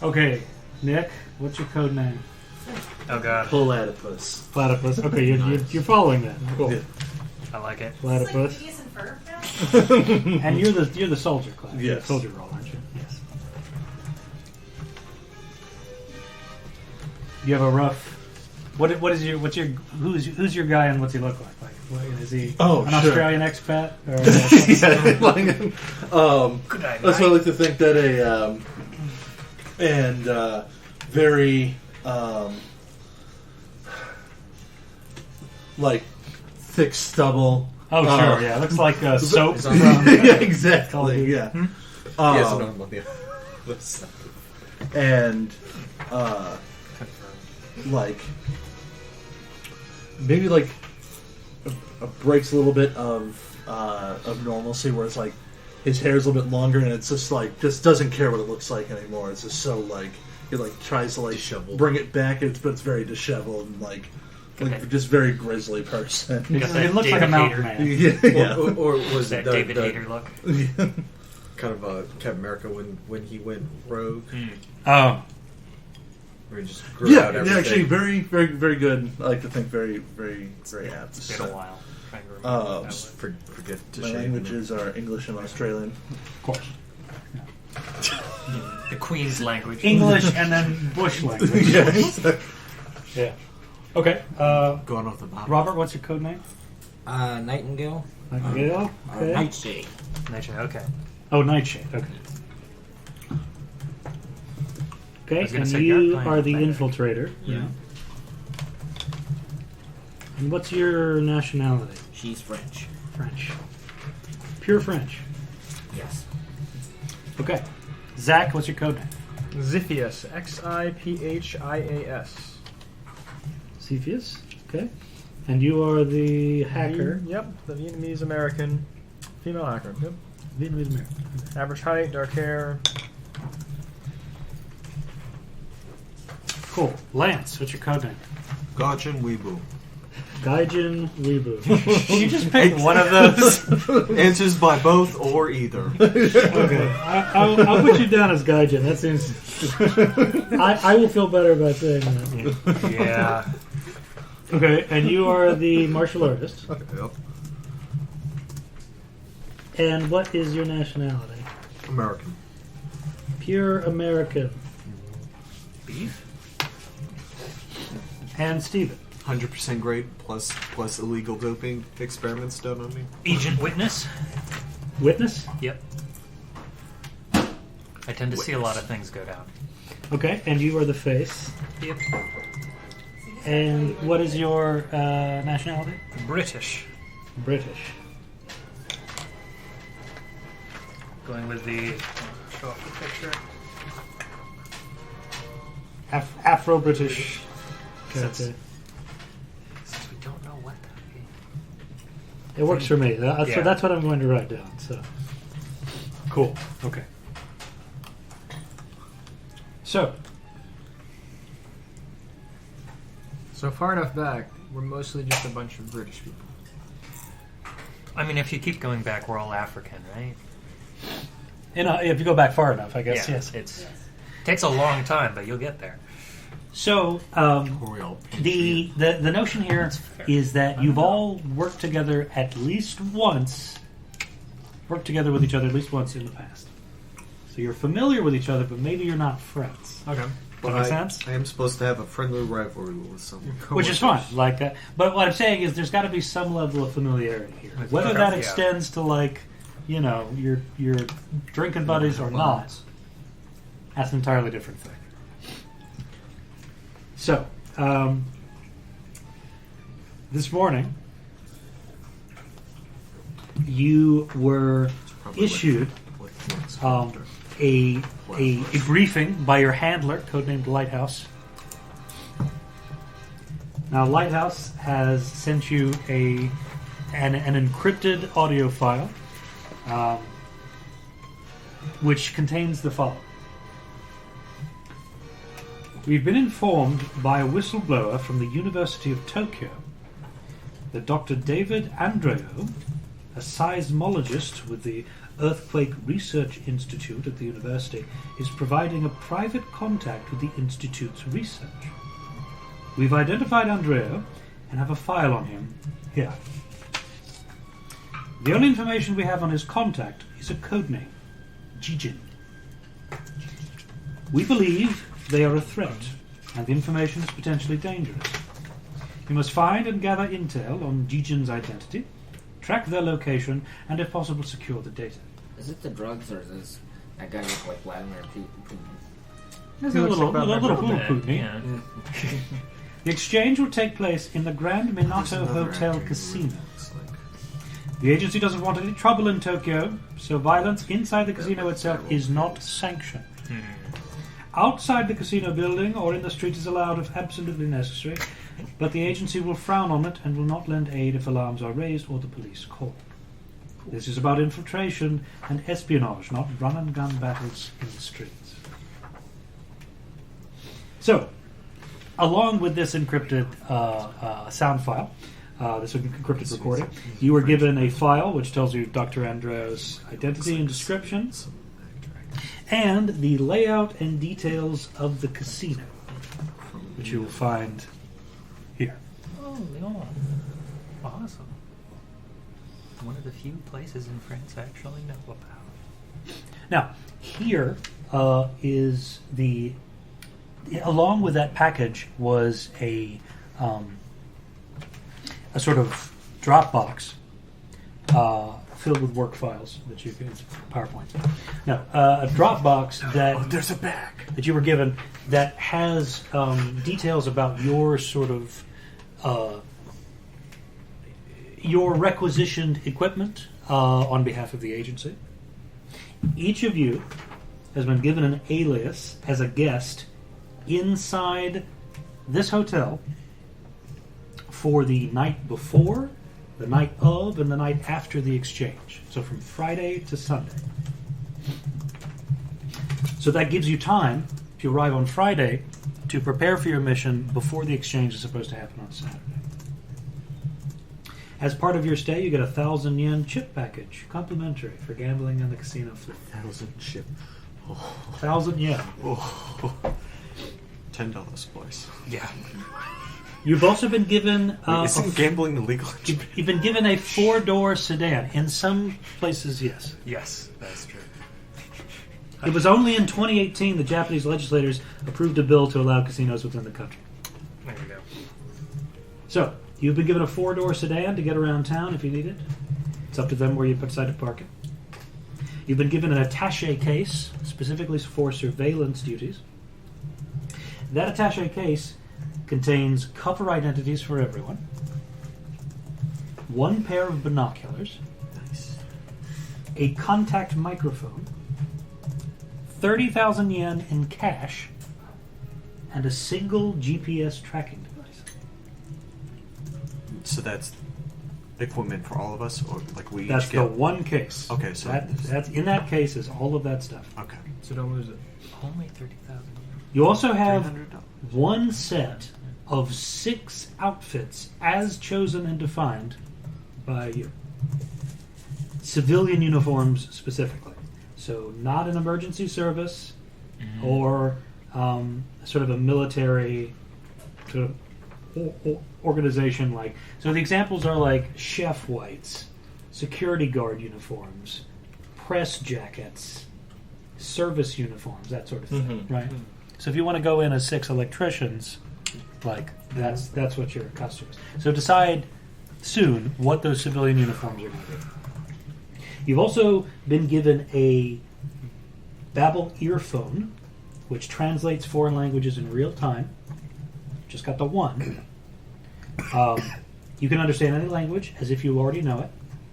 Okay, Nick, what's your code name? Oh god. Platypus. Platypus. Okay, you're following that. Cool. Yeah. I like it. Platypus. It's like Phineas and Ferb now? And you're the soldier class. You're the Yes. soldier role, aren't you? Yes. You have a rough. Who's your guy and what's he look like? Is he an sure. Australian expat? Or Good night, that's what I like to think that very like thick stubble. Oh sure, yeah, looks like soap. Is From, Yeah, exactly. Yeah. Yes, normal. Yeah. And like maybe like breaks a little bit of normalcy, where it's like his hair's a little bit longer, and it's just like just doesn't care what it looks like anymore. It's just so like it like tries to like Disheveled. bring it back, but it's very disheveled and like just very grisly person. it looks like a mountain man. Yeah. Or was That it David the Hayter look. kind of Captain America when he went rogue? Oh, Where he just grew Yeah, out everything? actually, very, very, very good. I like to think very, very, very apt. It's been a while. Trying to remember Just forget to My shave. languages are English and Australian. of course. the Queen's language. English and then Bush language. Yeah. Okay. Going off the bottom. Robert, what's your code name? Nightingale. Nightingale. Okay. Nightshade. Okay. Oh, Nightshade. Okay. Okay, was gonna and say you you're playing are the better. infiltrator. Yeah. And what's your nationality? She's French. French. Pure French. Yes. Okay. Zach, what's your code name? Xiphias. Xiphias. Cepheus. Okay. And you are the hacker. Yep. The Vietnamese American female hacker. Yep. Vietnamese American. Average height, dark hair. Cool. Lance, what's your code name? Gotcha and Weeble. Gaijin Weebu. You just picked one of those. Answers by both or either. Okay. I'll put you down as Gaijin. That seems. I will feel better about saying that. Yeah. Okay, and you are the martial artist. Yep. And what is your nationality? American. Pure American. Beef? And Steven. 100% grade plus illegal doping experiments done on me. Agent Witness? Witness? Yep. I tend to see a lot of things go down. Okay, and you are the face. Yep. And what is your nationality? British. British. Going with the... show off the picture. Afro-British. Since Okay. we don't know what that is. It works for me. So Yeah. that's what I'm going to write down. So, cool. Okay. So, Far enough back, we're mostly just a bunch of British people. I mean, if you keep going back, we're all African, right? if you go back far enough, I guess, Yeah, yes. It takes a long time, but you'll get there. So, Or we all the notion here is that you've all worked together at least once, worked together with each other at least once in the past. So you're familiar with each other, but maybe you're not friends. Okay. That makes sense? I am supposed to have a friendly rivalry with someone. Which is fine. But what I'm saying is there's got to be some level of familiarity here. Whether that extends to your drinking buddies or not, that's an entirely different thing. So, this morning, you were issued a briefing by your handler, codenamed Lighthouse. Now, Lighthouse has sent you an encrypted audio file, which contains the following. We've been informed by a whistleblower from the University of Tokyo that Dr. David Andreo, a seismologist with the Earthquake Research Institute at the university is providing a private contact with the institute's research. We've identified Andrea and have a file on him here. The only information we have on his contact is a codename, Jijin. We believe they are a threat, and the information is potentially dangerous. You must find and gather intel on Jijin's identity, track their location, and if possible secure the data. Is it the drugs or is this that guy look like Vladimir Putin? There's He a looks little like Putin. Yeah. The exchange will take place in the Grand Minato Hotel Casino. The agency doesn't want any trouble in Tokyo, so violence inside the casino itself is not sanctioned. Outside the casino building or in the street is allowed if absolutely necessary, but the agency will frown on it and will not lend aid if alarms are raised or the police called. This is about infiltration and espionage, not run-and-gun battles in the streets. So, along with this encrypted sound file, this encrypted recording, you were given a file which tells you Dr. Andreo's identity and description, and the layout and details of the casino, which you will find here. Oh, no. Awesome. One of the few places in France I actually know about. Now, here is the... Along with that package was a sort of Dropbox filled with work files that you can PowerPoint. Now, a Dropbox that there's a bag that you were given that has details about your sort of your requisitioned equipment on behalf of the agency. Each of you has been given an alias as a guest inside this hotel for the night before, the night of, and the night after the exchange. So from Friday to Sunday. So that gives you time, if you arrive on Friday, to prepare for your mission before the exchange is supposed to happen on Saturday. As part of your stay, you get a 1,000 yen chip package, complimentary for gambling in the casino floor. 1,000 chip. 1,000 yen. Oh. $10, boys. Yeah. You've also been given Isn't gambling illegal? you've been given a 4-door sedan. In some places, yes. Yes, that's true. It was only in 2018 the Japanese legislators approved a bill to allow casinos within the country. There you go. So, you've been given a 4-door sedan to get around town if you need it. It's up to them where you decide to park it. You've been given an attaché case, specifically for surveillance duties. That attaché case contains cover identities for everyone, 1 pair of binoculars, Nice. a contact microphone, 30,000 yen in cash, and a single GPS tracking device. So that's equipment for all of us, or like we That's each the get? one case. Okay, so that's in that case is all of that stuff. Okay. So don't lose it. Only 30,000. You also have $300. one set of 6 outfits as chosen and defined by you. Civilian uniforms specifically. So not an emergency service or sort of a military sort of organization like. So the examples are like chef whites, security guard uniforms, press jackets, service uniforms, that sort of thing, right? So if you want to go in as 6 electricians, like that's what your costume is. So decide soon what those civilian uniforms are going to be. You've also been given a Babel earphone, which translates foreign languages in real time. Just got the one. You can understand any language as if you already know it,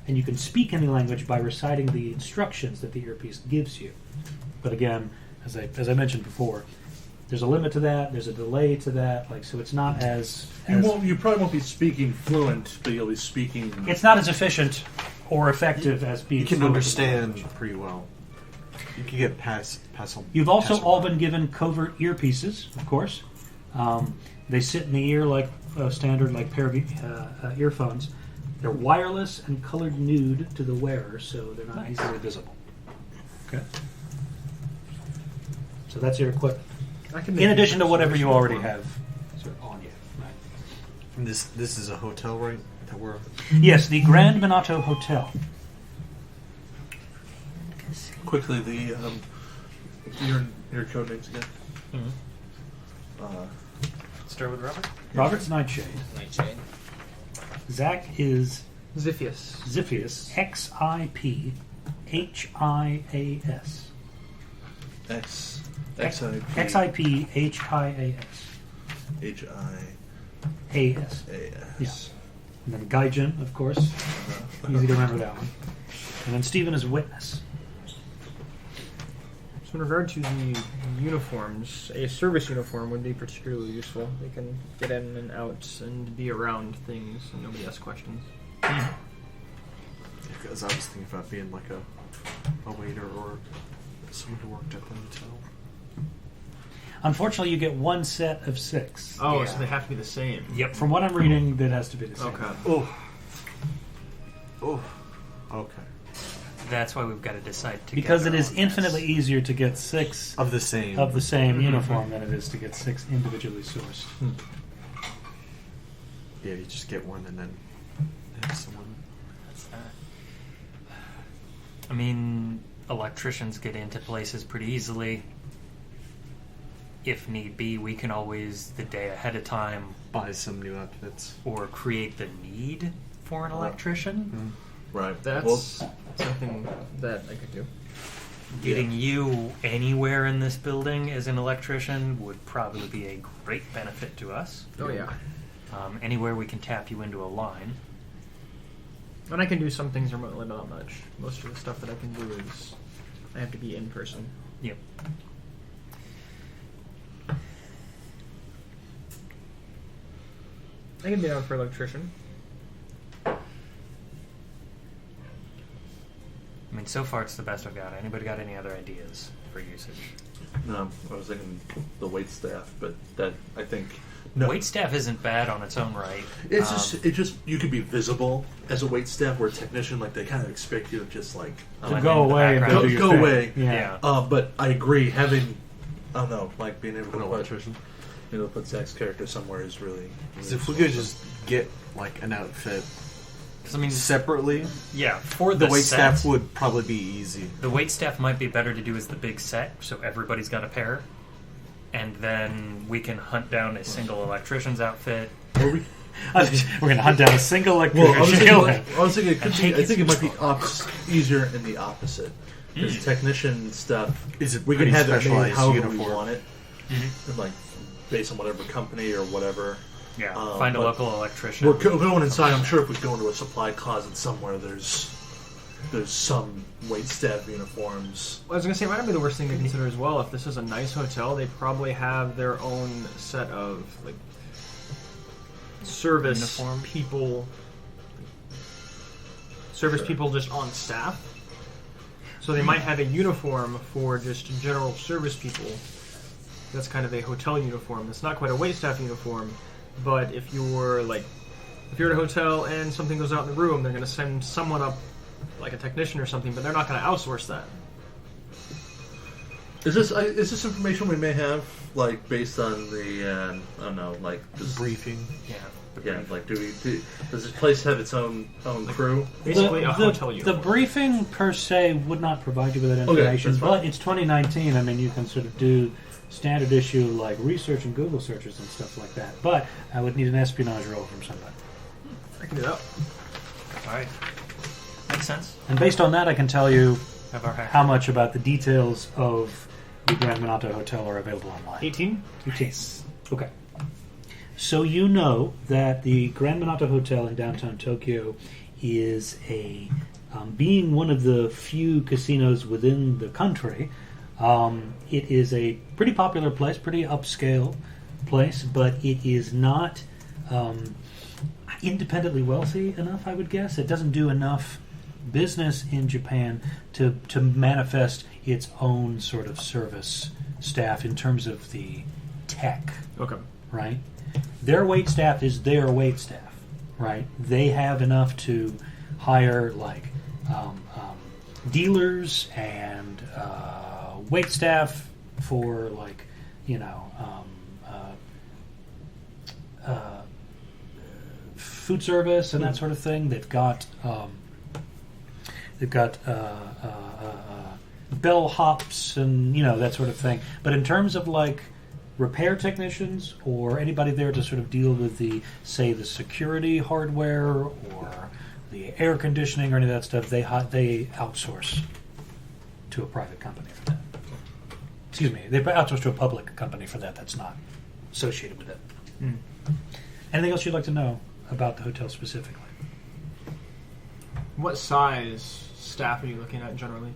and you can speak any language by reciting the instructions that the earpiece gives you. But again, as I mentioned before, there's a limit to that. There's a delay to that. Like so, it's not as You probably won't be speaking fluent, but you'll be speaking. it's not as efficient or effective as being. You can fluent in understand language. pretty well. You can get pass on. You've also pass all around. been given covert earpieces, of course. They sit in the ear like a standard like pair of earphones, They're wireless and colored nude to the wearer, so they're not easily visible. Okay. So that's your equipment. I can make In addition to a whatever service you already uniform. have sort of on you. Right. And this is a hotel, right? That we're Yes, the Grand Minato Hotel. Quickly, your code names again. Start with Robert. Robert's Nightshade. Nightshade. Zach is Ziphius. Xiphias. Xiphias. XIP Xiphias. HIAS. Yeah. And then Gaijin, of course. Easy to remember that one. And then Stephen is Witness. So in regard to the uniforms, a service uniform would be particularly useful. They can get in and out and be around things and nobody asks questions. because I was thinking about being like a waiter or someone who worked at the hotel. Unfortunately, you get one set of 6. Oh, Yeah. so they have to be the same. Yep, from what I'm reading, that has to be the same. Okay. Oh, okay. That's why we've got to decide together. Because it is on infinitely this. easier to get 6 Of the same. of the same uniform than it is to get 6 individually sourced. Yeah, you just get one and then have someone. That's that. I mean, electricians get into places pretty easily. If need be, we can always, the day ahead of time, Buy some new outfits. or create the need for an electrician. Right. That's something that I could do. Getting you anywhere in this building as an electrician would probably be a great benefit to us. Oh, yeah. Anywhere we can tap you into a line. And I can do some things remotely, but not much. Most of the stuff that I can do is I have to be in person. Yep. I can be down for electrician. I mean, so far it's the best I've got. Anybody got any other ideas for usage? No, I was thinking the wait staff, but that I think no. Wait staff isn't bad on its own right. It's just you could be visible as a wait staff, where a technician like they kind of expect you to just like To go away and background. do your Go thing. away. Yeah. But I agree, having I don't know, like being able An to put, electrician. put Zach's character somewhere is really. Because if we could just get like an outfit 'Cause, I mean, separately, yeah, for the the wait set, staff would probably be easy. the wait staff might be better to do as the big set, so everybody's got a pair, and then we can hunt down a single electrician's outfit. Or we, We're going to hunt down a single well, I was electrician. thinking, Kill him. it could I be, think I think it it's might be easier in the opposite. Because technician stuff, Is it we can pretty have it made specialized however we uniform? want it, and like based on whatever company or whatever. Yeah, find a but local electrician. We're going inside. I'm sure if we go into a supply closet somewhere, there's some wait staff uniforms. I was going to say, it might not be the worst thing to consider as well. If this is a nice hotel, they probably have their own set of like service Uniform? people. Service people just on staff. So they might have a uniform for just general service people. That's kind of a hotel uniform. It's not quite a wait staff uniform, but if you're at a hotel and something goes out in the room, they're going to send someone up, like a technician or something, but they're not going to outsource that. Is this information we may have like based on the I don't know, like this, Briefing. Yeah. yeah, like does this place have its own crew? Basically, a hotel the uniform. briefing per se would not provide you with that Okay, information, that's fine. but it's 2019. I mean, you can sort of do standard issue like research and Google searches and stuff like that. But I would need an espionage roll from somebody. I can do that. All right. Makes sense. And based on that, I can tell you Have our hacker. how much about the details of the Grand Minato Hotel are available online. 18? Nice. Okay. So you know that the Grand Minato Hotel in downtown Tokyo is being one of the few casinos within the country. It is a pretty popular place, pretty upscale place, but it is not independently wealthy enough, I would guess. It doesn't do enough business in Japan to manifest its own sort of service staff in terms of the tech, Okay. right? Their wait staff is their wait staff. right? They have enough to hire like dealers and wait staff for like food service and that sort of thing. They've got bell hops and that sort of thing. But in terms of like repair technicians or anybody there to sort of deal with the security hardware or the air conditioning or any of that stuff, they outsource to a private company for that. Excuse me, they outsource to a public company for that. That's not associated with it. Anything else you'd like to know about the hotel specifically? What size staff are you looking at generally?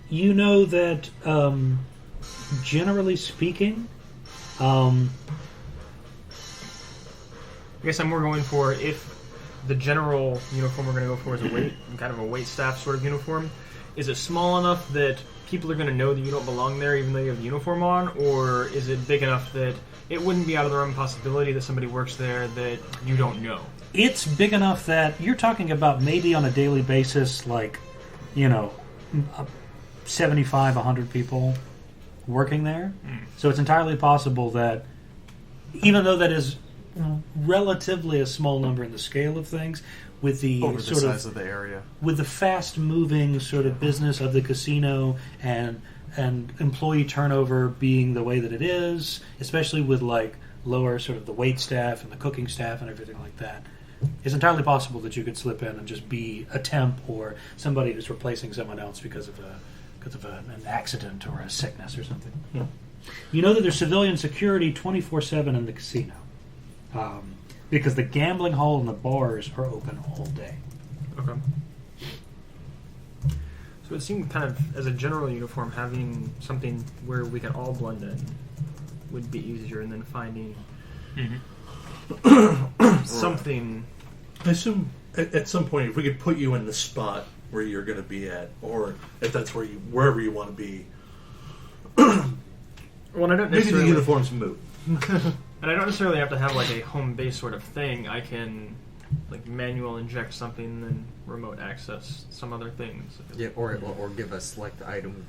You know that, generally speaking, I guess I'm more going for if the general uniform we're going to go for is kind of a wait staff sort of uniform. Is it small enough that people are going to know that you don't belong there even though you have the uniform on, or is it big enough that it wouldn't be out of the realm of possibility that somebody works there that you don't know? It's big enough that you're talking about maybe on a daily basis, like, 75, 100 people working there. So it's entirely possible that, even though that is relatively a small number in the scale of things, with the Over the sort size of the area. with the fast-moving sort of business of the casino and employee turnover being the way that it is, especially with like lower sort of the wait staff and the cooking staff and everything like that, it's entirely possible that you could slip in and just be a temp or somebody who's replacing someone else because of an accident or a sickness or something. Yeah. You know that there's civilian security 24/7 in the casino. Because the gambling hall and the bars are open all day. Okay. So it seemed kind of, as a general uniform, having something where we can all blend in would be easier, and then finding something. I assume at some point, if we could put you in the spot where you're going to be at, or if that's wherever you want to be, Well, I don't maybe the necessarily. uniforms move. And I don't necessarily have to have like a home base sort of thing. I can like manual inject something and then remote access some other things. Yeah, or give us like the item.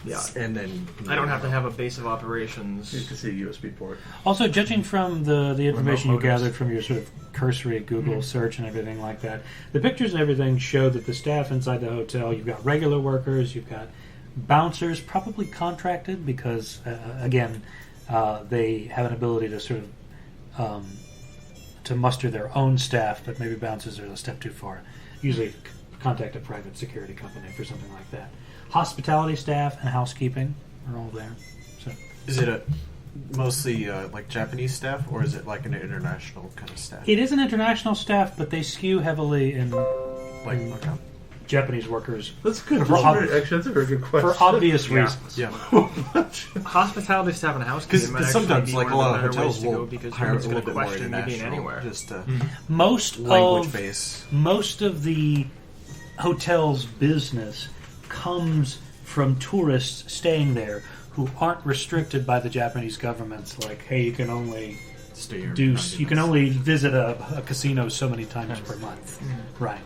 Yeah. And then I don't have to have a base of operations. You can see a USB port. Also, judging from the information you Remote motors. gathered from your sort of cursory Google search and everything like that, the pictures and everything show that the staff inside the hotel, you've got regular workers, you've got bouncers, probably contracted because, again, they have an ability to sort of to muster their own staff, but maybe bouncers are a step too far. Usually contact a private security company for something like that. Hospitality staff and housekeeping are all there. So Is it mostly like Japanese staff, or is it like an international kind of staff? it is an international staff, but they skew heavily in Okay. Japanese workers That's good. For Actually, that's a very good question. for obvious Yeah. reasons. Yeah. Hospitality staff and housekeeping might Because actually sometimes, be like one a of lot the of better ways hotels to go will because hire a someone's little going to bit more question you being international, anywhere. just Most language of base. most of the hotel's business comes from tourists staying there who aren't restricted by the Japanese government's like, hey, you can only Stay here. you can only visit a casino so many times per month. Right.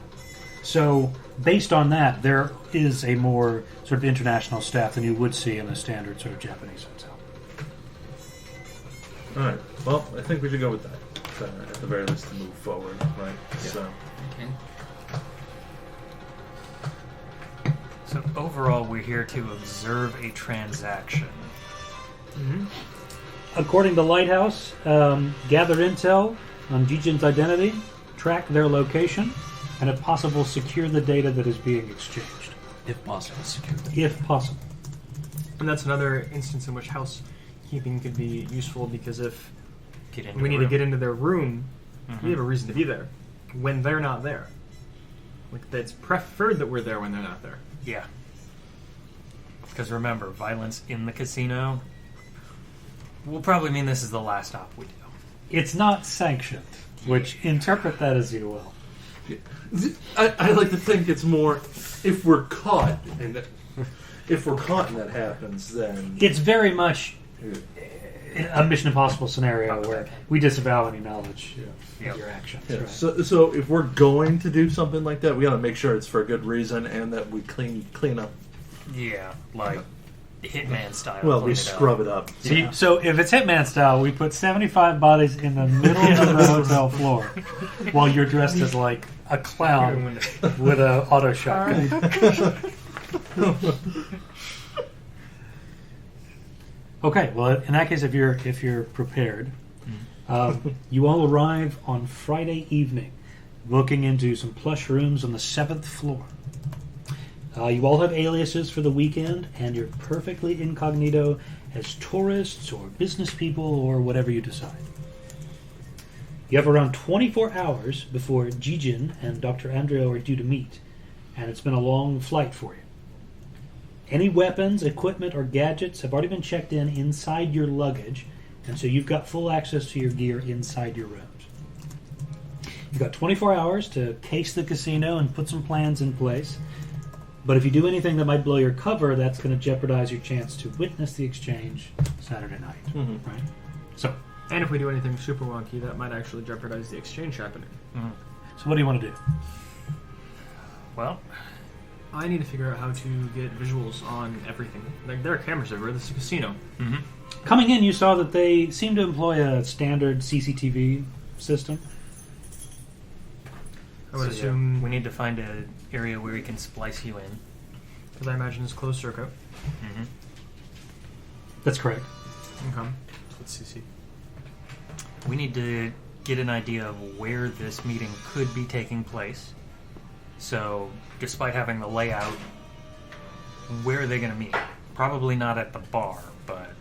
So based on that, there is a more sort of international staff than you would see in a standard sort of Japanese hotel. All right. Well, I think we should go with that. At the very least, to move forward, right? Yeah. So, Okay. So overall, we're here to observe a transaction. According to Lighthouse, gather intel on Jijin's identity, track their location, and if possible, secure the data that is being exchanged. If possible, secure. If possible. And that's another instance in which housekeeping could be useful because if Get into we the need to room. get into their room, we have a reason to be there when they're not there. Like, it's preferred that we're there when they're not there. Yeah. Because remember, violence in the casino will probably mean this is the last stop we do. It's not sanctioned, which interpret that as you will. I like to think it's more if we're caught and that happens, then It's very much a Mission Impossible scenario where we disavow any knowledge Yep. of your actions. Yeah. Right? So if we're going to do something like that, we got to make sure it's for a good reason and that we clean up. Yeah, like Hitman style. Well, clean we it scrub up. it up. So if it's Hitman style, we put 75 bodies in the middle of the hotel floor while you're dressed as like a clown with an auto shotgun. Okay, well, in that case, if you're prepared, you all arrive on Friday evening, booking into some plush rooms on the 7th floor. You all have aliases for the weekend, and you're perfectly incognito as tourists or business people or whatever you decide. You have around 24 hours before Jijin and Dr. Andreo are due to meet, and it's been a long flight for you. Any weapons, equipment, or gadgets have already been checked in inside your luggage, and so you've got full access to your gear inside your rooms. You've got 24 hours to case the casino and put some plans in place, but if you do anything that might blow your cover, that's going to jeopardize your chance to witness the exchange Saturday night. Mm-hmm. Right? So, And if we do anything super wonky, that might actually jeopardize the exchange happening. so what do you want to do? Well, I need to figure out how to get visuals on everything. Like, there are cameras everywhere. This is a casino. Coming in, you saw that they seem to employ a standard CCTV system. I would so, assume, we need to find an area where we can splice you in. because I imagine it's closed circuit. That's correct. Okay. Let's see. We need to get an idea of where this meeting could be taking place. So, despite having the layout, where are they going to meet? Probably not at the bar, but...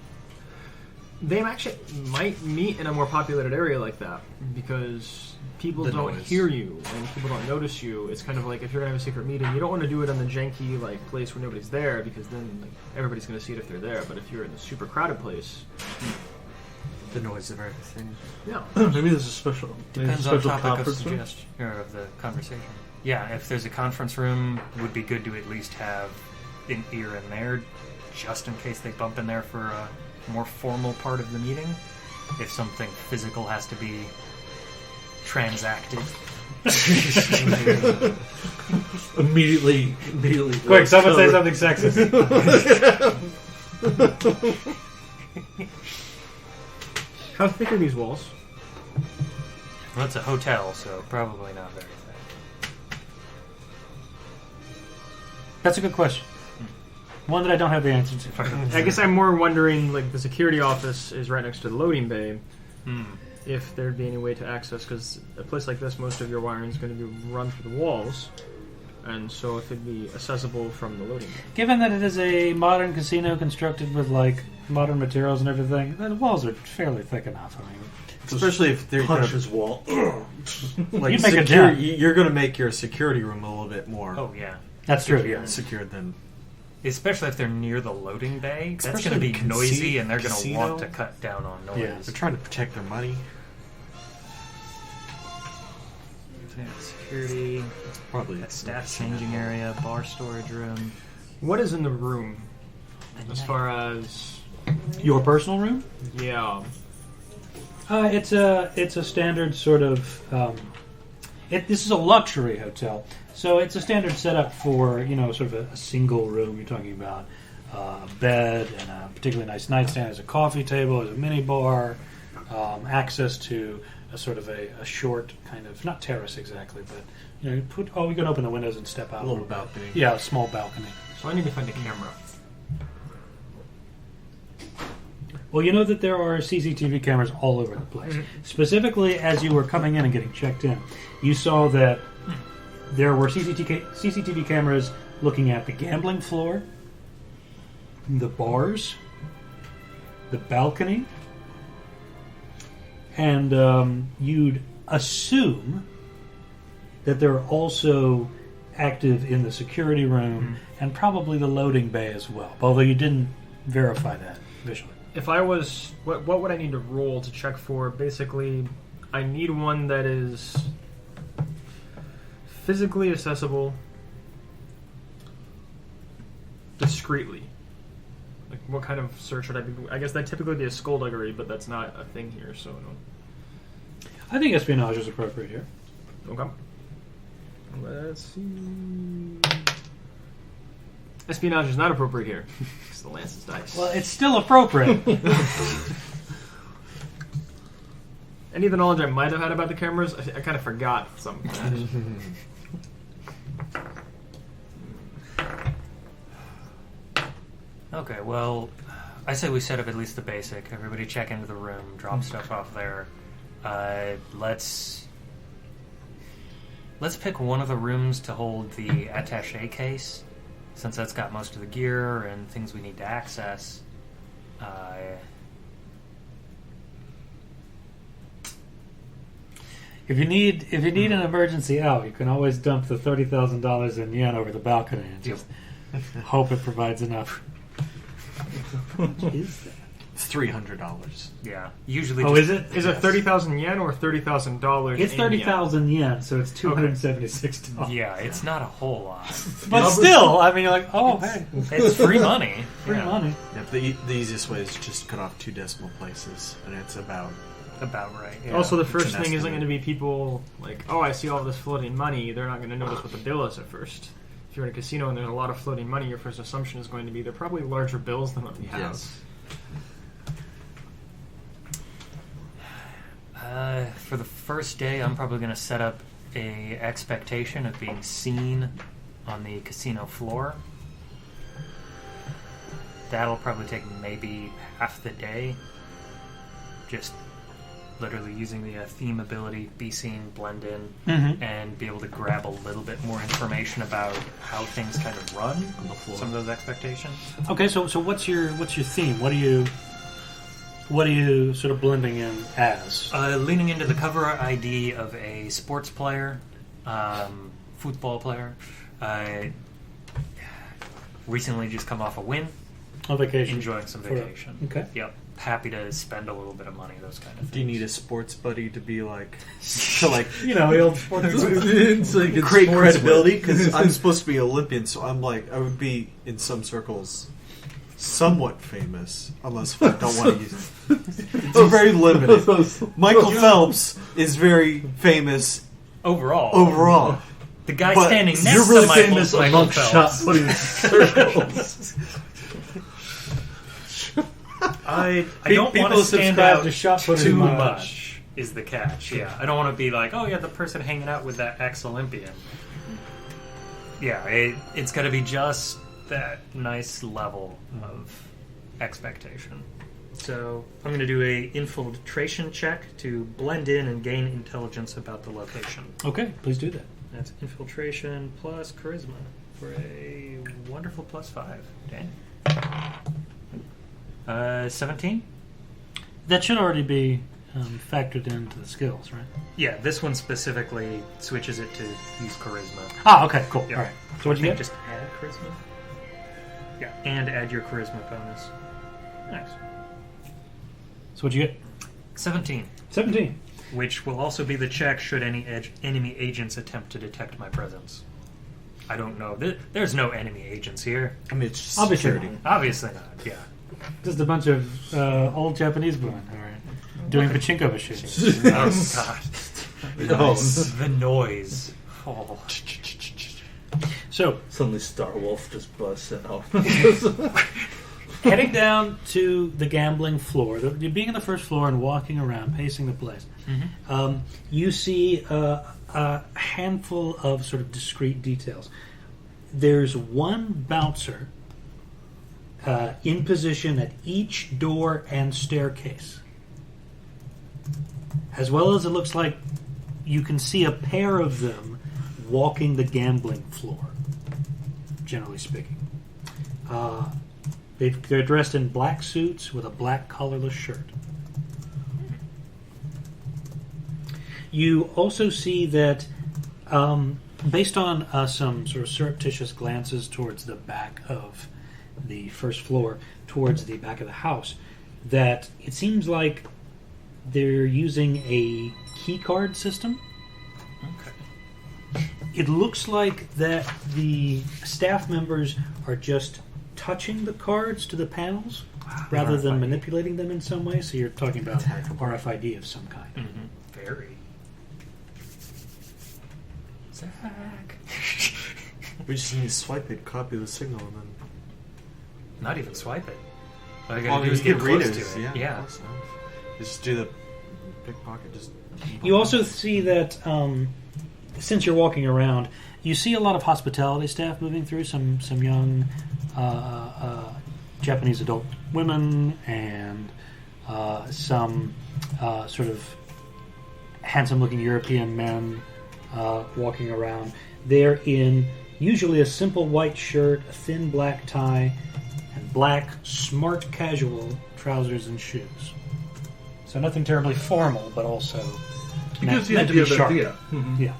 They actually might meet in a more populated area like that, because people The don't noise. hear you, and people don't notice you. It's kind of like, if you're going to have a secret meeting, you don't want to do it on the janky like place where nobody's there, because then like, everybody's going to see it if they're there. But if you're in a super crowded place, The noise of everything. yeah. Maybe there's a special, Depends on special topic of conference room. suggestion or of the conversation. Yeah, if there's a conference room, it would be good to at least have an ear in there, just in case they bump in there for a more formal part of the meeting. If something physical has to be transacted. Immediately. Quick, someone say something sexist. How thick are these walls? Well, it's a hotel, so probably not very thick. That's a good question. One that I don't have the answer to. I guess I'm more wondering, like, the security office is right next to the loading bay. If there'd be any way to access, because a place like this, most of your wiring is going to be run through the walls, and so if it'd be accessible from the loading bay. Given that it is a modern casino constructed with like modern materials and everything, the walls are fairly thick enough. I mean, Especially if they're Punch gonna, his wall. like You'd make a secure, dent. you're going to make your security room a little bit more Oh, yeah. that's true. Yeah. secured than. Especially if they're near the loading bay. That's Especially going to be casino- noisy, and they're going to casino. want to cut down on noise. Yeah. They're trying to protect their money. Yeah, security, Probably that staff changing area, bar storage room. What is in the room, as far as... Your personal room? Yeah. It's a standard sort of. This is a luxury hotel, so it's a standard setup for sort of a single room. You're talking about a bed and a particularly nice nightstand. There's a coffee table, there's a mini bar, access to a sort of a short kind of not terrace exactly, but you can open the windows and step out A little bit. balcony. Yeah, a small balcony. So I need to find a camera. Well, you know that there are CCTV cameras all over the place. Specifically, as you were coming in and getting checked in, you saw that there were CCTV cameras looking at the gambling floor, the bars, the balcony, and you'd assume that they're also active in the security room and probably the loading bay as well, although you didn't verify that visually. If I was... What would I need to roll to check for? Basically, I need one that is physically accessible discreetly. Like, what kind of search would I be? I guess that'd typically be a skullduggery, but that's not a thing here, so I think espionage is appropriate here. okay. Let's see. Espionage is not appropriate here. It's the Lance's dice. Well, it's still appropriate. Any of the knowledge I might have had about the cameras, I kind of forgot some of that. Okay, well, I say we set up at least the basic. Everybody check into the room, drop stuff off there. Let's pick one of the rooms to hold the attaché case, since that's got most of the gear and things we need to access. If you need an emergency out, you can always dump the $30,000 in yen over the balcony and just hope it provides enough. What is that? It's $300. Yeah, usually. Oh, is it? Is it 30,000 yen or $30,000? It's 30,000 yen, so it's $276. Yeah, it's not a whole lot. But still, I mean, you're like, oh, hey, It's free money. free Yeah. money. Yeah, the easiest way is just cut off 2 decimal places, and it's about. About right. Yeah. Also, the It's first an thing isn't estimate. going to be people like, oh, I see all this floating money. They're not going to notice what the bill is at first. If you're in a casino and there's a lot of floating money, your first assumption is going to be they're probably larger bills than what we have. Yes. For the first day, I'm probably going to set up a expectation of being seen on the casino floor. That'll probably take maybe half the day. Just literally using the theme ability, be seen, blend in, and be able to grab a little bit more information about how things kind of run On the floor. some of those expectations. Okay, so what's your theme? What are you sort of blending in as? Leaning into the cover ID of a sports player, football player. Recently just come off a win. On vacation. Enjoying some vacation. Okay. Yep. Happy to spend a little bit of money, those kind of things. Do you need a sports buddy to be like You know, the old sports. So you can create sports credibility? with. Because I'm supposed to be Olympian, so I'm like I would be in some circles somewhat famous, unless I don't want to use it. It's very limited. Michael Phelps is very famous overall. The guy But standing next You're really to Michael, famous Michael amongst shot Phelps. putting circles. I don't want People to stand subscribe out to shot putting too much. much is the catch. Yeah, I don't want to be like, oh yeah, the person hanging out with that ex-Olympian. Yeah, it's got to be just that nice level of expectation. So I'm going to do a infiltration check to blend in and gain intelligence about the location. Okay, please do that. That's infiltration plus charisma for a wonderful +5. Dan? 17? That should already be factored into the skills, right? Yeah, this one specifically switches it to use charisma. Ah, okay, cool. Yeah. All right. So what I do you think get? just add charisma. Yeah, and add your charisma bonus. Nice. So what do you get? 17, 17. which will also be the check should any enemy agents attempt to detect my presence. I don't know. There's no enemy agents here. I mean, it's just Obviously security. Obviously not. Yeah. Just a bunch of old Japanese women, all right, doing pachinko machines. Oh God. Nice. The noise. Oh. So, Suddenly Star Wolf just busts out. heading down to the gambling floor, being on the first floor and walking around, pacing the place, you see a handful of sort of discrete details. There's one bouncer in position at each door and staircase. As well as it looks like you can see a pair of them walking the gambling floor, generally speaking. They're dressed in black suits with a black collarless shirt. You also see that, based on some sort of surreptitious glances towards the back of the first floor, towards the back of the house, that it seems like they're using a key card system. Okay. It looks like that the staff members are just touching the cards to the panels rather than RFID. manipulating them in some way. So you're talking about RFID of some kind. Very. Zach. We just need to swipe it, copy the signal, and then. Not even swipe it. All you Well, gotta do is you get can close read to it, it. yeah. Yeah. Close enough. Just do the pickpocket. Just. You also see that since you're walking around, you see a lot of hospitality staff moving through. Some young Japanese adult women and some sort of handsome-looking European men walking around. They're in usually a simple white shirt, a thin black tie, and black smart casual trousers and shoes. So nothing terribly formal, but also It gives you meant the to idea be of sharp. idea. Yeah.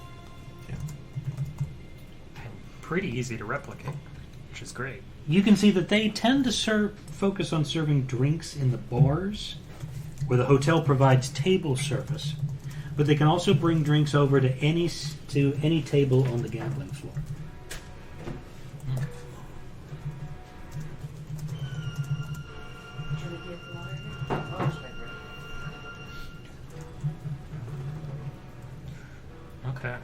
And pretty easy to replicate, which is great. You can see that they tend to focus on serving drinks in the bars, where the hotel provides table service, but they can also bring drinks over to any table on the gambling floor. Should we get the water here? Oh, should I grab it? Okay.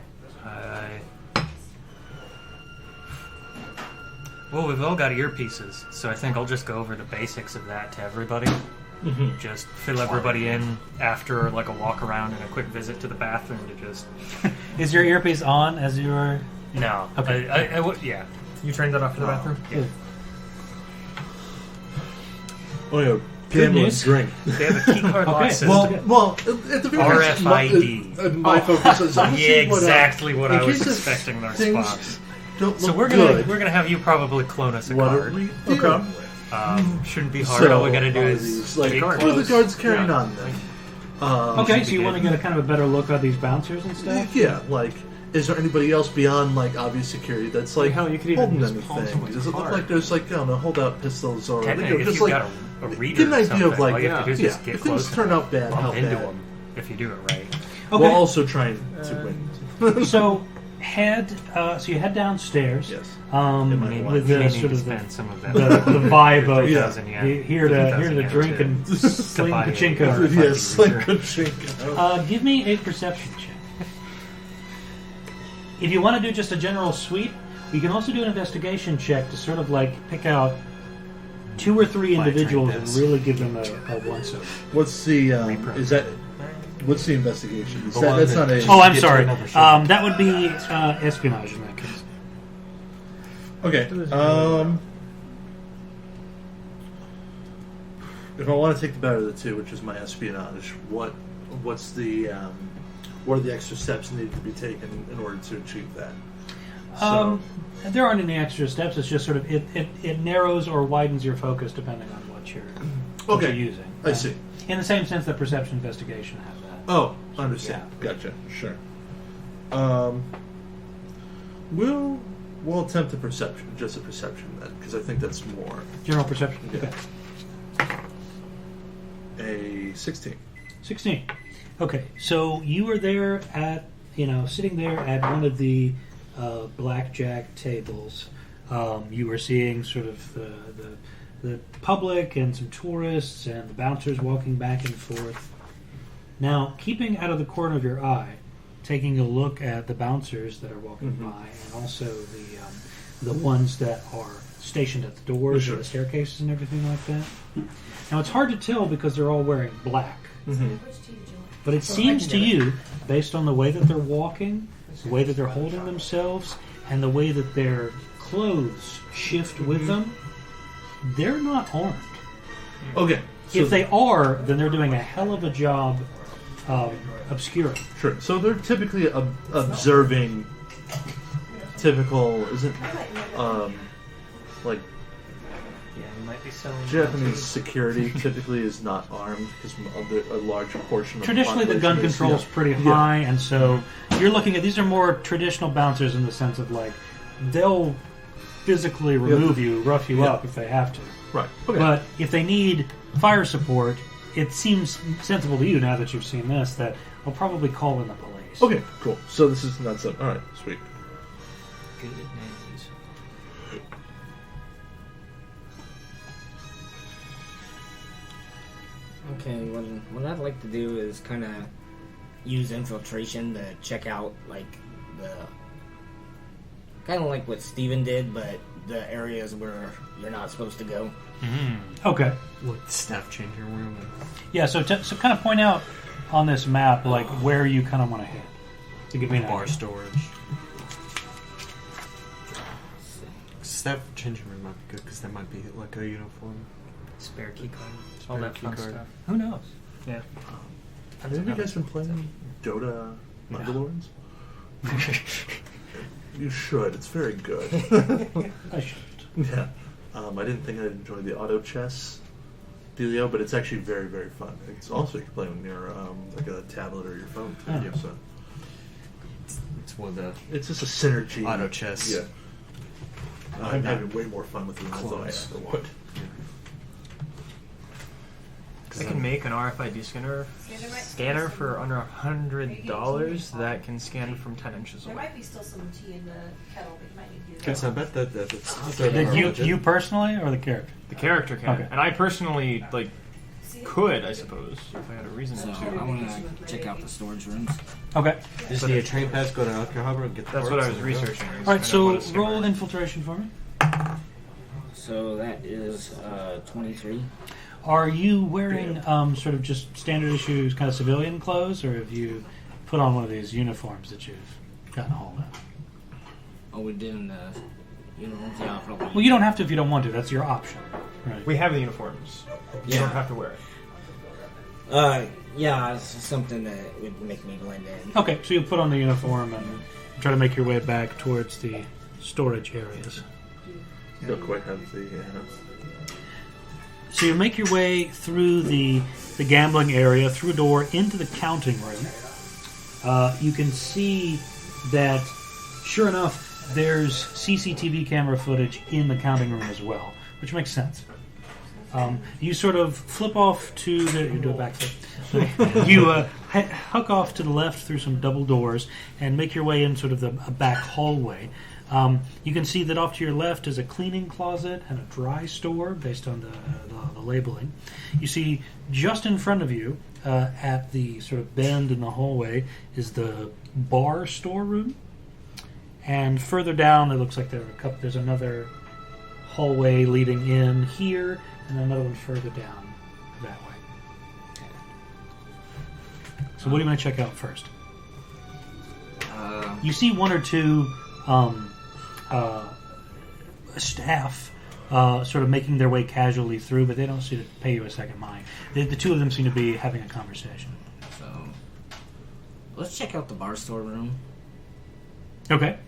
Well, we've all got earpieces, so I think I'll just go over the basics of that to everybody. Just fill everybody in after like a walk around and a quick visit to the bathroom to just. Is your earpiece on as you are? No. Okay. I would. Yeah. You turned that off for the bathroom? Yeah. Oh yeah, Good gamble and news. drink. They have a key card lock Okay. system. Well, at the very least, RFID. my focus is yeah, honestly exactly what in I was case of expecting their things response. don't So look we're good. gonna have you probably clone us a What are card. we doing? Shouldn't be hard. All we gotta do is these, like, be what are the close. guards carrying Yeah. on them? Okay, should so be you want to good. get a kind of a better look at these bouncers and stuff? Yeah, like, is there anybody else beyond like obvious security that's like Hell, you could even holding just pull anything? someone's Does it look card. like there's like I don't know, hold out pistols or like, Technically, if just you've like got a reader get an or idea something, of like all you have to do is yeah, just get if close things turn out bad, how bump into bad? them if you do it right. Okay. While also trying to win. So you head downstairs. Yes. Um, my I mean, with you the may need sort to of the, spend some of that. the vibe of 3,000 yen. here to 3,000 yen drink to- and sling buy a- pachinko. Yes, like a chink. Give me a perception check. If you want to do just a general sweep, you can also do an investigation check to sort of like pick out 2 or 3 Fine, individuals drink and this. really give them a once-over. What's the is that? What's the investigation? Is The that, one that's that- not a. Oh, I'm Get to sorry. another ship. That would be espionage in that case. Okay. If I want to take the better of the two, which is my espionage, what's the what are the extra steps needed to be taken in order to achieve that? There aren't any extra steps. It's just sort of it narrows or widens your focus depending on what you're Okay. using. I see. In the same sense that perception investigation has that. Oh, understand. Gotcha. Sure. We'll attempt a perception, just a perception then, because I think that's more. General perception. Yeah. Okay. A 16. 16. Okay, so you were there at, sitting there at one of the blackjack tables. You were seeing sort of the public and some tourists and the bouncers walking back and forth. Now, keeping out of the corner of your eye, taking a look at the bouncers that are walking by and also the ones that are stationed at the doors Sure. and the staircases and everything like that. Now, it's hard to tell because they're all wearing black. Which tea did you want? But it seems to you, based on the way that they're walking, the way that they're holding themselves, and the way that their clothes shift with them, they're not armed. Okay. So If they are, then they're doing a hell of a job obscuring. Sure. So they're typically observing typical, isn't like Yeah, you might be selling. Japanese security typically is not armed because a large portion of Traditionally, the gun population control's is, pretty high, and so you're looking at these are more traditional bouncers in the sense of like they'll physically remove you, rough you up if they have to. Right. Okay. But if they need fire support, it seems sensible to you now that you've seen this that they'll probably call in the police. Okay. Cool. So this is not so. All right. Sweet. Good news. Okay, what I'd like to do is kind of use infiltration to check out, like, the... kind of like what Steven did, but the areas where you're not supposed to go. Okay. Like the staff changing room. Yeah, so so kind of point out on this map, like, where you kind of want to hit. To give me an Bar idea. storage. Staff changing room might be good because that might be like a uniform. Spare key card. All Spare that key fun card. stuff. Who knows? Yeah. Have any of you guys been playing Dota Mandalorians? You should. It's very good. I shouldn't. Yeah. I didn't think I'd enjoy the auto chess dealio, but it's actually very, very fun. It's also you can play on your like a tablet or your phone too. Oh. So It's one of the it's just a synergy. auto chess. Yeah. I'm not having way more fun with it than I thought I close. ever would. I can make an RFID scanner for under $100 that can scan from 10 inches There away. might be still some tea in the kettle, but you might need to do Because I bet that's You personally or the character? The character can, Okay. and I personally could, I suppose, if I had a reason So to. I want to check out the storage rooms. Okay. Just need a train pass, go to Alcahaba and get the That's parts what I was and go. researching. All right, so roll infiltration for me. So that is 23. Are you wearing sort of just standard issues, kind of civilian clothes, or have you put on one of these uniforms that you've gotten a hold of? Oh, we're doing the uniforms? Yeah, probably. Well, you don't have to if you don't want to. That's your option. Right. We have the uniforms. You Yeah. don't have to wear it. Yeah, it's something that would make me blend in. Okay, so you put on the uniform and try to make your way back towards the storage areas. You don't quite have the. So you make your way through the gambling area, through a door, into the counting room. You can see that, sure enough, there's CCTV camera footage in the counting room as well, which makes sense. You sort of flip off to the... You do a backflip. You huck off to the left through some double doors and make your way in sort of a back hallway. You can see that off to your left is a cleaning closet and a dry store based on the labeling. You see just in front of you, at the sort of bend in the hallway, is the bar storeroom. And further down, it looks like there's another hallway leading in here, and another one further down that way. So what do you want to check out first? You see one or two staff sort of making their way casually through, but they don't seem to pay you a second mind. The two of them seem to be having a conversation. So let's check out the bar storeroom. Okay.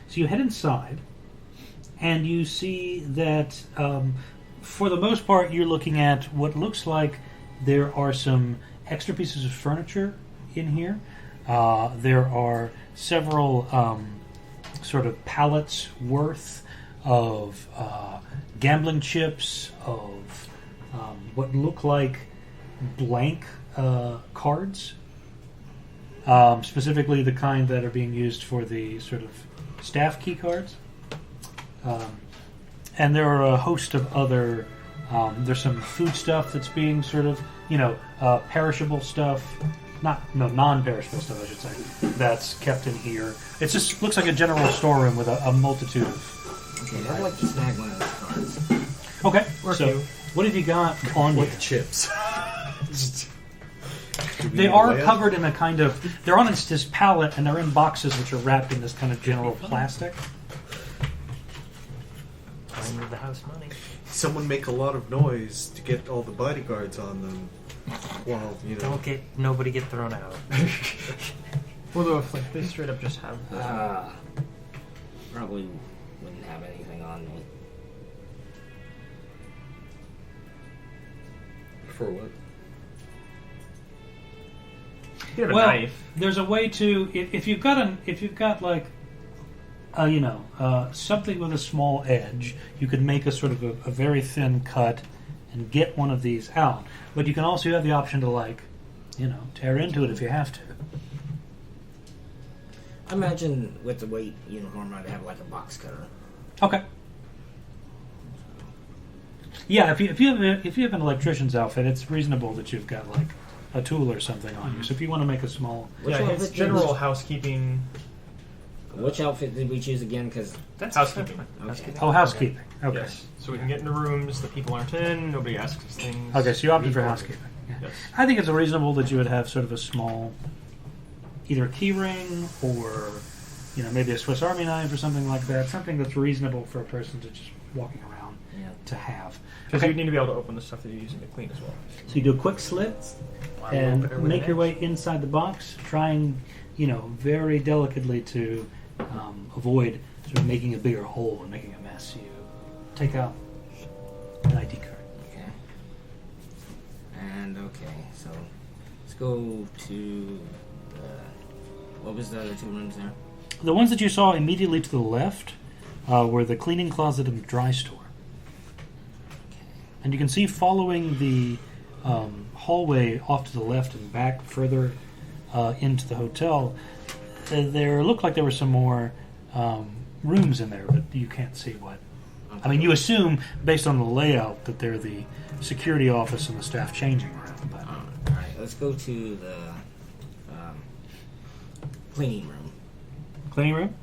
So you head inside, and you see that for the most part you're looking at what looks like there are some extra pieces of furniture in here. There are several sort of pallets worth of gambling chips, of what look like blank cards, specifically the kind that are being used for the sort of staff key cards. And there are a host of other... there's some food stuff that's being sort of, perishable stuff. Non-perishable stuff, I should say, that's kept in here. It just looks like a general storeroom with a multitude of... Okay, I'd like to snag one of those cards. Okay, Or so two. what have you got on you? With the chips. They are covered in a kind of... They're on this pallet, and they're in boxes which are wrapped in this kind of general plastic. Playing with the house money. Someone make a lot of noise to get all the bodyguards on them. Well, Nobody get thrown out. Although if they straight up just have the... Probably wouldn't have anything on me. For what? You have a Well, knife. there's a way to... If you've got like... something with a small edge, you could make a sort of a very thin cut and get one of these out. But you can also have the option to tear into it if you have to. I imagine with the weight uniform, I'd have like a box cutter. Okay. Yeah, if you have an electrician's outfit, it's reasonable that you've got like a tool or something on you. So if you want to make a small, Which Yeah, outfit it's did general we- housekeeping. Which outfit did we choose again? Because That's Housekeeping. okay. housekeeping. Okay. Yes. So we can get into rooms that people aren't in. Nobody asks us things. Okay, so you opted for We- housekeeping. Yeah. Yes. I think it's reasonable that you would have sort of a small, either key ring or, maybe a Swiss Army knife or something like that. Something that's reasonable for a person to just walking around Yeah. to have. Because Okay. you need to be able to open the stuff that you're using to clean as well. So you do a quick slit and make your way inside the box, trying, very delicately to avoid sort of making a bigger hole and making a mess. You take out an ID card. Okay. And so let's go to what was the other two rooms there? The ones that you saw immediately to the left were the cleaning closet and the dry store. And you can see following the hallway off to the left and back further into the hotel, there looked like there were some more rooms in there, but you can't see what. I mean, you assume, based on the layout, that they're the security office and the staff changing room. But All right, let's go to the cleaning room. cleaning room?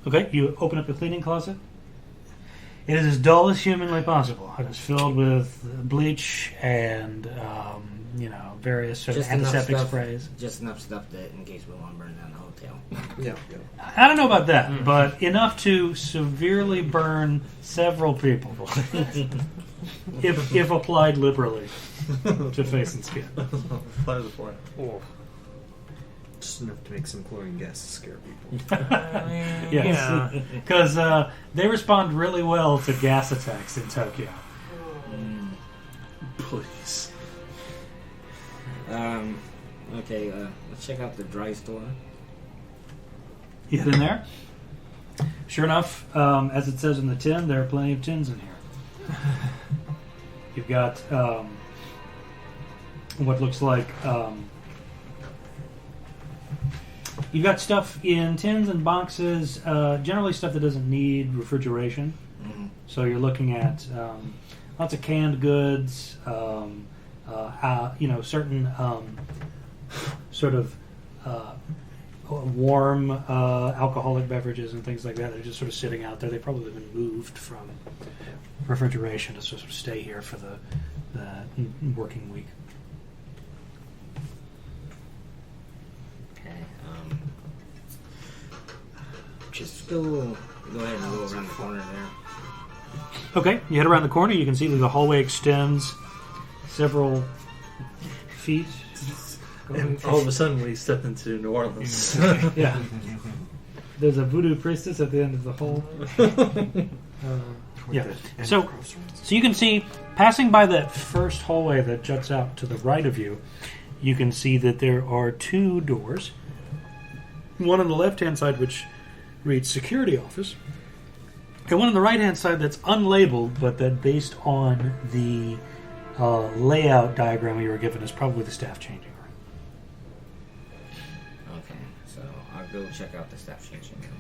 Okay, you open up the cleaning closet. It is as dull as humanly possible. It is filled with bleach and, various sort of Just enough antiseptic stuff. sprays. Just enough stuff that in case we want to burn down the hotel. Yeah. I don't know about that, but enough to severely burn several people, if applied liberally to face and skin. Fly to the forehead. Just enough to make some chlorine gas scare people. Yes, Yeah. because they respond really well to gas attacks in Tokyo. Please. Okay, let's check out the dry store. You head in there. Sure enough, as it says in the tin, there are plenty of tins in here. You've got what looks like you've got stuff in tins and boxes. Generally, stuff that doesn't need refrigeration. Mm-hmm. So you're looking at lots of canned goods. Certain sort of warm alcoholic beverages and things like that. They're just sort of sitting out there. They've probably been moved from refrigeration to sort of stay here for the working week. Okay. Just go ahead and go around the corner there. Okay, you head around the corner. You can see that the hallway extends several feet. And all of a sudden, we step into New Orleans. Yeah. There's a voodoo priestess at the end of the hall. Yeah. So you can see, passing by that first hallway that juts out to the right of you, you can see that there are two doors. One on the left-hand side, which reads security office, and one on the right-hand side that's unlabeled, but that based on the layout diagram you were given is probably the staff changing room. Okay, so I'll go check out the staff changing room.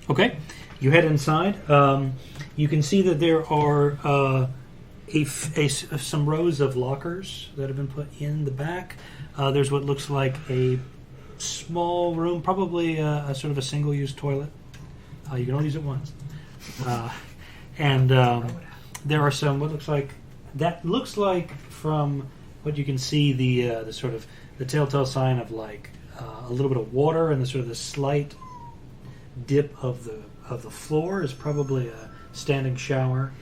Okay, you head inside. You can see that there are some rows of lockers that have been put in the back. There's what looks like a small room, probably a sort of a single-use toilet. You can only use it once. And there are some what looks like from what you can see the sort of the telltale sign of like a little bit of water and the sort of the slight dip of the floor is probably a standing shower.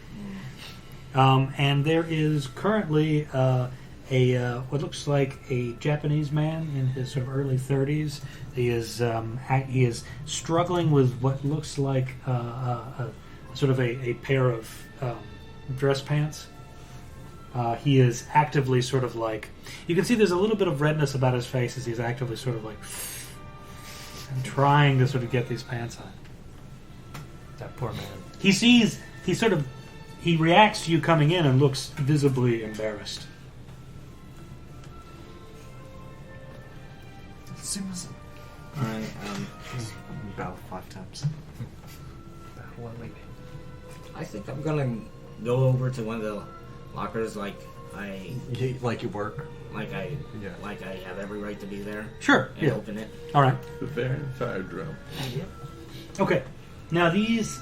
And there is currently what looks like a Japanese man in his sort of early 30s. He is struggling with what looks like sort of a pair of dress pants. He is actively sort of like, you can see there's a little bit of redness about his face as he's actively sort of like trying to sort of get these pants on. That poor man. He reacts to you coming in and looks visibly embarrassed. Alright, Bow 5 times. I think I'm gonna go over to one of the lockers like I Like you work. Yeah. like I have every right to be there Sure. and Yeah. open it. All right. The Baron Fire Drill. Okay. Now these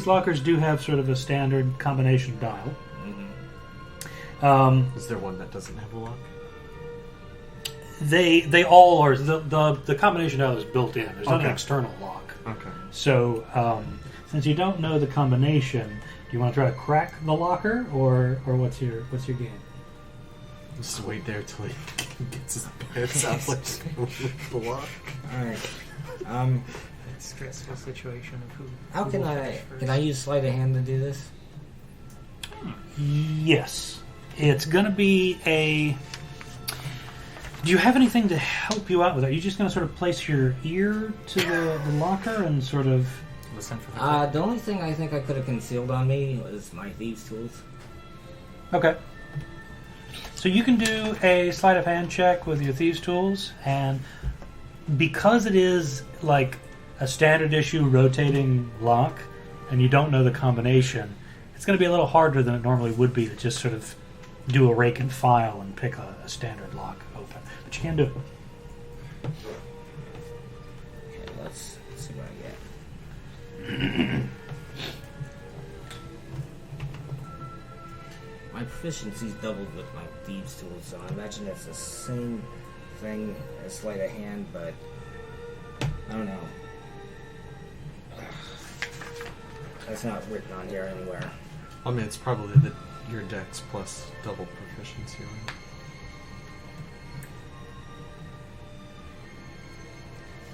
lockers do have sort of a standard combination dial. Is there one that doesn't have a lock? They all are the combination dial is built in. There's not an Okay. external lock. Okay. So since you don't know the combination, do you want to try to crack the locker or what's your game? Just wait there till he gets his pants out like the lock. All right. Stressful situation of who. How can I use sleight of hand to do this? Yes. It's going to be a... Do you have anything to help you out with it? Are you just going to sort of place your ear to the locker and sort of... Listen for the The only thing I think I could have concealed on me was my thieves' tools. Okay. So you can do a sleight of hand check with your thieves' tools, and because it is like a standard issue rotating lock, and you don't know the combination, it's going to be a little harder than it normally would be to just sort of do a rake and file and pick a standard lock open. But you can do it. Okay, let's see what I get. My proficiency's doubled with my thieves' tools, so I imagine it's the same thing as sleight of hand, but I don't know. That's not written on here anywhere. I mean, it's probably your dex plus double proficiency. Right?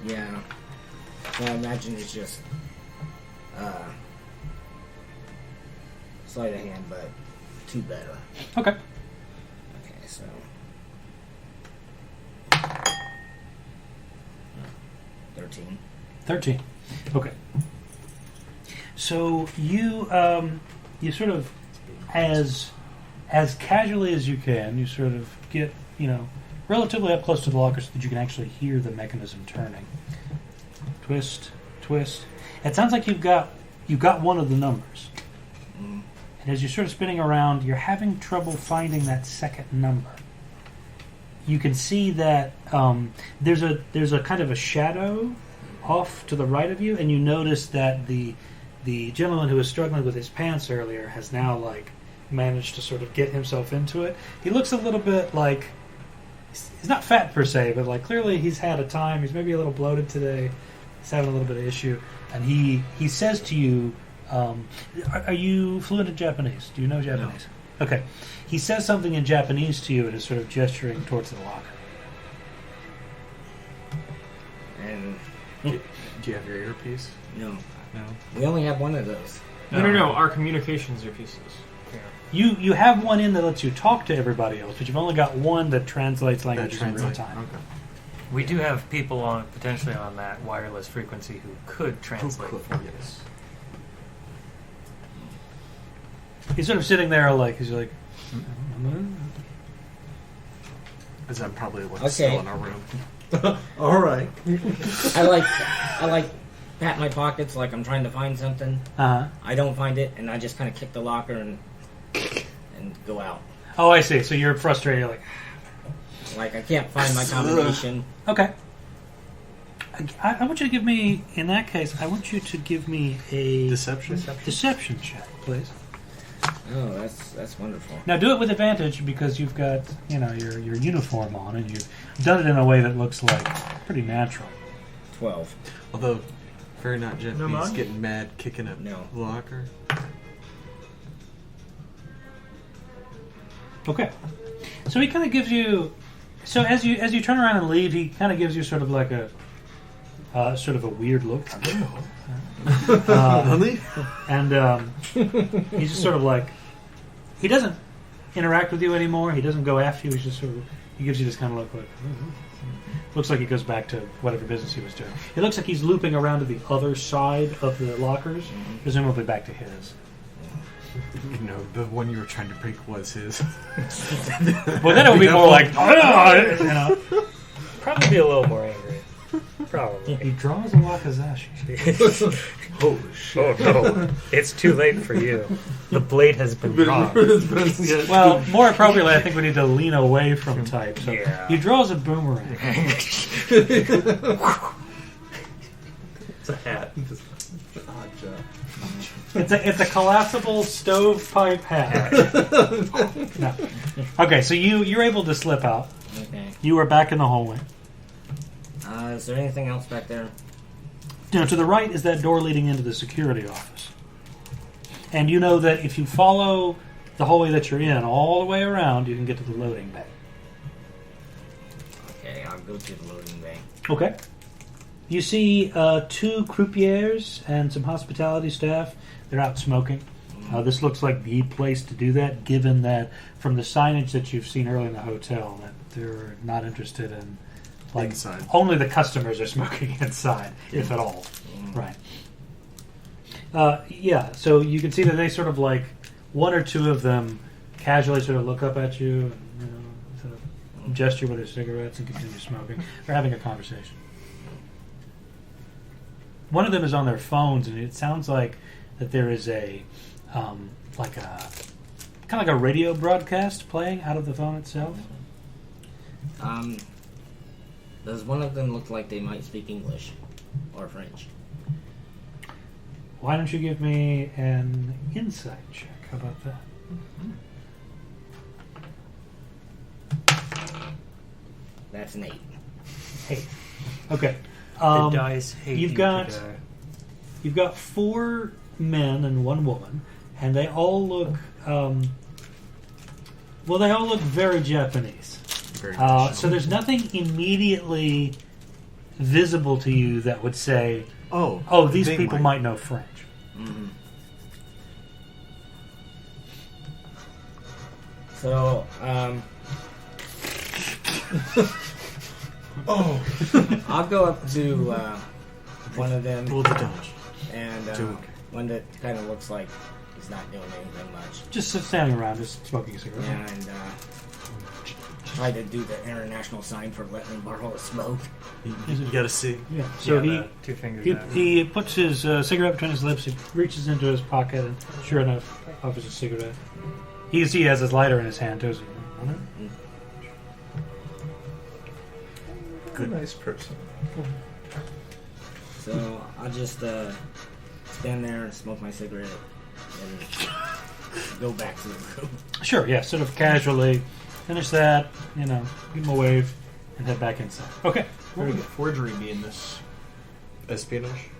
Yeah. So I imagine it's just sleight of hand, but 2 better. Okay. Okay, so 13. 13. Okay. So you sort of as casually as you can, you sort of get, relatively up close to the locker so that you can actually hear the mechanism turning. Twist, twist. It sounds like you've got one of the numbers. And as you're sort of spinning around, you're having trouble finding that second number. You can see that there's a kind of a shadow off to the right of you, and you notice that the gentleman who was struggling with his pants earlier has now managed to sort of get himself into it. He looks a little bit like he's not fat per se, but clearly he's had a time. He's maybe a little bloated today. He's having a little bit of issue, and he says to you, "Are you fluent in Japanese? Do you know Japanese?" No. Okay. He says something in Japanese to you and is sort of gesturing towards the locker. And Do you have your earpiece? no, No. we only have one of those. No. Our communications are pieces. You have one in that lets you talk to everybody else, but you've only got one that translates That languages in real translate. time. Okay. We do have people potentially on that wireless frequency who could translate Cool. for you. Yes. He's sort of sitting there he's like, As I'm probably what's Okay. still in our room. All right. I like pat my pockets like I'm trying to find something. uh-huh. I don't find it, and I just kind of kick the locker and go out. Oh, I see. So you're frustrated. You're Like I can't find my combination. okay. I want you to give me, in that case, I want you to give me a Deception? deception check, please. Oh, that's wonderful. Now do it with advantage because you've got, your uniform on and you've done it in a way that looks pretty natural. 12. Although, very not Jeff No B's money? getting mad kicking a No. locker. Okay. So he kind of gives you. So as you turn around and leave, he kind of gives you sort of like a weird look. Honey? And he's just sort of he doesn't interact with you anymore. He doesn't go after you. He's just he gives you this kind of look. Looks like he goes back to whatever business he was doing. It looks like he's looping around to the other side of the lockers, presumably back to his. The one you were trying to break was his. Well, then it would be more probably be a little more angry. Probably. He draws a wakizashi. Holy shit. Oh no, it's too late for you. The blade has been drawn. Well, more appropriately, I think we need to lean away from type. So Yeah. he draws a boomerang. It's a hat. Odd job. It's a collapsible stovepipe hat. No. Okay, so you're able to slip out. Okay. You are back in the hallway. Is there anything else back there? Now, to the right is that door leading into the security office. And you know that if you follow the hallway that you're in all the way around, you can get to the loading bay. Okay, I'll go to the loading bay. Okay. You see 2 croupiers and some hospitality staff. They're out smoking. This looks like the place to do that, given that from the signage that you've seen earlier in the hotel, that they're not interested in, like, Inside. only the customers are smoking inside, if at all. Right. Yeah, so you can see that they sort of, like, 1 or 2 of them casually sort of look up at you and, sort of gesture with their cigarettes and continue smoking. They're having a conversation. One of them is on their phones, and it sounds like that there is a kind of like a radio broadcast playing out of the phone itself. Does one of them look like they might speak English or French? Why don't you give me an insight check? How about that? That's an 8. Hey. Okay. The dice hate you've you got today. you've got 4 men and 1 woman, and they all look they all look very Japanese. Very So there's nothing immediately visible to you that would say, "Oh, these they people might know French." Mm-hmm. So, I'll go up to one of them, Pull the dodge. and Do one that kind of looks like he's not doing anything much, Just standing around, just smoking a cigarette. and try to do the international sign for letting him borrow a smoke. You gotta see. Yeah. So the 2 fingers out. he puts his cigarette between his lips. He reaches into his pocket, and sure enough, offers a cigarette. He has his lighter in his hand too. So, Good, nice person. So I'll just stand there and smoke my cigarette and go back to the room. Sure, yeah, sort of casually finish that, give him a wave, and head back inside. Okay. Where would the forgery be in this? Espionage?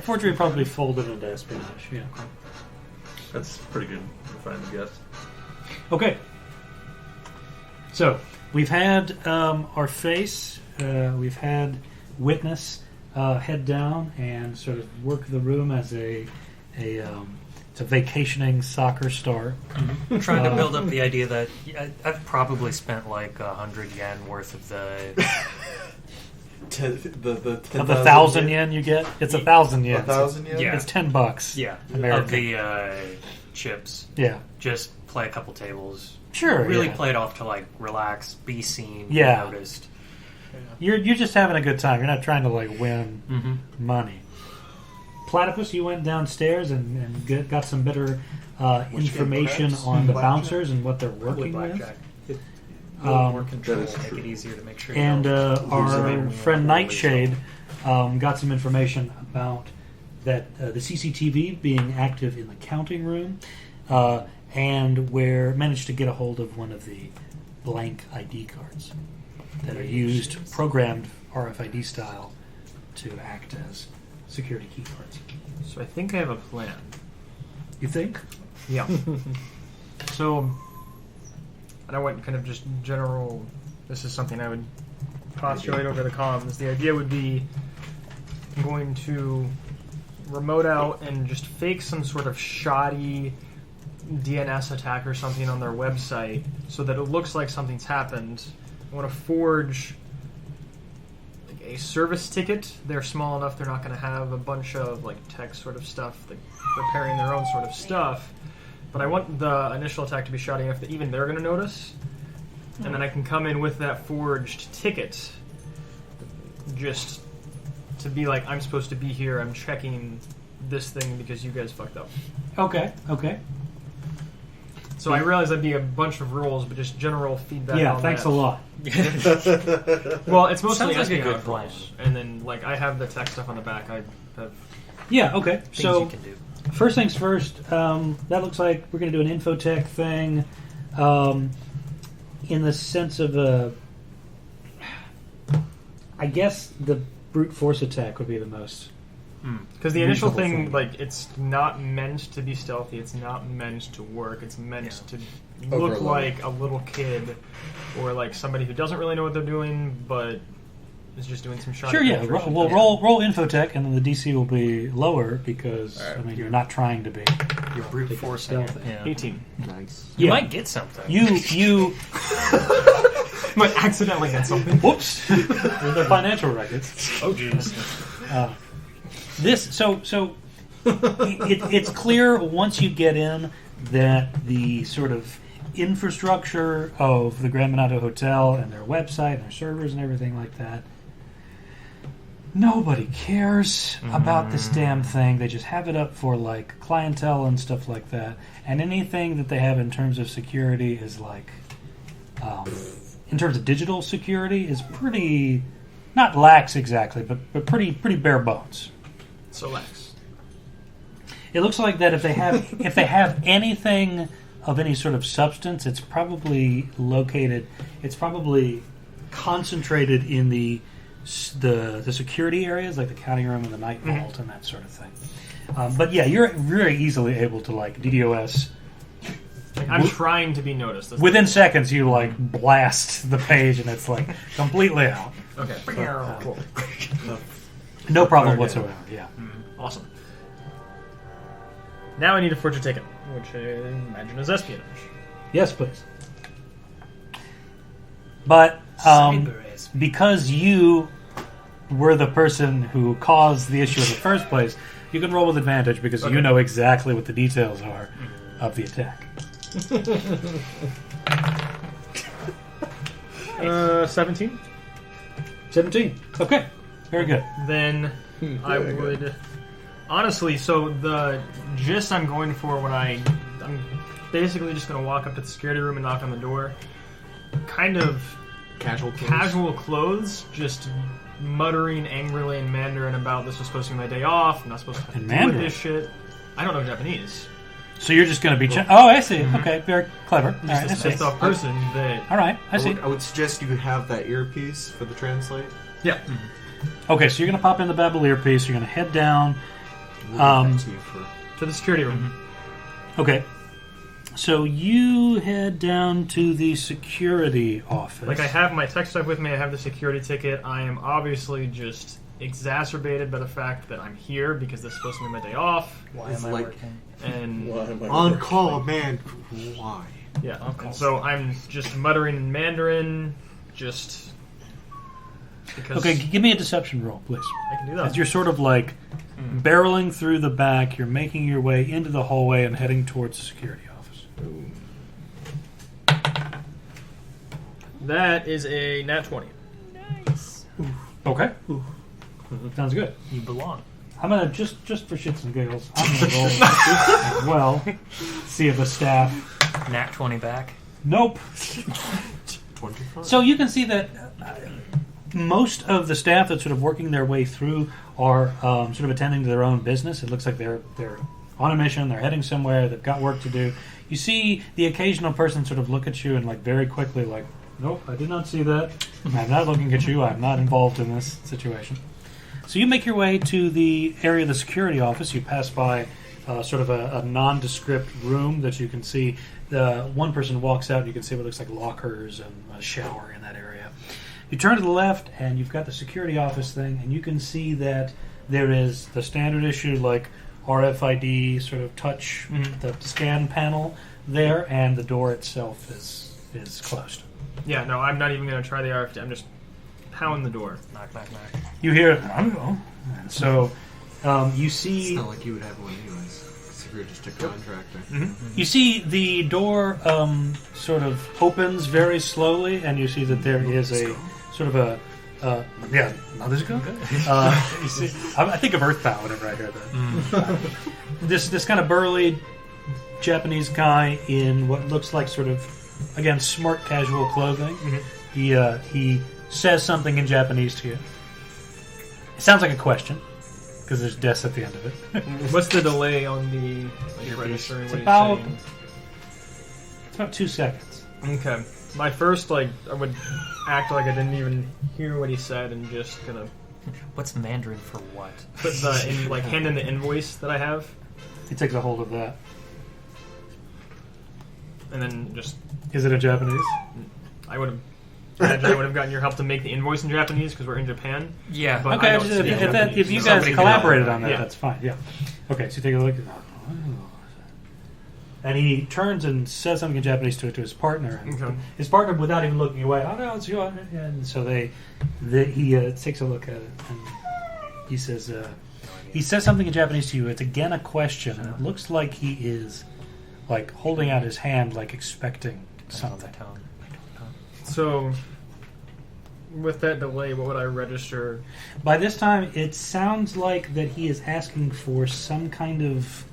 Forgery probably folded into espionage, yeah. That's pretty good if I had to guess. Okay. So, we've had our face, we've had witness head down and sort of work the room as it's a vacationing soccer star. I'm trying to build up the idea that I've probably spent like 100 yen worth of the The Of the 1,000 yen you get, it's 1,000 yen. 1,000 yen? Yeah. It's $10. yeah American. of the chips. Yeah. Just play a couple tables. Sure. Really yeah. play it off to like relax, be seen, Yeah. be noticed. You're just having a good time. You're not trying to like win Mm-hmm. money. Platypus, you went downstairs and got some better information craps? on the Blackjack? bouncers and what they're Probably working with. blackjack. A little more control, that is make true. it easier to make sure. And you don't lose our anyone friend or Nightshade got some information about that the CCTV being active in the counting room, and managed to get a hold of one of the blank ID cards that are used, programmed RFID style, to act as security key cards. So I think I have a plan. You think? Yeah. So, and I went kind of just general. This is something I would postulate over the comms. The idea would be I'm going to remote out and just fake some sort of shoddy DNS attack or something on their website so that it looks like something's happened. I want to forge like a service ticket. They're small enough they're not going to have a bunch of like tech sort of stuff, like repairing their own sort of stuff. But I want the initial attack to be shoddy enough that even they're going to notice. And then I can come in with that forged ticket, just to be like, I'm supposed to be here, I'm checking this thing because you guys fucked up. Okay. So I realize that'd be a bunch of rules, but just general feedback. Yeah. on Thanks that. a lot. Well, it's mostly Sounds like a espionage good plan. rules, and then like I have the tech stuff on the back. I have Yeah. Okay. Things So you can do. first things first. That looks like we're going to do an infotech thing, in the sense of a. I guess the brute force attack would be the most. because the initial Reasonable thing, thing. like, it's not meant to be stealthy. It's not meant to work. It's meant to look Overload. like a little kid or like somebody who doesn't really know what they're doing, but is just doing some shot. Sure. Yeah. We'll roll infotech, and then the DC will be lower because I mean you're not trying to be. You're brute forcing it. stealthy. Yeah. 18. Nice. You Yeah. might get something. You. Might accidentally get something. Whoops. The financial records. Oh, jeez. It's clear once you get in that the sort of infrastructure of the Grand Monado Hotel and their website and their servers and everything like that, nobody cares about this damn thing. They just have it up for like clientele and stuff like that. And anything that they have in terms of security is like, in terms of digital security, is pretty, not lax exactly, but pretty bare bones. So lax. It looks like that if they have anything of any sort of substance, it's probably concentrated in the security areas, like the counting room and the night vault and that sort of thing. But yeah, you're very easily able to like DDoS. Like, I'm trying to be noticed. That's Within seconds, you like blast the page and it's like completely out. okay. Cool. No problem whatsoever. Yeah. Awesome. Now I need to forge a ticket, which I imagine is espionage. Yes, please. But because you were the person who caused the issue in the first place, you can roll with advantage because you know exactly what the details are of the attack. 17. 17. Okay. Very good. Then I would honestly. So the gist I'm going for when I'm basically just going to walk up to the security room and knock on the door. Kind of casual clothes, just muttering angrily in Mandarin about this was supposed to be my day off. I'm not supposed to have to In deal with Mandarin? this shit. I don't know Japanese. So you're just going to be... oh, I see. Okay. Very clever. All right, I Just see. a pissed off person that. All right. I see. I would suggest you have that earpiece for the translate. Yeah. Okay, so you're going to pop in the Babel earpiece. You're going to head down. We'll give that to you for To the security room. Okay. So you head down to the security office. Like, I have my tech stuff with me, I have the security ticket. I am obviously just exacerbated by the fact that I'm here because this is supposed to be my day off. Why It's am I like- working? And on call, man. Why? yeah, and so I'm just muttering in Mandarin, just because Okay, give me a deception roll, please. I can do As that. you're sort of like barreling through the back, you're making your way into the hallway and heading towards the security office. That is a nat 20. Okay. Sounds good. You belong. I'm gonna just for shits and giggles, I'm gonna roll as well. See if the staff. Nat 20 back. Nope. 25. So you can see that most of the staff that's sort of working their way through are sort of attending to their own business. It looks like they're on a mission. They're heading somewhere. They've got work to do. You see the occasional person sort of look at you and like very quickly like, nope, I did not see that. I'm not looking at you. I'm not involved in this situation. So you make your way to the area of the security office. You pass by sort of a nondescript room that you can see. One person walks out and you can see what looks like lockers and a shower in that area. You turn to the left and you've got the security office thing, and you can see that there is the standard issue like RFID sort of touch the scan panel there, and the door itself is closed. Yeah, no, I'm not even going to try the RFD. I'm just pounding the door. Knock, knock, knock. You hear, and so you see. It's not like you would have one anyways. 'Cause if you're just a contractor. You see the door sort of opens very slowly, and you see that there is a sort of a Yeah, Nadezuko? You see, I think of Earthbound whenever I hear that. This kind of burly Japanese guy in what looks like sort of, again, smart casual clothing. He says something in Japanese to you. It sounds like a question, because there's deaths at the end of it. What's the delay on the registering? It's what he's about- saying? It's about 2 seconds. Okay. My first, I would act like I didn't even hear what he said and just gonna What's Mandarin for what? put hand in the invoice that I have, He takes a hold of that. and then just Is it in Japanese? I would have gotten your help to make the invoice in Japanese because we're in Japan. Yeah. But Okay, I don't speak Japanese, if you so guys somebody collaborated could- on that, yeah. that's fine. Yeah. Okay, so you take a look at that. And he turns and says something in Japanese to his partner. And Okay. his partner, without even looking away, oh no, it's you. And so he takes a look at it and he says something in Japanese to you. It's again a question, and it looks like he is like holding out his hand, like expecting something. So, with that delay, what would I register? By this time, it sounds like that he is asking for some kind of.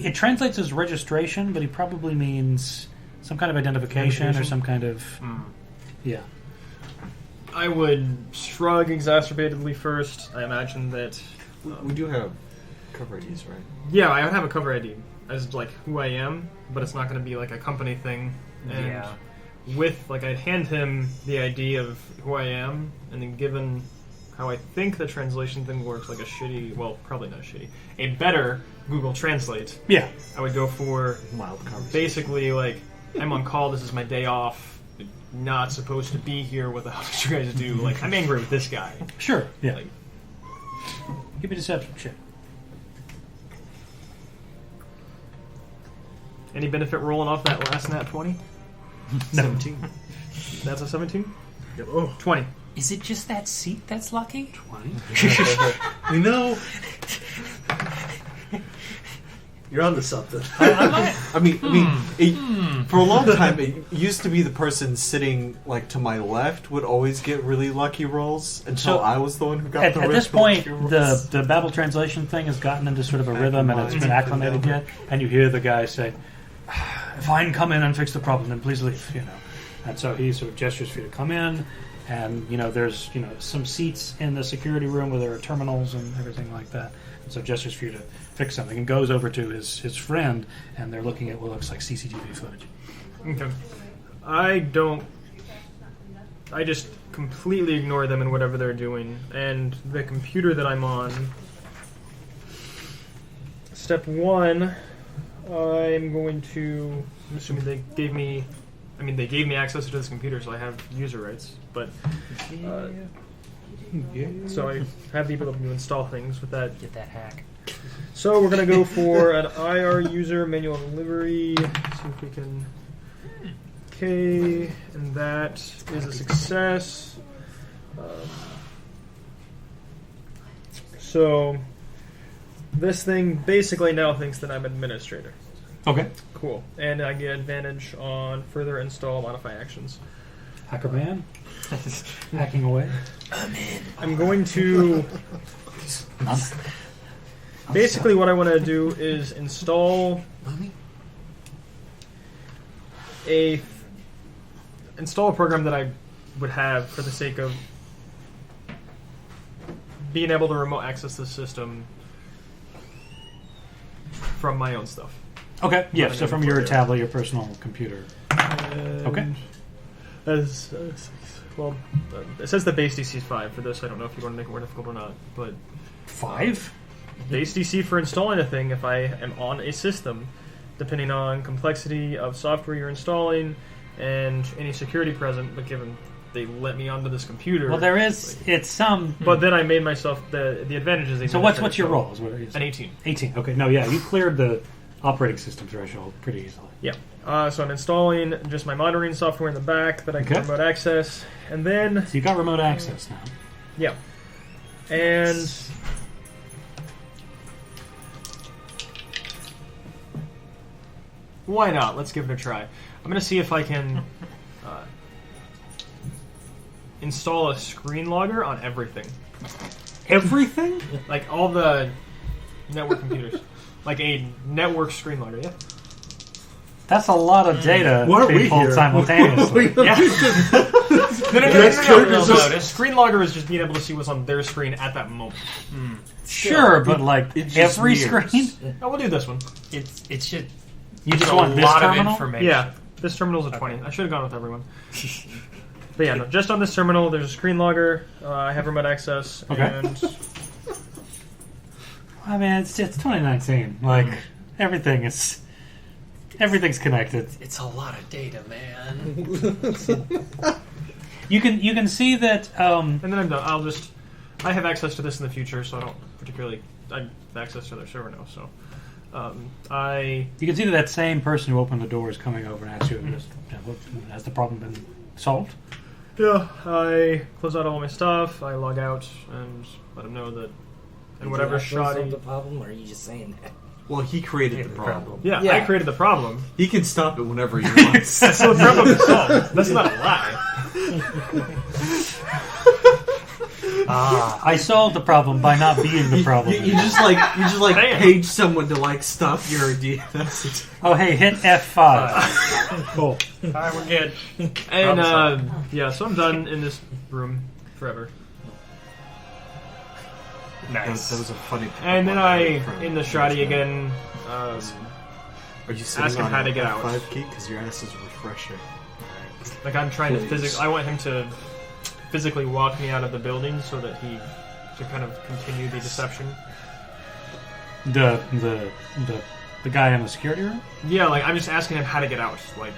It translates as registration, but he probably means some kind of identification or some kind of. Yeah. I would shrug exacerbatedly first. I imagine that. We do have cover IDs, right? Yeah, I would have a cover ID as who I am, but it's not going to be a company thing. And Yeah. with I'd hand him the ID of who I am, and then given how I think the translation thing works, a shitty, well, probably not shitty, a better Google Translate. Yeah. I would go for Mild conversation. basically I'm on call. This is my day off. Not supposed to be here. What the hell did you guys do? I'm angry with this guy. Sure. Yeah. Like- Give me deception check. Any benefit rolling off that last nat 20? 17. That's a 17? Yep. Oh, 20. Is it just that seat that's lucky? 20. we know. You're onto something. I mean, for a long time, it used to be the person sitting to my left would always get really lucky rolls until So, I was the one who got At the this point, lucky rolls. the Babel translation thing has gotten into sort of a rhythm and it's been acclimated yet. And you hear the guy say, "If I can come in and fix the problem, then please leave." And so he sort of gestures for you to come in. And there's some seats in the security room where there are terminals and everything like that. And so gestures for you to fix something and goes over to his friend, and they're looking at what looks like CCTV footage. Okay. I just completely ignore them and whatever they're doing. And the computer that I'm on, step one, I'm assuming they gave me access to this computer, so I have user rights. But so I have the ability to install things with that. Get that hack. So we're gonna go for an IR user manual delivery. See if we can. Okay, and that is a success. So this thing basically now thinks that I'm administrator. Okay. Cool, and I get advantage on further install modify actions. Hacker man. Hacking away. I'm going to. Basically, what I want to do is install a program that I would have for the sake of being able to remote access the system from my own stuff. Okay. Yeah. So from your tablet, your personal computer. Okay. It says the base DC is 5 for this. I don't know if you want to make it more difficult or not, but 5. base DC for installing a thing, if I am on a system, depending on complexity of software you're installing and any security present, but given they let me onto this computer. Well, there is. It's some. But then I made myself the advantages. So what's your roll? An 18. 18. Okay. No. Yeah. You cleared the operating system threshold pretty easily. Yeah. So I'm installing just my monitoring software in the back that I can Okay. remote access, and then So you got remote access now. yeah, and why not? Let's give it a try. I'm gonna see if I can install a screen logger on everything. Everything? Like all the network computers. Like a network screen logger, yeah. That's a lot of data Why are being we pulled here? simultaneously. Yeah. character's No. just- The screen logger is just being able to see what's on their screen at that moment. Sure, but like it just every mirrors. screen? Oh, we'll do this one. It's just You just a want this lot terminal? of information. Yeah, this terminal's a 20. I should have gone with everyone. But yeah, no, just on this terminal, there's a screen logger. I have remote access, Okay. and I mean, it's 2019. Like everything's connected. It's a lot of data, man. You can see that. and then I'm done. I have access to this in the future, so I don't particularly. I have access to their server now, so You can see that same person who opened the door is coming over and asks you, has the problem been solved? yeah, I close out all my stuff. I log out and let them know that, and whatever shoddy. the problem, or are you just saying that? Well, he created the problem. Yeah, Yeah. I created the problem. He can stop it whenever he wants. So the problem is solved. That's not a lie. I solved the problem by not being the problem. you just like Damn. page someone to like stop your DNS attack. Oh, hey, hit F5. Cool. Alright, we're good. And yeah, so I'm done in this room forever. Nice. That was a funny. And then in the shoddy again. Are you sitting ask him on how a to get out. 5 key because your ass is refreshing. Like I'm trying to Please. physically. I want him to physically walk me out of the building so that he should kind of continue the deception. The guy in the security room? Yeah, like I'm just asking him how to get out. Like,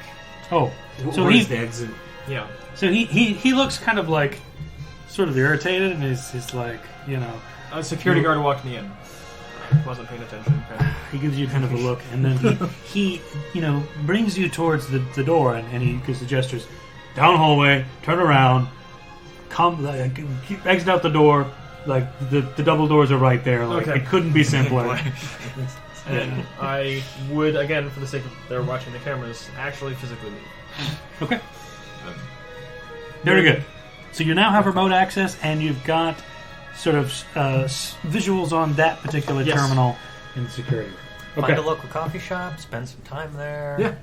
Oh, so Where's he the exit? yeah. so he looks kind of like sort of irritated, and he's like, you know, A security guard walked me in. I wasn't paying attention. Kind of. he gives you kind of a look, and then he you know, brings you towards the door, and he gives the gestures, down hallway, turn around, come, exit out the door. Like the double doors are right there. Like Okay. it couldn't be simpler. And I would, again, for the sake of they're watching the cameras, actually physically leave. Okay. Very good. So you now have remote access, and you've got sort of visuals on that particular Yes. terminal in the security room. Find Okay. a local coffee shop, spend some time there. Yeah.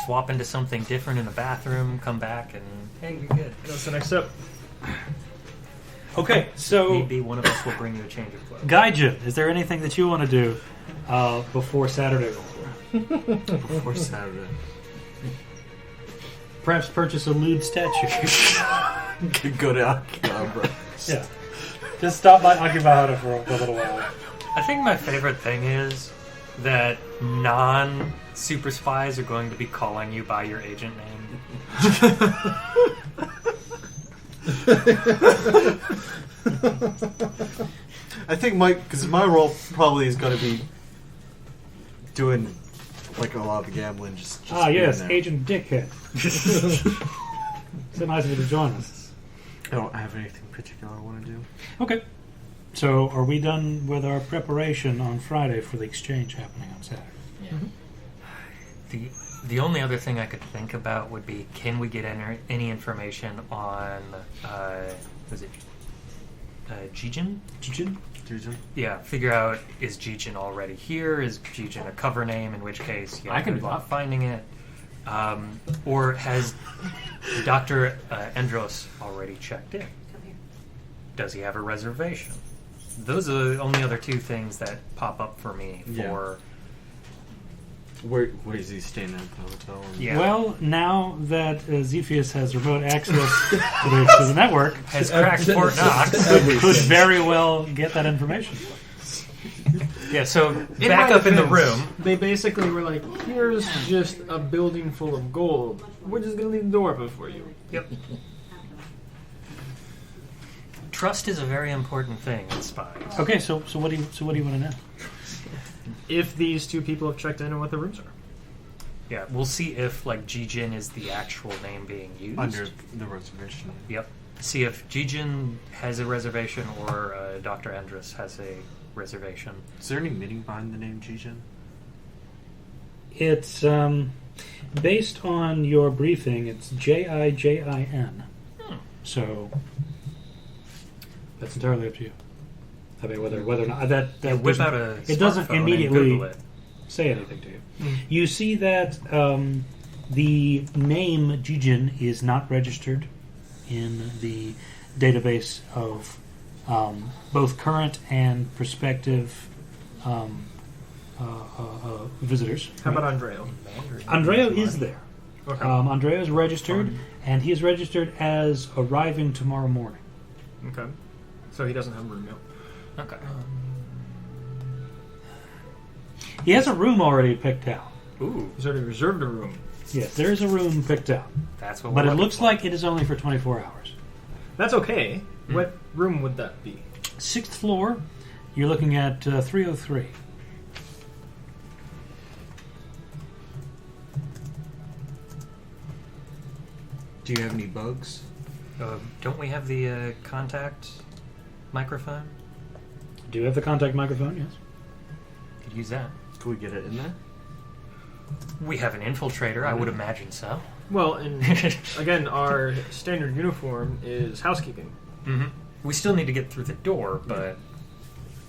Swap into something different in the bathroom, come back, and hey, you're good. That's the next step. Okay. So, Maybe one of us will bring you a change of clothes. Gaijin, is there anything that you want to do before Saturday rolls around? Before Saturday. Perhaps purchase a lewd statue. Go to Akihabara. Yeah. Just stop by Akihabara for a little while. I think my favorite thing is that non-super spies are going to be calling you by your agent name. I think because my role probably is going to be doing like a lot of the gambling. Just being Yes, there. Agent Dickhead. So nice of you to join us. I don't have anything particular I want to do. Okay. So, are we done with our preparation on Friday for the exchange happening on Saturday? The only other thing I could think about would be, can we get any information on, was it Jijin? Jijin? Yeah, figure out, is Jijin already here? Is Jijin a cover name? In which case, yeah, I can good do luck that. finding it. Or has Dr. Endros already checked in? Come here. Does he have a reservation? Those are the only other two things that pop up for me for... Where is he staying at the hotel? Yeah. Well, now that Zephyus has remote access to the network, Has cracked Fort Knox. could very well get that information. Yeah, so In back my up in the defense, room. They basically were like, here's just a building full of gold. We're just going to leave the door open for you. Yep. Trust is a very important thing in spies. Okay, so what do you want to know? If these two people have checked in and what the rooms are. Yeah, we'll see if like Jijin is the actual name being used. Under the reservation. Yep. See if Jijin has a reservation or Dr. Andrus has a reservation. Is there any meaning behind the name Jijin? It's based on your briefing. It's Jijin. So that's entirely up to you. I mean, whether or not that Whip out a it doesn't smartphone and immediately Google it. say anything to you. You see that the name Jijin is not registered in the database of both current and prospective visitors. How about Andreo? Andreo is there. Okay. Andreo is registered, and he is registered as arriving tomorrow morning. Okay. So he doesn't have a room yet. Okay. He has a room already picked out. Ooh, He's already reserved a room. Yes, there is a room picked out. that's what. But we're it looking looks for. like it is only for 24 hours. That's okay. What room would that be? 6th floor, you're looking at 303. Do you have any bugs? Don't we have the contact microphone? Do you have the contact microphone? Yes. Could use that. Can we get it in there? We have an infiltrator. I would imagine so. Well, and again, our standard uniform is housekeeping. Mm-hmm. We still need to get through the door, but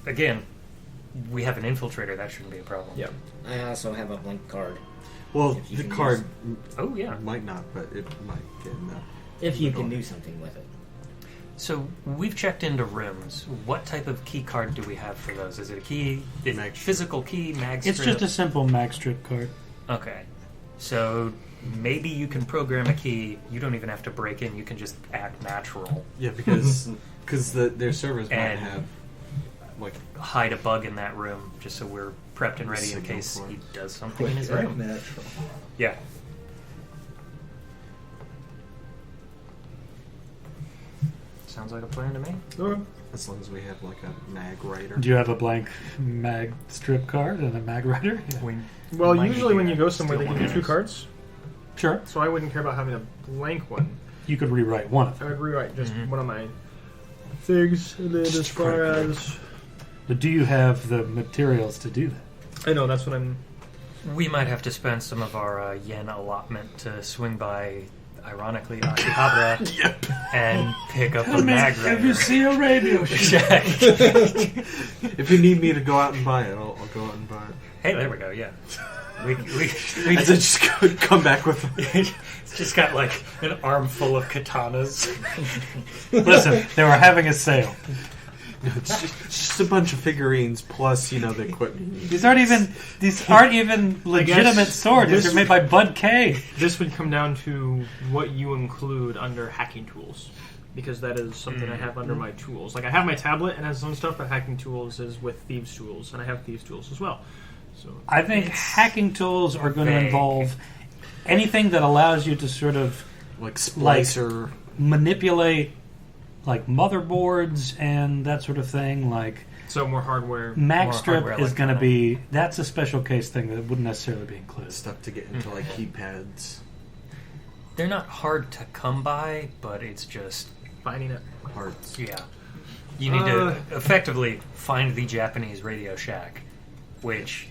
again, we have an infiltrator. That shouldn't be a problem. Yeah. I also have a blank card. Well, If you the can card Oh yeah. might not, but it might get in there. If you can do something with it. So we've checked into rooms. What type of key card do we have for those? Is it a key? Is it physical key? Mag strip? It's just a simple mag strip card. Okay. So maybe you can program a key. You don't even have to break in. You can just act natural. Yeah, because their servers might And- have like Hide a bug in that room just so we're prepped and ready in Signal case for it. he does something in his Right, room. natural. Yeah. Sounds like a plan to me. as long as we have like a mag writer. Do you have a blank mag strip card and a mag writer? Yeah. We Well, might usually need when to you go somewhere, they steal give you one two of those. cards. Sure. So I wouldn't care about having a blank one. You could rewrite one of I them. would rewrite just Mhm. one of my things, and then as far as But do you have the materials to do that? I know that's what I'm. We might have to spend some of our yen allotment to swing by, ironically, Akihabara and pick up a mag writer. see a radio Check. If you need me to go out and buy it, I'll go out and buy it. Hey, there we go. Yeah, we And then just come back with it's just got like an armful of katanas. Listen, they were having a sale. it's just a bunch of figurines plus the equipment. These aren't even legitimate swords. this- They're made by Bud K. This would come down to what you include under hacking tools, because that is something I have under my tools. Like I have my tablet and has some stuff, but hacking tools is with thieves tools, and I have thieves tools as well. So I think hacking tools are going to vague. involve anything that allows you to sort of Like splicer. manipulate like motherboards and that sort of thing. Like more hardware. mag More strip hardware is going to electronic. be that's a special case thing that wouldn't necessarily be included. Stuff to get into like keypads, They're not hard to come by, but it's just Finding it. parts. yeah. You need to effectively find the Japanese Radio Shack, which,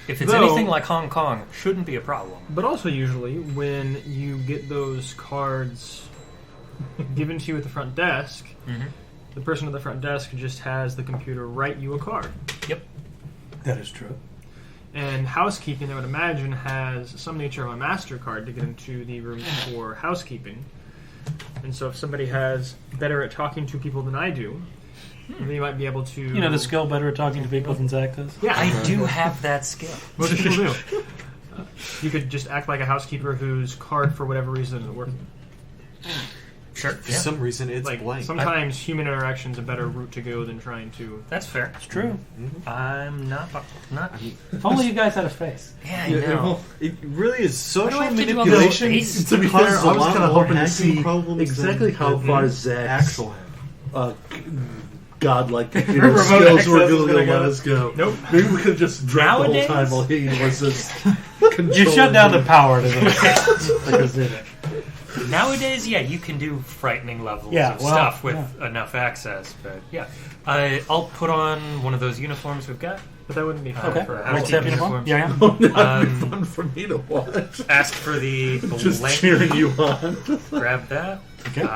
if it's Though- anything like Hong Kong, shouldn't be a problem. But also, usually, when you get those cards given to you at the front desk, Mm-hmm. the person at the front desk just has the computer write you a card. Yep. That is true. And housekeeping, I would imagine, has some nature of a MasterCard to get into the room for housekeeping. And so if somebody has better at talking to people than I do, they might be able to... You know the skill better at talking to people than Zach does? Yeah, I do have that skill. most people do. You could just act like a housekeeper whose card, for whatever reason, isn't working. Sure. For some reason, it's Like, blank. sometimes human interaction is a better route to go than trying to... That's fair. It's true. I'm not. If only you guys had a face. Yeah, I know. It really is social have to do all manipulation. those faces? To be fair, causes I a was lot kind of more hoping to hacking see problems exactly than how far the Zach's actual hack. godlike computer Remote skills access were is going gonna to go. let us go. Nope. Maybe we could just drop the whole Nowadays? time while he was just You shut down the power to the Nowadays, yeah, you can do frightening levels Yeah, of well, stuff with enough access. But yeah, I'll put on one of those uniforms we've got. But that wouldn't be fun Okay. for Like Like Step step uniform? uniforms. Yeah. That'd be fun for me to watch. Ask for the Just blank. cheering you on. Grab that. Okay.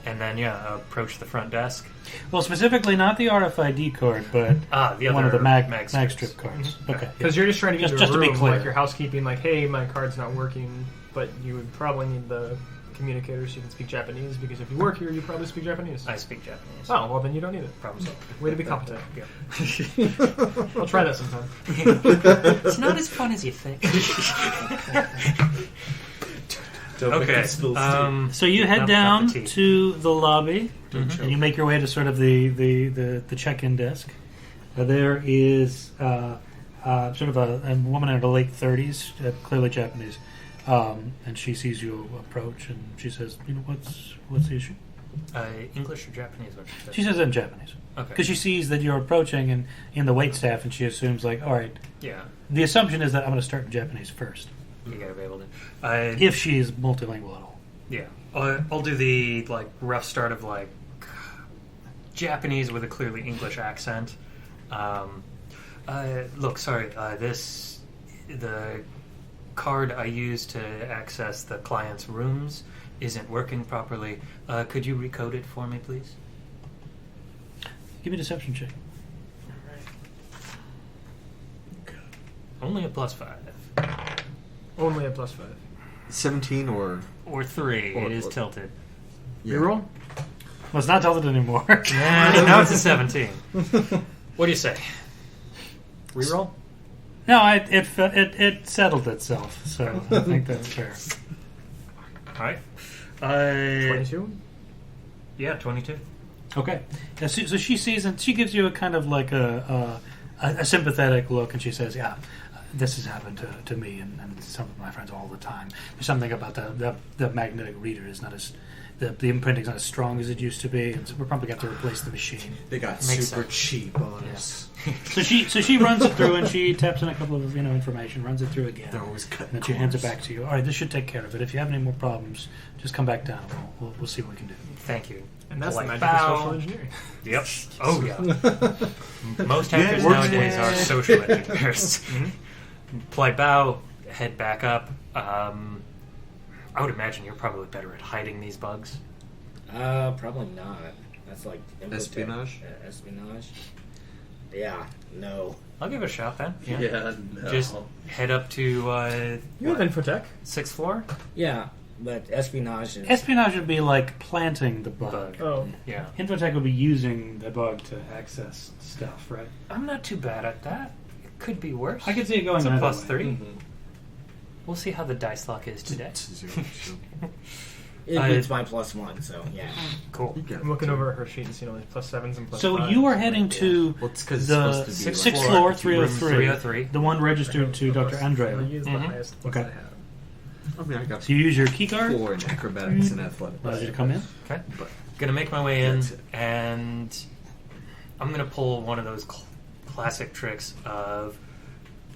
And then, approach the front desk. Well, specifically not the RFID card, but The one other of the mag strips. strip cards. Okay. Because you're just trying to get Just into a to be room, clear. like your housekeeping, like, hey, my card's not working, but you would probably need the communicator so you can speak Japanese, because if you work here, you probably speak Japanese. I speak Japanese. Oh, well, then you don't need it. Problem solved. Way to be competent. Yeah. I'll try that sometime. It's not as fun as you think. Don't make Okay. us spill So you head Not down the tea. to the lobby, Mhm. and you make your way to sort of the check-in desk. There is sort of a woman in her late 30s, clearly Japanese, and she sees you approach, and she says, what's the issue? English or Japanese? What she said? She says it in Japanese. Okay. Because she sees that you're approaching and in the wait staff, and she assumes, like, all right, Yeah. the assumption is that I'm going to start in Japanese first, You gotta be able to. if she is multilingual at all. Yeah. I'll do the rough start of Japanese with a clearly English accent. Look, sorry. The card I use to access the client's rooms isn't working properly. Could you recode it for me, please? Give me a deception check. Only a +5. Only a +5. 17 or... Or 3. Or- It is or- tilted. Yeah. Reroll? Well, it's not tilted anymore. Yeah, now it's a 17. What do you say? Reroll? No, it settled itself, so I think that's fair. All right. 22? Yeah, 22. Okay. Yeah, so she sees, and she gives you a kind of like a sympathetic look, and she says, "Yeah, this has happened to me and some of my friends all the time. There's something about the magnetic reader is not as the imprinting's not as strong as it used to be, and so we're probably got to replace the machine." They got Makes super sense. cheap on us. So she runs it through, and she taps in a couple of information, runs it through again, They're always cutting and then she hands it corners. back to you. All right, this should take care of it. If you have any more problems, just come back down. We'll see what we can do. Thank you. And that's the Polite magic bow. of social engineering. Yep. Oh, yeah. Most hackers Yeah. nowadays are social engineers. Polite bow, head back up. I would imagine you're probably better at hiding these bugs. Probably not. That's like Espionage? Espionage. Yeah. No. I'll give it a shot then. Yeah. Yeah, no. Just head up to You have infotech. 6th floor. Yeah, but espionage is. Espionage would be like planting the bug. Oh. Yeah. Infotech would be using the bug to access stuff, right? I'm not too bad at that. It could be worse. I could see it going It's a either plus way. 3. Mm-hmm. We'll see how the dice lock is today. It beats my +1, so yeah. Cool. I'm looking over her sheet and seeing all these +7s and +5s. So you are heading to Well, it's 'cause it's the supposed to be sixth like- 6th floor, Room 303, 303. the one registered to Dr. I'll Andrea. use the Mhm. highest plus Okay. I have. I mean, I got So you use your key card, 4 in acrobatics and athletics. allows you to come in. Okay. But Gonna make my way in, That's it. and I'm gonna pull one of those classic tricks of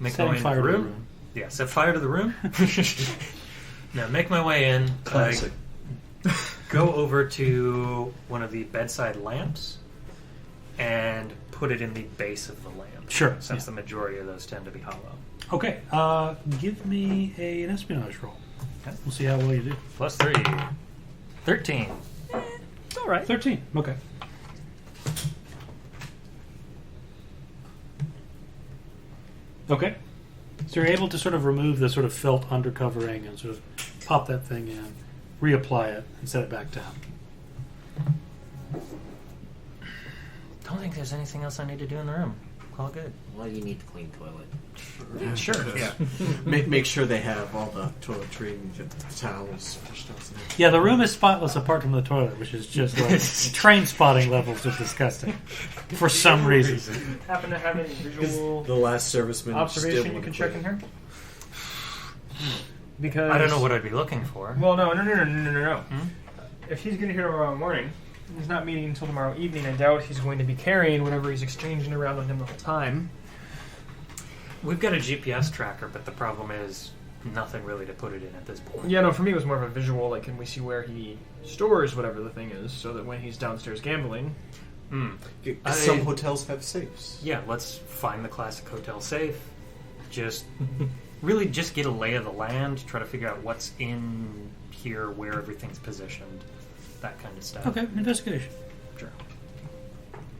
make my way Setting into fire the to the room. room. Yeah, set fire to the room. Now make my way in. Classic. Go over to one of the bedside lamps and put it in the base of the lamp. Sure, Since yeah. the majority of those tend to be hollow. Okay, give me an espionage roll. Okay. We'll see how well you do. +3. 13. It's all right. 13. Okay. Okay. So you're able to sort of remove the sort of felt undercovering and sort of pop that thing in, reapply it, and set it back down. Don't think there's anything else I need to do in the room. All good. Well, you need to clean toilet. Sure. Yeah. make sure they have all the toiletry and get the towels. Yeah, the room is spotless apart from the toilet, which is just like train spotting levels of disgusting for some reason. Happen to have any visual The last serviceman observation still you can check in here? Because I don't know what I'd be looking for. Well, no. Hmm? If he's going to here tomorrow morning, he's not meeting until tomorrow evening. I doubt he's going to be carrying whatever he's exchanging around with him the whole time. We've got a GPS tracker, but the problem is nothing really to put it in at this point. Yeah, no, for me it was more of a visual, like, can we see where he stores whatever the thing is, so that when he's downstairs gambling... Some hotels have safes. Yeah, let's find the classic hotel safe. Just really just get a lay of the land, try to figure out what's in here, where everything's positioned. that kind of stuff. Okay, investigation. Sure.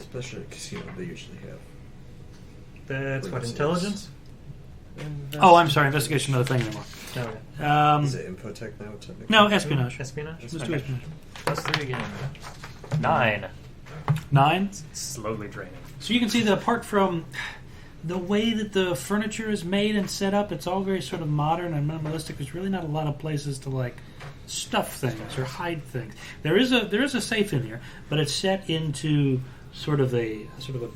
Especially at a casino, they usually have. That's what, Witnesses. intelligence? Oh, I'm sorry. Investigation, not a thing anymore. No. Is it infotech now, technically? No, espionage. Espionage? Let's do Okay. espionage. Plus 3 again. 9. 9. Slowly draining. So you can see that apart from the way that the furniture is made and set up, it's all very sort of modern and minimalistic. There's really not a lot of places to like stuff things or hide things. There is a safe in here, but it's set into sort of a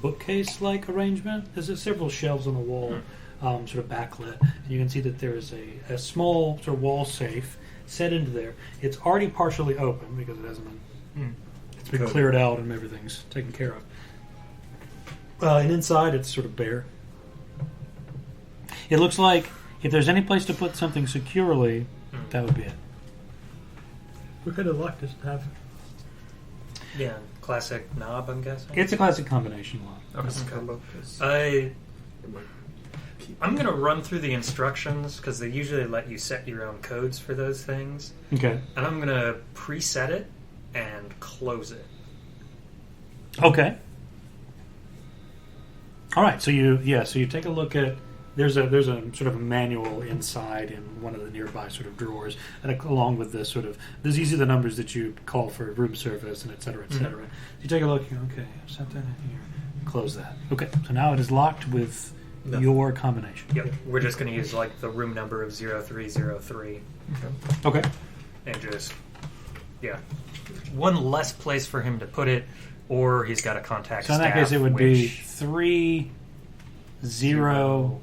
bookcase like arrangement. There's several shelves on the wall, sort of backlit, and you can see that there is a small sort of wall safe set into there. It's already partially open because it hasn't been. It's been cleared out and everything's taken care of. And inside, it's sort of bare. It looks like if there's any place to put something securely, that would be it. What kind of lock does it have? Yeah, classic knob, I'm guessing. It's a classic combination lock. This combo? 'Cause I'm it might keep- going to run through the instructions because they usually let you set your own codes for those things. Okay. And I'm going to preset it and close it. Okay. All right. So you take a look at there's a sort of a manual inside in one of the nearby sort of drawers, and along with this these are the numbers that you call for room service and et cetera, et cetera. You take a look. Okay, set that in here. Close that. Okay. So now it is locked with your combination. Yep. We're just going to use like the room number of 0303. Okay. And just, one less place for him to put it, or he's got to contact So in that staff, case, it would be which- 3, 0,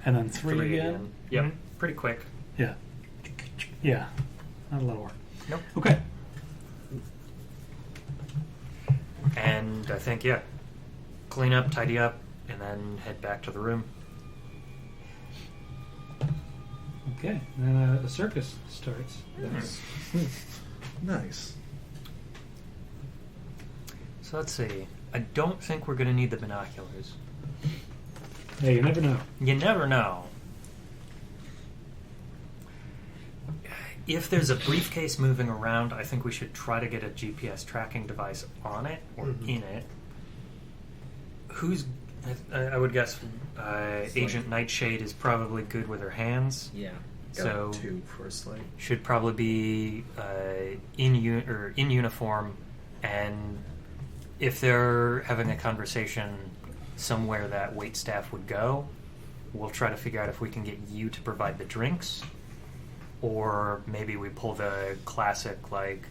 and then 3 again. Yep. Pretty quick. Yeah. Yeah. Not a lot of work. Nope. Okay. And I think, clean up, tidy up, and then head back to the room. Okay. Then a circus starts. Nice. So let's see. I don't think we're going to need the binoculars. Hey, you never know. You never know. If there's a briefcase moving around, I think we should try to get a GPS tracking device on it or in it. I would guess Agent Nightshade is probably good with her hands. Yeah. Got So 2 for a slate. should probably be in uniform, and if they're having a conversation somewhere that waitstaff would go, we'll try to figure out if we can get you to provide the drinks, or maybe we pull the classic, like,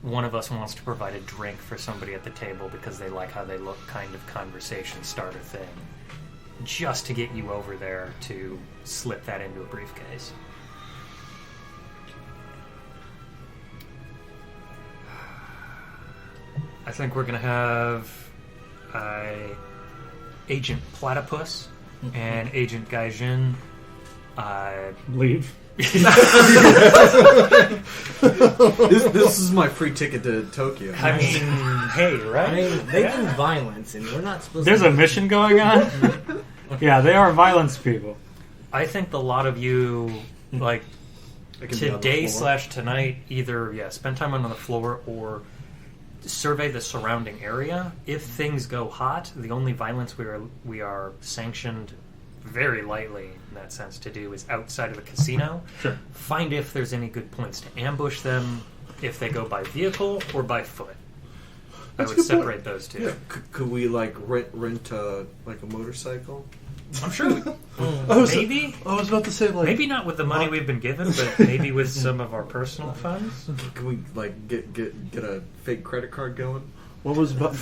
one of us wants to provide a drink for somebody at the table because they like how they look kind of conversation starter thing, just to get you over there to slip that into a briefcase. I think we're going to have Agent Platypus and Agent Gaijin Leave. This is my free ticket to Tokyo. I mean, hey, right? I mean, they do violence, and we're not supposed There's to. a mission going on? Yeah, they are violence people. I think the lot of you, like, I can be on the today floor. / tonight, either, spend time on the floor or survey the surrounding area. If things go hot, the only violence we are sanctioned very lightly in that sense to do is outside of the casino. Sure. Find if there's any good points to ambush them, if they go by vehicle or by foot. That's I a would good point. separate those two. Yeah, could we like rent like a motorcycle? I'm sure we, maybe. I was about to say like Maybe not with the money we've been given, but maybe with some of our personal funds. Can we like get a fake credit card going? what was about.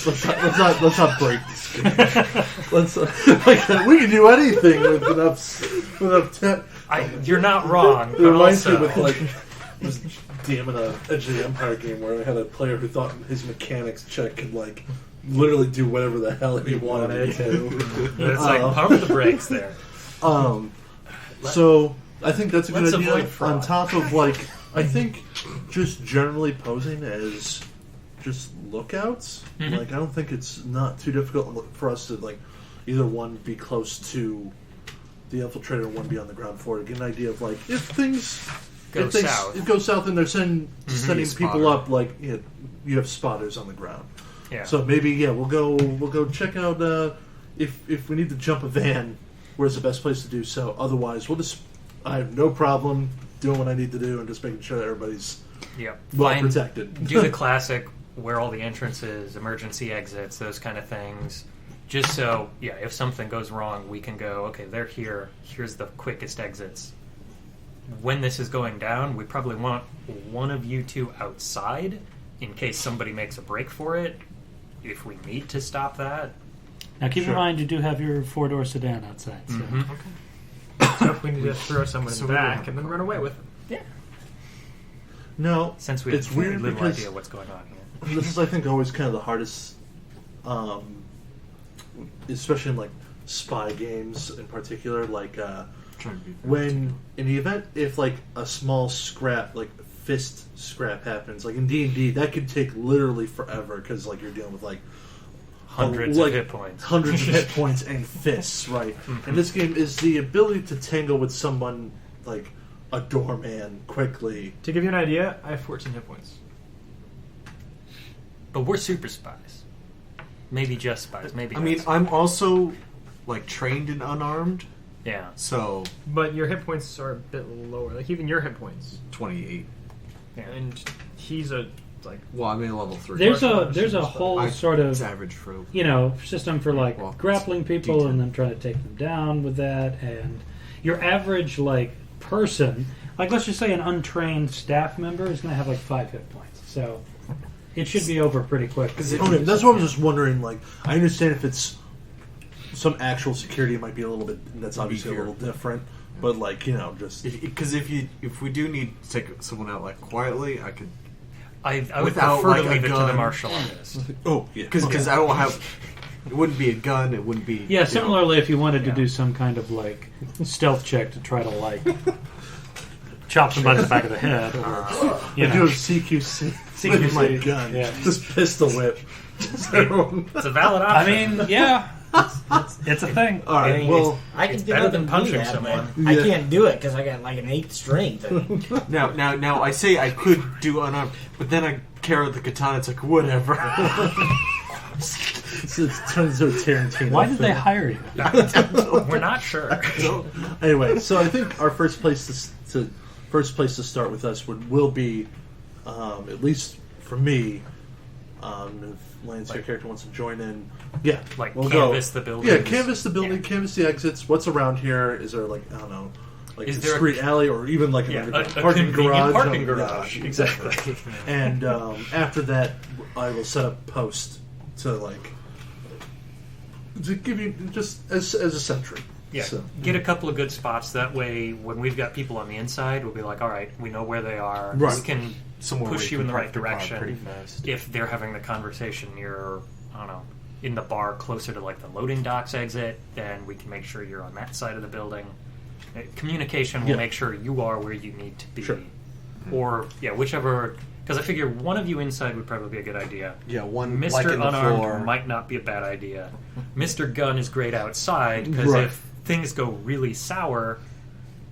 let's not break this game. Let's we can do anything with enough. You're not wrong. It But reminds me also, with like this damn in a Edge of the Empire game where I had a player who thought his mechanics check could like literally do whatever the hell he wanted to. it's like pump the brakes there. So I think that's a good Let's idea. avoid fraud. On top of like, I think just generally posing as just lookouts. Mhm. Like I don't think it's not too difficult for us to like either one be close to the infiltrator, or one be on the ground floor to get an idea of like if things go south. It goes south, and they're sending Spotter. people up. Like you have spotters on the ground. Yeah. So maybe we'll go check out if we need to jump a van. Where's the best place to do so? Otherwise, I have no problem doing what I need to do and just making sure that everybody's well protected. Do the classic where all the entrances, emergency exits, those kind of things. Just so, if something goes wrong, we can go, okay, they're here. Here's the quickest exits. When this is going down, we probably want one of you two outside in case somebody makes a break for it, if we need to stop that. Now, keep in mind, you do have your 4-door sedan outside. So. So if we need to throw someone in the back and then run away with them. Yeah. No, Since we it's have very weird little because idea what's going on here. this is, I think, always kind of the hardest, especially in like spy games in particular. Like when in the event if like a small scrap, like fist scrap happens, like in D&D, that could take literally forever because like you're dealing with like Hundreds of hit points. Hundreds of hit points and fists, right? And this game is the ability to tangle with someone like a doorman quickly. To give you an idea, I have 14 hit points. But we're super spies. Maybe just spies. Maybe. I mean, I'm also like trained and unarmed, yeah. so But your hit points are a bit lower. Like even your hit points. 28. And he's a like. Well, I'm in level 3. There's a whole sort It's of average for system for like Well, grappling people D10. and then trying to take them down with that. And your average like person, like let's just say an untrained staff member is going to have like 5 hit points. So it should be over pretty quick. Okay, that's what I was just wondering. Like, I understand if it's some actual security, it might be a little bit. That's obviously a little different. But like just because if we do need to take someone out like quietly, I could. I would Without, prefer like, to a leave it to the gun. martial artist. Because I don't have. It wouldn't be a gun. It wouldn't be. Yeah, similarly, if you wanted to Yeah. do some kind of like stealth check to try to like chop somebody in the back of the head, or I do have CQC. with my gun, just pistol whip. It's a valid I option. mean, yeah, it's a thing. All right, I mean, well, I can it's do better it than and punching do that, someone. but I can't do it because I got like an 8th strength. And Now, I say I could do unarmed, but then I carry the katana. It's like whatever. it turns into a Tarantino. Why did they film. hire you? We're not sure. Anyway, so I think our first place to start with us will be, at least for me, if Lance, your character, wants to join in, Like we'll canvas go. the building. Yeah, canvas the building, canvas the exits. What's around here? Is there like I don't know, like Is a there a- street alley or even like Yeah, an a parking convenient garage? parking Yeah, garage. Exactly. And after that, I will set up post to give you just as a sentry. Yeah, So, get a couple of good spots. That way, when we've got people on the inside, we'll be like, all right, we know where they are. Right. We can Somewhere push where you in the can right park direction. pretty fast. If they're having the conversation near, I don't know, in the bar closer to like the loading docks exit, then we can make sure you're on that side of the building. Communication will Yeah. make sure you are where you need to be. Sure. Or, whichever... Because I figure one of you inside would probably be a good idea. Yeah, one Mr. like in the Unarmed floor. might not be a bad idea. Mr. Gun is great outside, because Right. if things go really sour,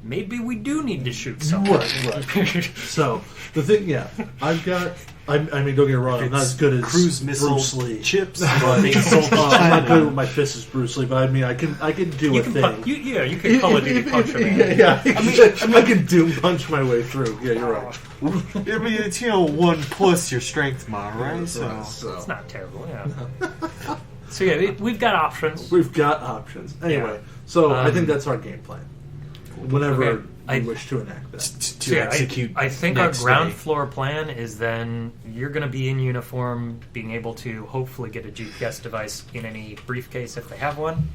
maybe we do need to shoot someone. Right. So the thing, I've got. I mean, don't get me wrong. I'm not as good as cruise missile Bruce Lee. chips. But, being sold to I'm China. not good with my fists as Bruce Lee, but I mean, I can do You a can thing. you can Call of Duty punch a man. Yeah, I can doom punch my way through. Yeah, you're right. I mean, it's 1 plus your strength mod, right? So It's not terrible, yeah. So we've got options. We've got options. Anyway, so I think that's our game plan. Whenever Okay, we I- wish to enact that. to So, execute. I think our next ground day. floor plan is then you're going to be in uniform, being able to hopefully get a GPS device in any briefcase if they have one.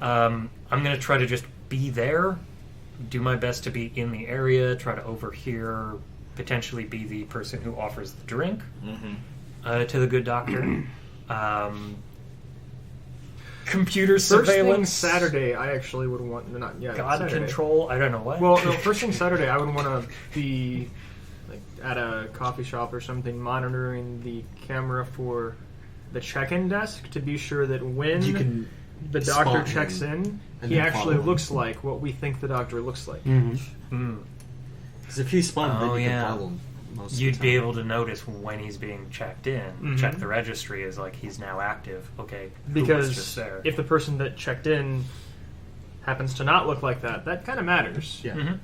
I'm going to try to just be there, do my best to be in the area, try to overhear, potentially be the person who offers the drink to the good doctor. Computer First thing surveillance, Saturday, I actually would want God Saturday. control. I don't know what. Well, no, first thing Saturday, I would want to be like at a coffee shop or something, monitoring the camera for the check-in desk to be sure that when You can the doctor spot checks him in, and he then actually follow him. looks like what we think the doctor looks like. Mm-hmm. Because if he's spun, Oh, then you yeah. can follow him most You'd of the be time. able to notice when he's being checked in. Mhm. Check the registry is like he's now active. Okay, who was Because just there? if the person that checked in happens to not look like that kind of matters. Yeah. Mhm.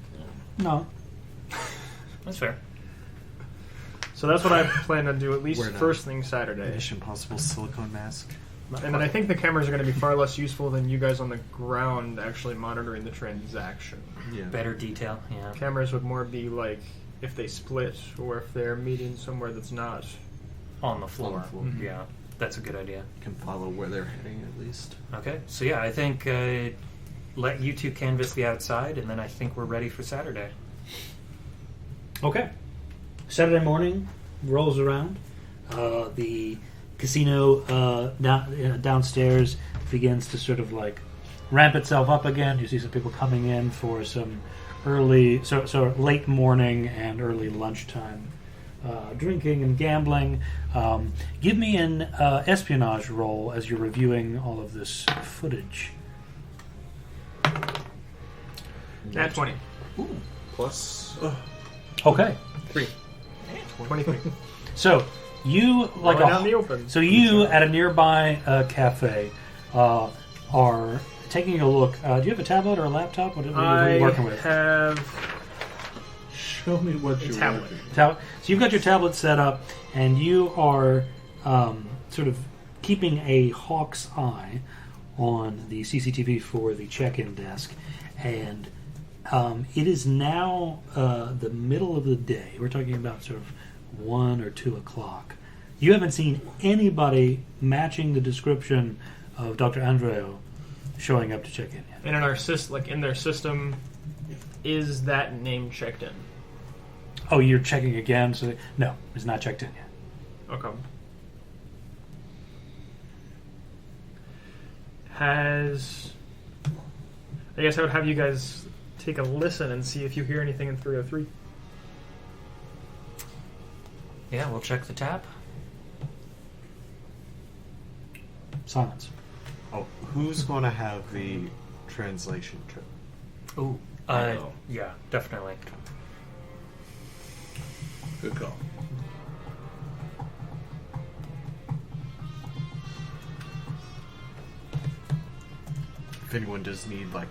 No. That's fair. So that's what I plan to do at least Wear the first thing Saturday. Mission Impossible silicone mask. And then I think the cameras are going to be far less useful than you guys on the ground actually monitoring the transaction. Yeah. Better detail. Yeah. Cameras would more be like if they split or if they're meeting somewhere that's not. On the floor. On the floor. Mhm. Yeah, that's a good idea. Can follow where they're heading at least. Okay, so yeah, I think let you two canvass the outside, and then I think we're ready for Saturday. Okay. Saturday morning rolls around. The casino downstairs begins to sort of like ramp itself up again. You see some people coming in for some early, so late morning and early lunchtime drinking and gambling. Give me an espionage roll as you're reviewing all of this footage. Nat 20. Plus Okay. 23. So you like Going out in the open. So you at a nearby cafe are taking a look. Do you have a tablet or a laptop? What are you working with? have Show me what a you're tablet. working. So you've got your tablet set up, and you are sort of keeping a hawk's eye on the CCTV for the check-in desk, and it is now the middle of the day. We're talking about sort of 1 or 2 o'clock. You haven't seen anybody matching the description of Dr. Andreo showing up to check in yet. And in our in their system, is that name checked in? Oh, you're checking again? So no, it's not checked in yet. Okay. I guess I would have you guys take a listen and see if you hear anything in 303. Yeah, we'll check the tap. Silence. Oh, who's going to have the translation trip? Ooh, Oh. yeah, definitely. Good call. If anyone does need like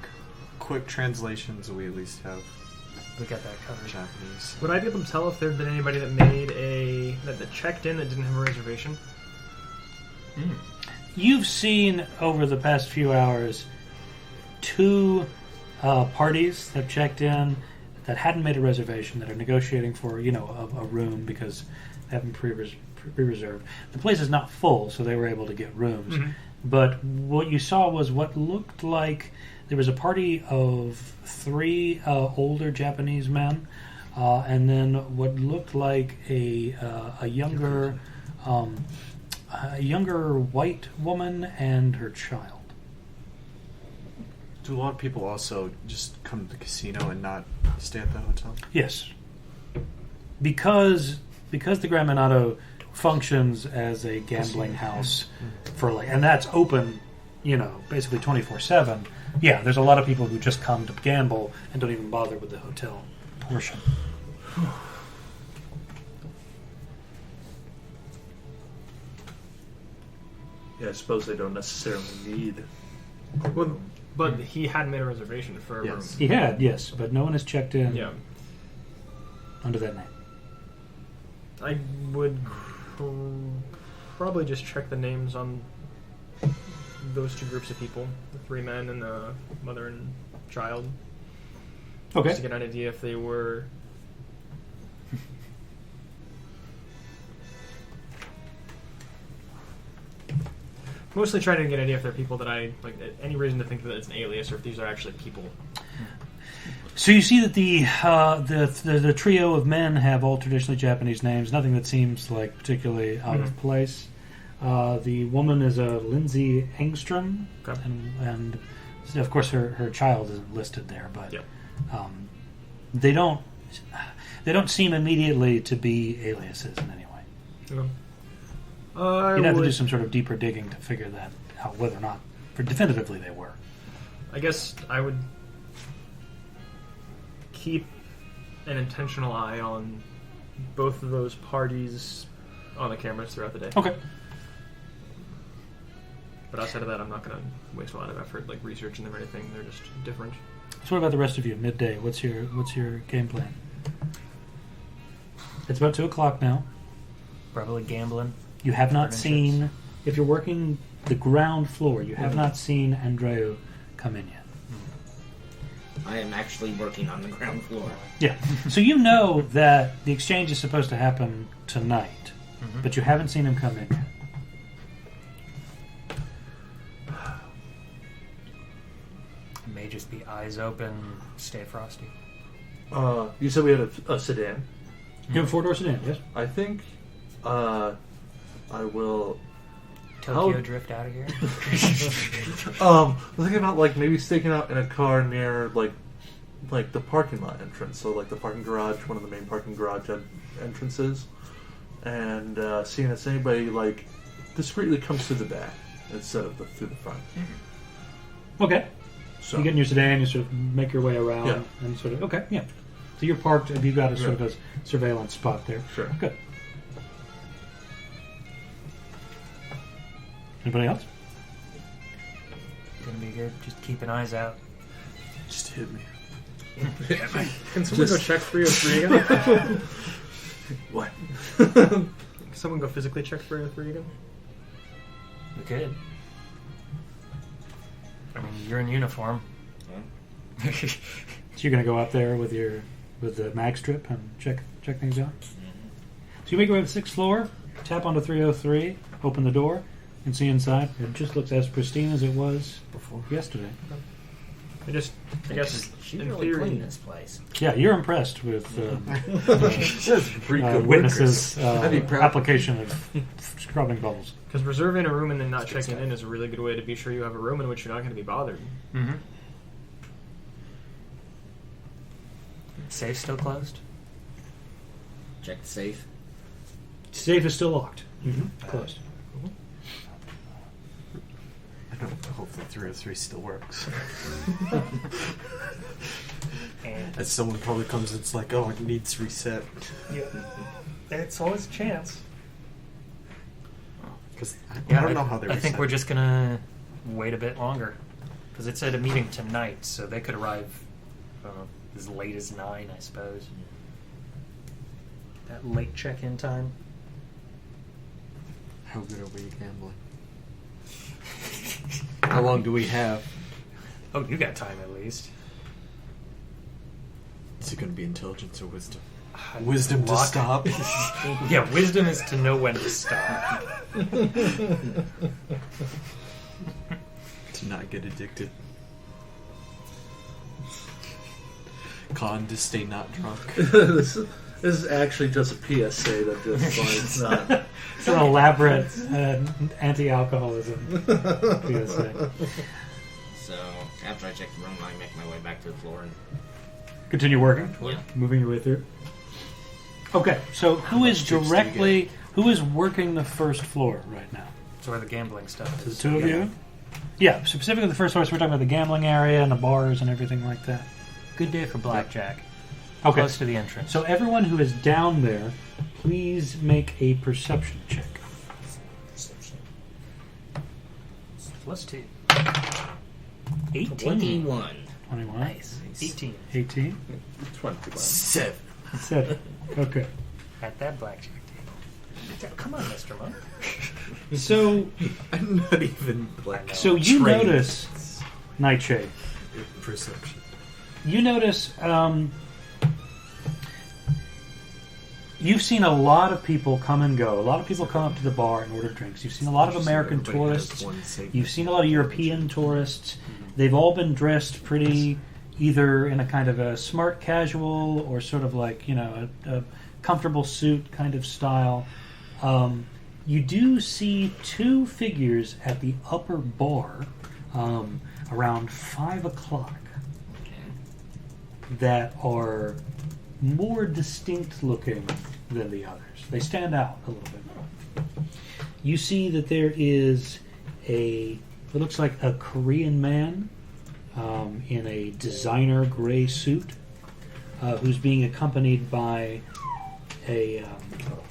quick translations, we at least have We got that covered. Japanese. Would I be able to tell if there had been anybody that made that checked in that didn't have a reservation? You've seen over the past few hours 2 parties that have checked in that hadn't made a reservation that are negotiating for a room because they haven't pre-reserved. The place is not full, so they were able to get rooms. Mhm. But what you saw was what looked like there was a party of 3 older Japanese men, and then what looked like a younger white woman and her child. Do a lot of people also just come to the casino and not stay at the hotel? Yes, because the Grand Minato functions as a gambling house for and that's open, basically 24/7. Yeah, there's a lot of people who just come to gamble and don't even bother with the hotel portion. Yeah, I suppose they don't necessarily need. Well, but he had made a reservation for a Yes. He had, yes, but no one has checked in room. Yeah. under that name. I would probably just check the names on those 2 groups of people, the 3 men and the mother and child, just to Okay. get an idea if they were. Mostly trying to get an idea if they're people that I like. Any reason to think that it's an alias, or if these are actually people. So you see that the trio of men have all traditionally Japanese names. Nothing that seems like particularly out of place. The woman is a Lindsay Engstrom, Okay. and of course her child isn't listed there, but Yep. they don't seem immediately to be aliases in any way. Okay. You'd have to do some sort of deeper digging to figure that out, whether or not definitively they were. I guess I would keep an intentional eye on both of those parties on the cameras throughout the day. Okay. But outside of that, I'm not going to waste a lot of effort like researching them or anything. They're just different. So what about the rest of you? Midday. What's your game plan? It's about 2:00 now. Probably gambling. You have not Furniture. seen, if you're working the ground floor, you have not seen Andreu come in yet. I am actually working on the ground floor. Yeah. So you know that the exchange is supposed to happen tonight, but you haven't seen him come in yet. May just be eyes open, stay frosty. You said we had a sedan. You have a 4-door sedan, yes? I think I will. Tokyo How- drift out of here. I'm thinking about like maybe staking out in a car near like the parking lot entrance. So like the parking garage, one of the main parking garage entrances, and seeing if anybody like discreetly comes through the back instead of through the front. Okay. So You get in your sedan, you sort of make your way around, Yeah. and sort of, okay, yeah. So you're parked, and you've got a sort of a surveillance spot there. sure. Good. Anybody else? Gonna be good. Just keeping eyes out. Just hit me. Can someone go check 303 again? What? Can someone go physically check 303 again? We could. I mean, you're in uniform. So you're going to go out there with the mag strip and check things out? So you make your way to the 6th floor, tap onto 303, open the door, and see inside. It just looks as pristine as it was before yesterday. I guess She in really theory, cleaned this place. Yeah, you're impressed with Pretty good witnesses' I'd be proud. application of scrubbing bubbles. because reserving a room and then not checking in is a really good way to be sure you have a room in which you're not going to be bothered. Mm-hmm. Safe still closed? Check the safe. Safe is still locked. Closed. I don't know. Hopefully 303 still works. And As someone probably comes, it's like, oh, it needs reset. it's always a chance. Because I Yeah, don't know how they I reset. think we're just gonna wait a bit longer because it said a meeting tonight, so they could arrive as late as 9, I suppose. That late check-in time. How good are we at gambling? How long do we have? Oh, you got time at least. Is it going to be intelligence or wisdom? Wisdom to Luck. stop. Yeah, wisdom is to know when to stop. To not get addicted. Con to stay not drunk. this is actually just a PSA that just like it's not. It's an elaborate anti-alcoholism PSA. So after I check the room, I make my way back to the floor and Continue working, Yeah. moving your way through. Okay, so who is chips do you who is working the first floor right now? That's where the gambling stuff The is. two of you? Yeah, specifically the first floor. So we're talking about the gambling area and the bars and everything like that. Good day for blackjack. Okay, Close to the entrance. so everyone who is down there, please make a perception check. +2. 18. 21. 21. Nice. 18. 18. 21. 7. 7. Okay. At that blackjack table. Come on, Mr. Monk. So, I'm not even like. so you trained notice, Nightshade. in perception. You notice you've seen a lot of people come and go. A lot of people come up to the bar and order drinks. You've seen a lot of American Everybody has tourists. one safe. You've seen a lot of European tourists. They've all been dressed pretty either in a kind of a smart casual or sort of like, a comfortable suit kind of style. You do see two figures at the upper bar around 5 o'clock that are more distinct looking than the others. They stand out a little bit more. You see that there is what looks like a Korean man in a designer gray suit who's being accompanied by a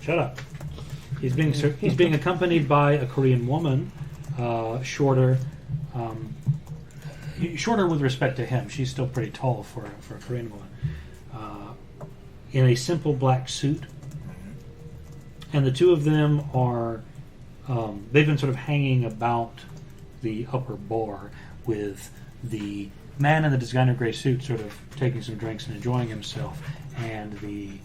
shut up. He's being accompanied by a Korean woman, shorter with respect to him. She's still pretty tall for a Korean woman, in a simple black suit. And the two of them are they've been sort of hanging about the upper bar with the man in the designer gray suit sort of taking some drinks and enjoying himself, and the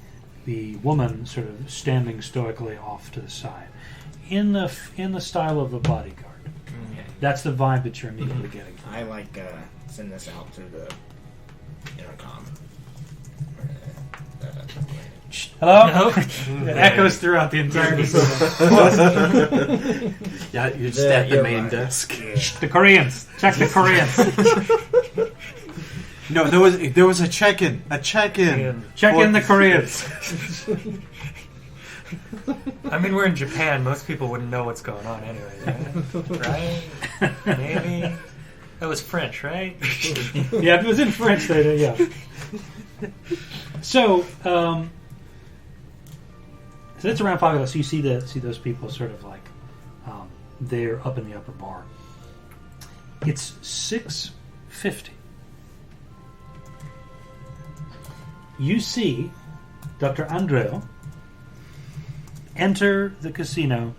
woman sort of standing stoically off to the side in the style of a bodyguard. That's the vibe that you're immediately getting. I send this out through the intercom. Hello? It echoes throughout the entire facility. Yeah, you're just at the main desk. The Koreans. Check the Koreans. No, there was a check-in. Check in the Koreans. I mean, we're in Japan. Most people wouldn't know what's going on anyway, right? Maybe. That was French, right? Yeah, if it was in French, yeah. So it's around 5 o'clock. So you see those people sort of like they're up in the upper bar. It's 6:50. You see Dr. Andreo enter the casino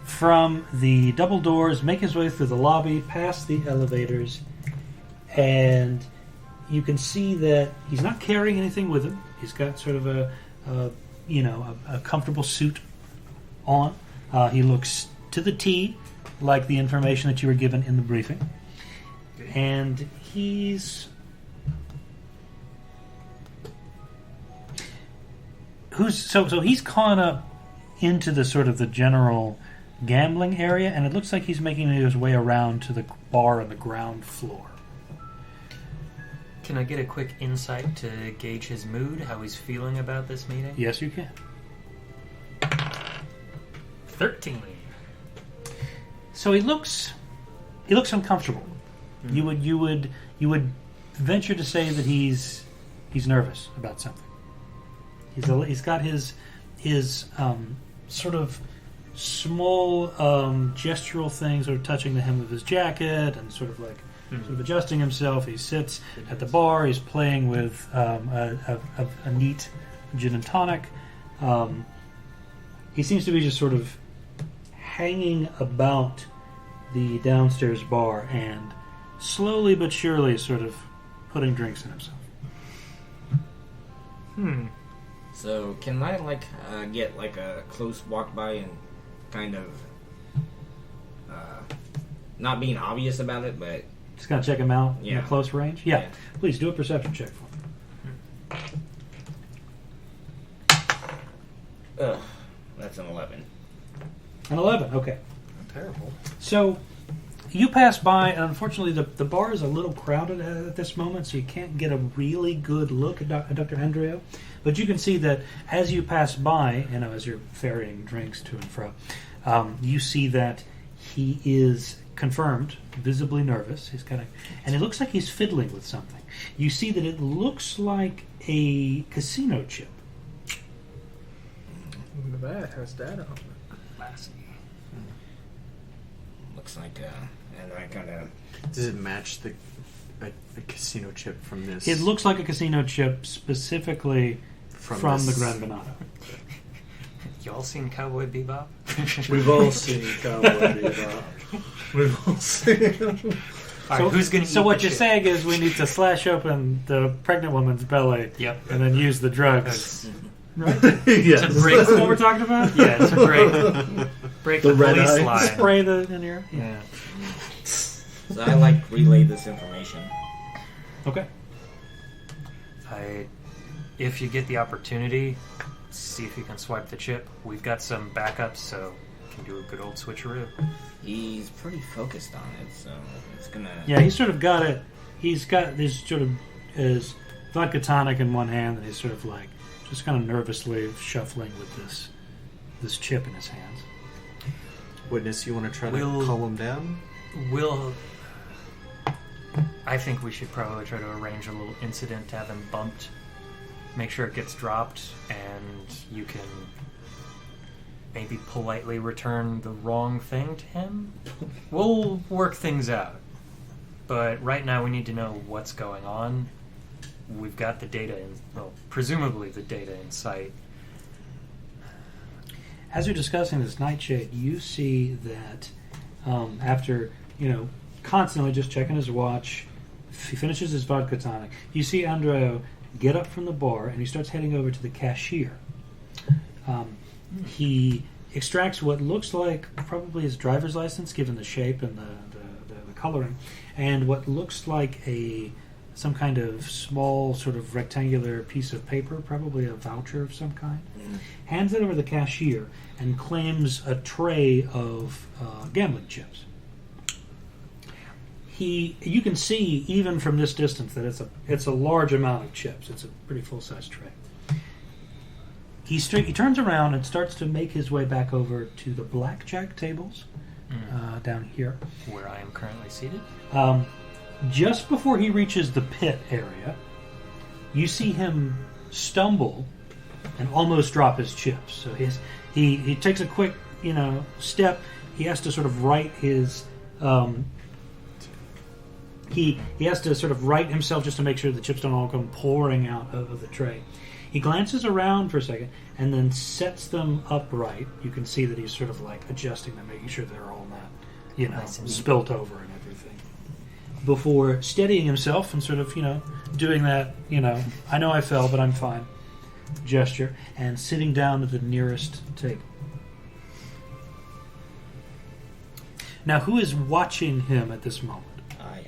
from the double doors, make his way through the lobby, past the elevators, and you can see that he's not carrying anything with him. He's got sort of a comfortable suit on. He looks to the T like the information that you were given in the briefing, and he's he's calling up into the sort of the general gambling area, and it looks like he's making his way around to the bar on the ground floor. Can I get a quick insight to gauge his mood, how he's feeling about this meeting? Yes, you can. 13. So he looks uncomfortable. Mm-hmm. You would venture to say that he's nervous about something. He's got his sort of small gestural things sort of touching the hem of his jacket and sort of like sort of adjusting himself. He sits at the bar. He's playing with a neat gin and tonic. He seems to be just sort of hanging about the downstairs bar and slowly but surely sort of putting drinks in himself. So can I get a close walk by and kind of not being obvious about it, but just kind of check him out in Yeah. a close range? Yeah. Please do a perception check for me. That's an 11. An 11, okay. Not terrible. So you pass by, and unfortunately the bar is a little crowded at this moment, so you can't get a really good look at Dr. Andreo. But you can see that as you pass by, as you're ferrying drinks to and fro, you see that he is confirmed, visibly nervous. He's and it looks like he's fiddling with something. You see that it looks like a casino chip. Look at that. How's that on? Classy. Looks like and I kind of Does it match the casino chip from this? It looks like a casino chip specifically from the Gran Venado. Y'all seen Cowboy Bebop? We've all seen Cowboy Bebop. We've all seen. All right, who's going to So what you're saying is we need to slash open the pregnant woman's belly Yep. and then use the drugs. Right? Yes. To break That's what we're talking about? Yeah, to break The the red police eye. line. Spray the in here. Yeah. so I relay this information. Okay. If you get the opportunity, see if you can swipe the chip. We've got some backups, so can do a good old switcheroo. He's pretty focused on it, so it's gonna. Yeah, he's sort of got it. He's got this sort of his vodka tonic in one hand, and he's sort of just kind of nervously shuffling with this chip in his hands. Witness, you want to try to We'll- calm him down? We'll I think we should probably try to arrange a little incident to have him bumped. Make sure it gets dropped, and you can maybe politely return the wrong thing to him. We'll work things out. But right now we need to know what's going on. We've got the data presumably the data in sight. As you're discussing this, Nightshade, you see that after, constantly just checking his watch, he finishes his vodka tonic. You see Andreo get up from the bar, and he starts heading over to the cashier. He extracts what looks like probably his driver's license, given the shape and the coloring, and what looks like some kind of small sort of rectangular piece of paper, probably a voucher of some kind. Hands it over to the cashier and claims a tray of gambling chips. You can see even from this distance that it's a large amount of chips. It's a pretty full-size tray. He turns around and starts to make his way back over to the blackjack tables down here, where I am currently seated. Just before he reaches the pit area, you see him stumble and almost drop his chips. So he takes a quick step. He has to sort of right his. He has to sort of right himself just to make sure the chips don't all come pouring out of the tray. He glances around for a second and then sets them upright. You can see that he's sort of like adjusting them, making sure they're all not, Nice and spilt over and everything. Before steadying himself and sort of, doing that, I know I fell, but I'm fine gesture, and sitting down at the nearest table. Now, who is watching him at this moment? I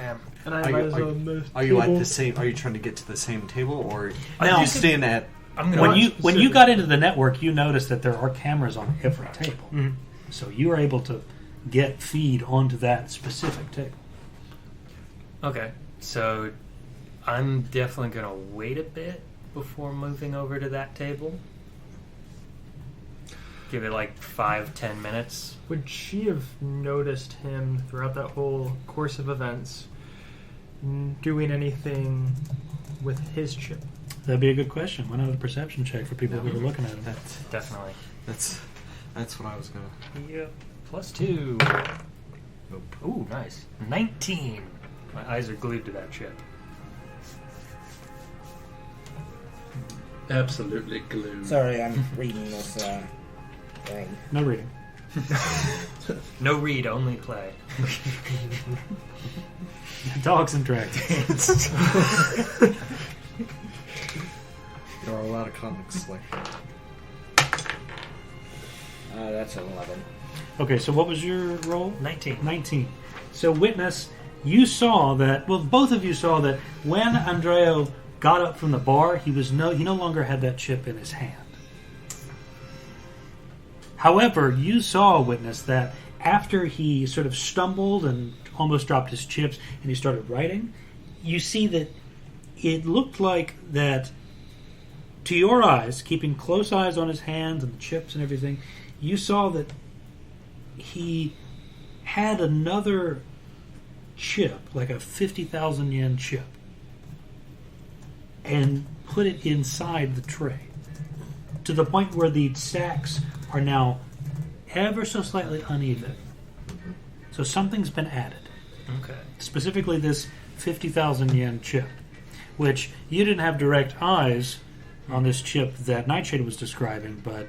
am. And I Are might you, as are, well move are you at table. the same? Are you trying to get to the same table, or Now- are you staying at? I'm gonna When you got into the network, you noticed that there are cameras on every table. Mhm. So you are able to get feed onto that specific table. Okay, so I'm definitely going to wait a bit before moving over to that table. Give it like 5-10 minutes. Would she have noticed him throughout that whole course of events doing anything with his chip? That'd be a good question. Why not a perception check for people who are looking at him? Definitely. That's what I was gonna. Yep. +2. Nope. Ooh, nice. 19. My eyes are glued to that chip. Absolutely glued. Sorry, I'm reading this thing. No reading. No read, only play. Dogs and dragons. There are a lot of comics like that. That's an 11. Okay, so what was your roll? 19. 19. So, witness, you saw that. Well, both of you saw that when Andreo got up from the bar, he no longer had that chip in his hand. However, you saw, witness, that after he sort of stumbled and almost dropped his chips and he started writing, you see that it looked like that, to your eyes, keeping close eyes on his hands and the chips and everything, you saw that he had another chip, like a 50,000 yen chip, and put it inside the tray, to the point where the stacks are now ever so slightly uneven. So something's been added. Okay. Specifically this 50,000 yen chip, which you didn't have direct eyes on this chip that Nightshade was describing, but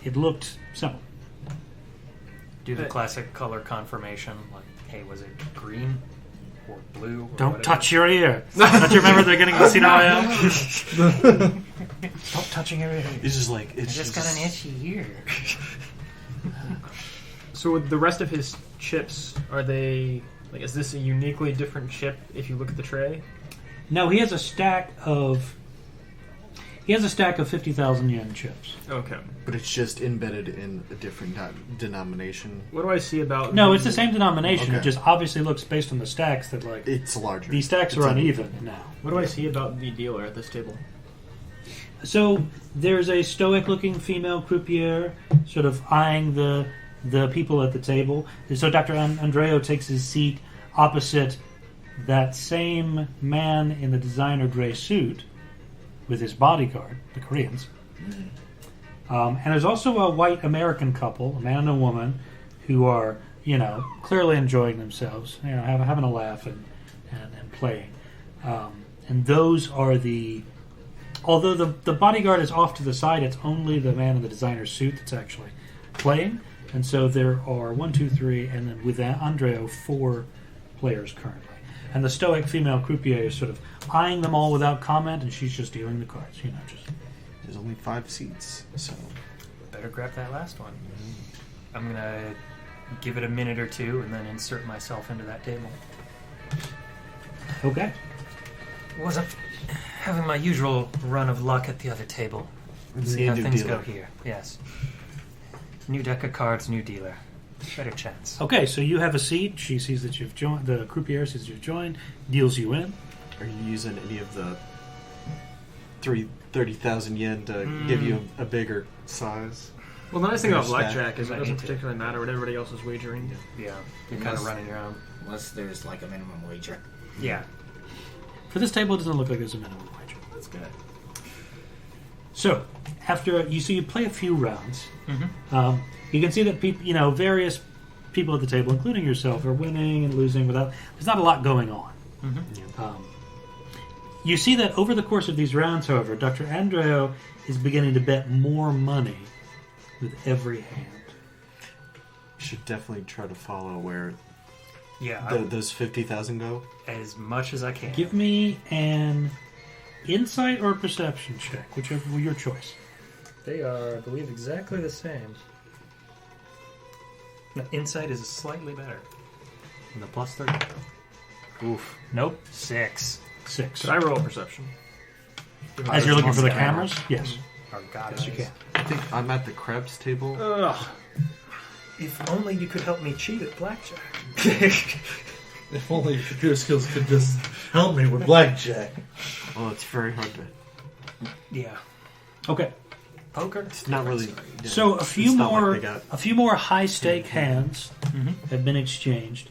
it looked similar. Do the classic color confirmation, like, hey, was it green or blue? Or Don't whatever? touch your ear. Don't you remember they're getting the CNIL? Stop touching your ear. It's just like I it's just got an itchy ear. So with the rest of his chips, are they like? Is this a uniquely different chip if you look at the tray? No, he has a stack of 50,000 yen chips. Okay. But it's just embedded in a different denomination. What do I see about? No, it's the same denomination. It Okay. just obviously looks based on the stacks that like It's larger. these stacks It's are uneven now. What do I see about the dealer at this table? So there's a stoic-looking female croupier sort of eyeing the people at the table. So Dr. Andreo takes his seat opposite that same man in the designer gray suit with his bodyguard, the Koreans. And there's also a white American couple, a man and a woman, who are, clearly enjoying themselves, having a laugh and playing. And those are although the bodyguard is off to the side, it's only the man in the designer suit that's actually playing. And so there are 1, 2, 3, and then with Andreo, 4 players currently. And the stoic female croupier is sort of eyeing them all without comment, and she's just dealing the cards, just... There's only 5 seats, so... Better grab that last one. I'm going to give it a minute or two and then insert myself into that table. Okay. Wasn't having my usual run of luck at the other table. See how things go here. Yes. New deck of cards, new dealer. Better chance. Okay, so you have a seat. She sees that you've joined. The croupier sees that you've joined, deals you in. Are you using any of the 30,000 yen to give you a bigger size? Well, the nice thing about Bigger stack. blackjack is it doesn't particularly matter what everybody else is wagering. Yeah. You're kind of running your own. Unless there's like a minimum wager. Yeah. For this table, it doesn't look like there's a minimum wager. That's good. So, after you play a few rounds, Mm-hmm. you can see that people, various people at the table, including yourself, are winning and losing without. There's not a lot going on. Mm-hmm. You see that over the course of these rounds, however, Dr. Andreo is beginning to bet more money with every hand. Should definitely try to follow where Yeah. those 50,000 go. As much as I can. Give me an insight or perception check, whichever your choice. They are, I believe, exactly the same. No, insight is slightly better. And the plus 30. Oof. Nope. 6. 6. Could I roll a perception? As you're looking for the Camera. cameras? Yes. Oh, God. Yes, you can. I think I'm at the Krebs table. Ugh. If only you could help me cheat at blackjack. If only your computer skills could just help me with blackjack. Oh, it's very hard to... Yeah. Okay. Poker? It's not really... yeah, So a it's few not like more, they got- a few more high stake hands have been exchanged,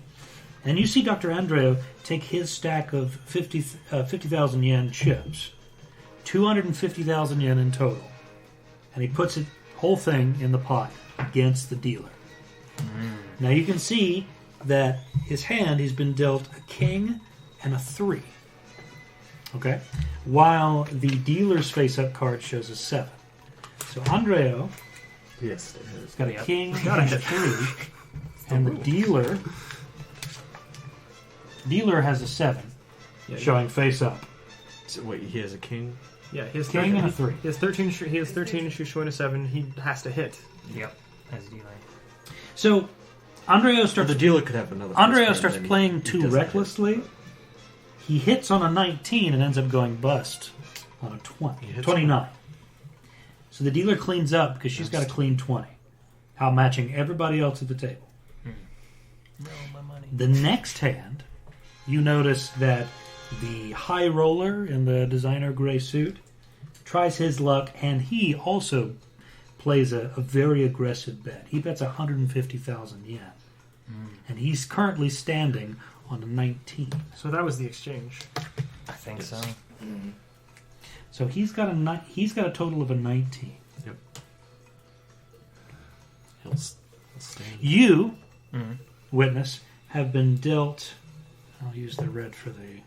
and you see Dr. Andreo take his stack of 50,000 yen chips, 250,000 yen in total, and he puts it whole thing in the pot against the dealer. Now you can see that his hand, he's been dealt a king and a 3. Okay, while the dealer's face-up card shows a 7. So Andreo Yes. has got a Yep. king and a 3, and the dealer has a 7, Yeah, showing face-up. So, wait, he has a king? Yeah, he has King 13, and a 3. He has 13. He has 13 and she's showing a 7. He has to hit. Yep. As dealer. So Andreo Or starts. the dealer could have another... Andreo first starts card, then playing he too does that. recklessly. He hits on a 19 and ends up going bust on a 20. He hits 29. So the dealer cleans up because she's got a clean 20, outmatching everybody else at the table. No, my money. The next hand, you notice that the high roller in the designer gray suit tries his luck, and he also plays a very aggressive bet. He bets 150,000 yen, and he's currently standing on a 19. So that was the exchange. I think so. So he's got a total of a 19. Yep. He'll stay. You, witness, have been dealt. I'll use the red for the.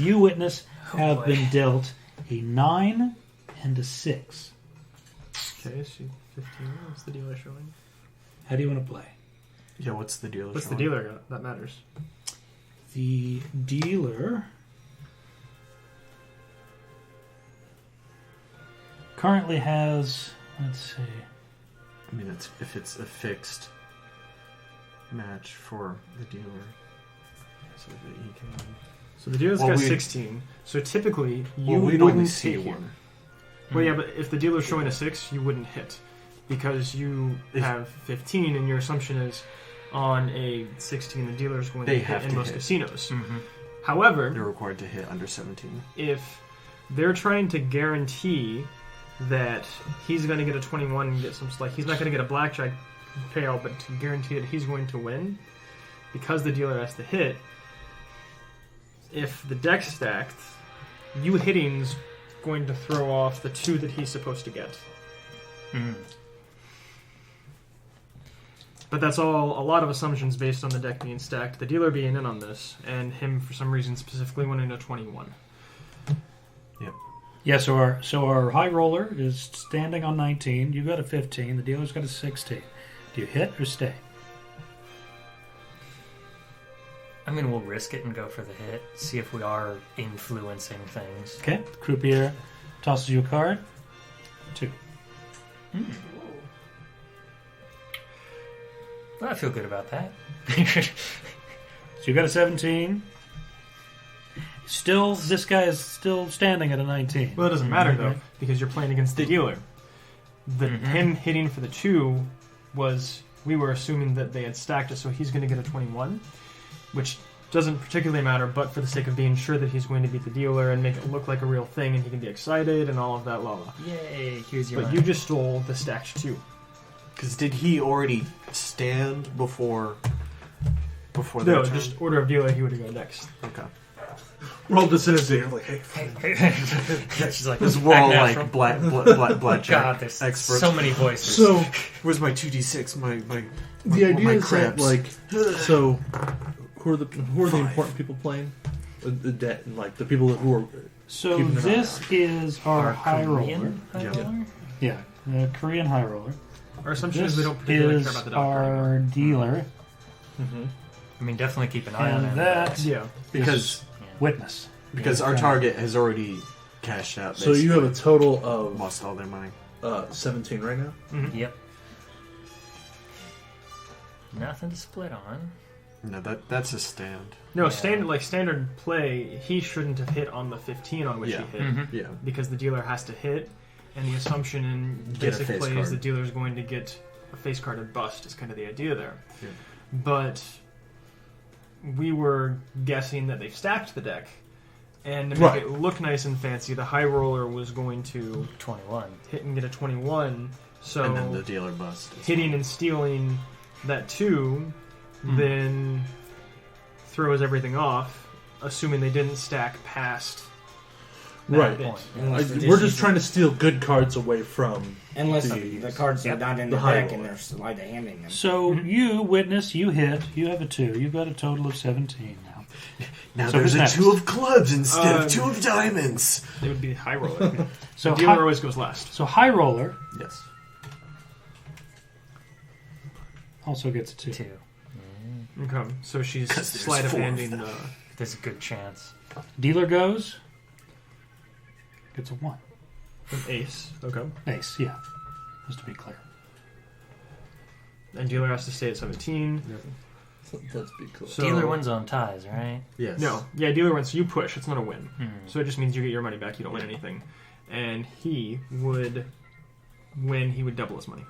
You, witness, have boy. been dealt a 9 and a 6. Okay, she 15. What's the dealer showing? How do you want to play? Yeah, what's the dealer What's the showing? dealer got? That matters. The dealer currently has. Let's see. I mean, if it's a fixed match for the dealer, so that he can... So the dealer's Well, got we- 16. So typically, you Well, we'd wouldn't only hit see here. one. Well, yeah, but if the dealer's showing a 6, you wouldn't hit. Because you If- have 15, and your assumption is on a 16, the dealer's going They to hit have in to most hit. casinos. Mm-hmm. However, They're required to hit under 17. if they're trying to guarantee that he's going to get a 21 and get some, like, he's not going to get a blackjack payout, but to guarantee that he's going to win, because the dealer has to hit, if the deck's stacked, you hitting's going to throw off the 2 that he's supposed to get. Mm. But that's all a lot of assumptions based on the deck being stacked, the dealer being in on this, and him for some reason specifically wanting a 21. Yeah, so our high roller is standing on 19. You got a 15. The dealer's got a 16. Do you hit or stay? I mean, we'll risk it and go for the hit. See if we are influencing things. Okay. The croupier tosses you a card. 2. Well, I feel good about that. So you got a 17. Still, this guy is still standing at a 19. Well, it doesn't matter though, because you're playing against the dealer. Him hitting for the 2 was, we were assuming that they had stacked it, so he's going to get a 21, which doesn't particularly matter, but for the sake of being sure that he's going to beat the dealer and make it look like a real thing, and he can be excited and all of that, la la. Yay! Here's your But money. you just stole the stacked 2. Because did he already stand before their No, turn? just order of dealer, he would have gone next. Okay. Roll vicinity. I'm like, hey, She's like, Because we're all back now like from- blackjack God, there's experts. so many voices. so Where's my 2d6? My the idea my is that crabs. like, so who are the important people playing? The debt and like the people who are. So Keeping an eye this is our high roller. Korean high Yeah. roller? Yeah, the Korean high roller. Our assumption This is we don't particularly is care about the doctor our anymore. dealer, I mean, definitely keep an eye on and him. that Yeah. because witness. our target has already cashed out. So you have a total of lost all their money. 17 right now. Yep. Nothing to split on. No, that's a stand. No, Yeah. standard play, he shouldn't have hit on the 15 on which Yeah. he hit. Yeah. Because the dealer has to hit, and the assumption in Get a basic face play card. is the dealer's going to get a face card and bust, is kind of the idea there. Yeah. But we were guessing that they stacked the deck, and to make Right. it look nice and fancy, the high roller was going to 21. hit and get a 21, so And then the dealer bust. hitting and stealing that 2 then throws everything off, assuming they didn't stack past that Right. bit. Unless We're just trying to steal good cards away from. Unless the- the cards are not in the the high deck and roller. they're slide handing them. So you witness, you hit, you have a 2. You've got a total of 17 now. Now So there's who's a next? 2 of clubs instead of Um, 2 of diamonds. It would be high roller. So Dealer high, always goes last. so high roller Yes. also gets a 2. 2. Okay, so she's 'Cause there's sleight of 4 of handing them. the There's a good chance. Dealer goes, gets a 1. an ace. Okay, Ace, yeah. Just to be clear. and dealer has to stay at 17. Let's be cool. So Dealer wins on ties, right? Yes. No, yeah, dealer wins. So you push. It's not a win. Hmm. So it just means you get your money back. You don't win anything. And he would win. He would double his money.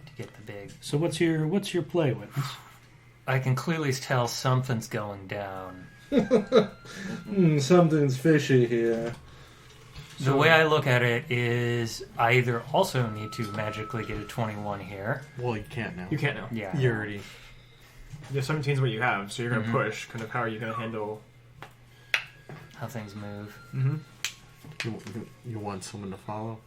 To get the big. So what's your play, witness? I can clearly tell something's going down. Something's fishy here. The way I look at it is I either also need to magically get a 21 here. Well, you can't now. You can't now. Yeah. You already. Yeah, 17 is what you have. So you're going to Mhm. push. Kind of how are you going to handle? How things move. Mm-hmm. You want someone to follow?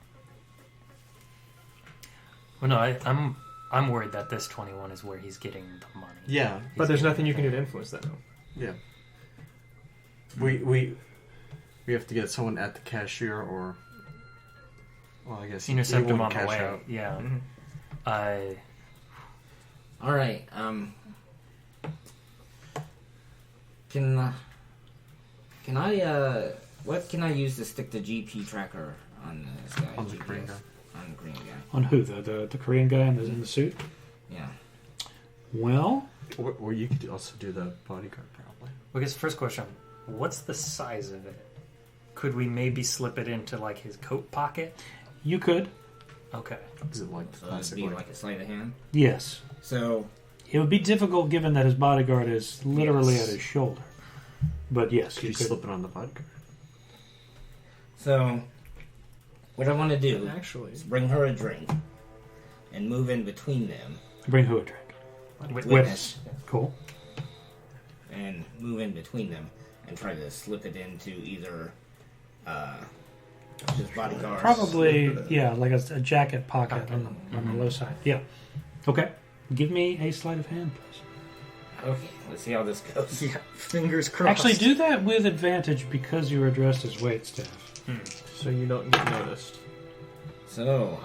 Well, no, I'm worried that this 21 is where he's getting the money. Yeah. But there's nothing you can do to influence that though. Yeah. We have to get someone at the cashier, or well, I guess Intercept he him won't on the cash way. out. Yeah. Mhm. I All right. Can I? What can I use to stick the GP tracker on this guy? On the GPS? green guy. On the green guy. On who? The Korean guy in the suit? Yeah. Well, Or you could also do the bodyguard, probably. I guess first question, what's the size of it? Could we maybe slip it into like his coat pocket? you could. Okay. Is it like the So it'd classic? be Like, like a sleight of hand. Yes. So It would be difficult given that his bodyguard is literally Yes. at his shoulder. But yes, could you you could. slip it on the bodyguard? So, what I want to do Actually, is bring her a drink and move in between them Bring who a drink? Witness. Cool. And move in between them and try to slip it into either his bodyguard. Probably, yeah, like a jacket pocket on the low side. Yeah. Okay. Give me a sleight of hand, please. Okay, let's see how this goes. Yeah, fingers crossed. Actually, do that with advantage because you were dressed as waitstaff. So you don't get noticed. So,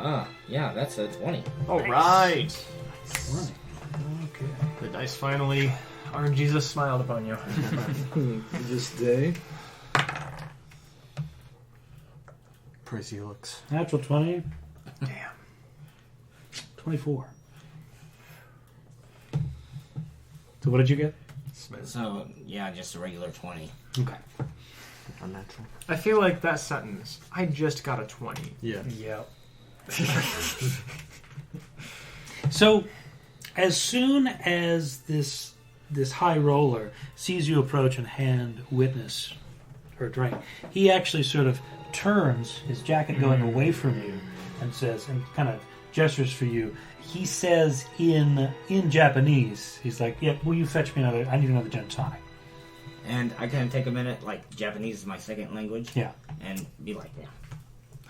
yeah, that's a 20. All right. Okay. The dice finally, our Jesus smiled upon you. This day. Praise Helix. Natural 20. Damn. 24. So what did you get? So, yeah, just a regular 20. Okay. Unnatural. I feel like that sentence, I just got a 20. Yeah. Yep. So, as soon as this high roller sees you approach and hand Witness her drink, he actually sort of turns, his jacket going away from you, and says, and kind of gestures for you. He says in Japanese, he's like, "Yeah, will you fetch me another? I need another gin tonic." And I can take a minute, like, Japanese is my second language. Yeah. And be like, yeah.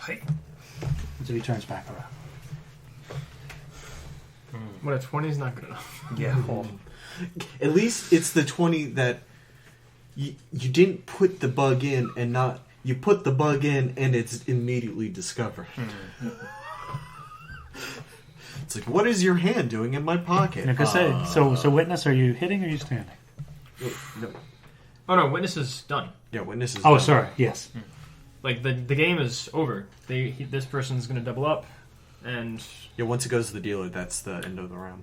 Hey. So he turns back around. What, a 20 is not good enough. Yeah. Well, At least it's the 20 that you didn't put the bug in and not... You put the bug in and it's immediately discovered. It's like, what is your hand doing in my pocket? Like I say, so Witness, are you hitting or are you standing? No. Oh no, witness is done. Yeah, witness is Oh, done. sorry. Yes. Like, the game is over. This person's going to double up, and... Yeah, once it goes to the dealer, that's the end of the round.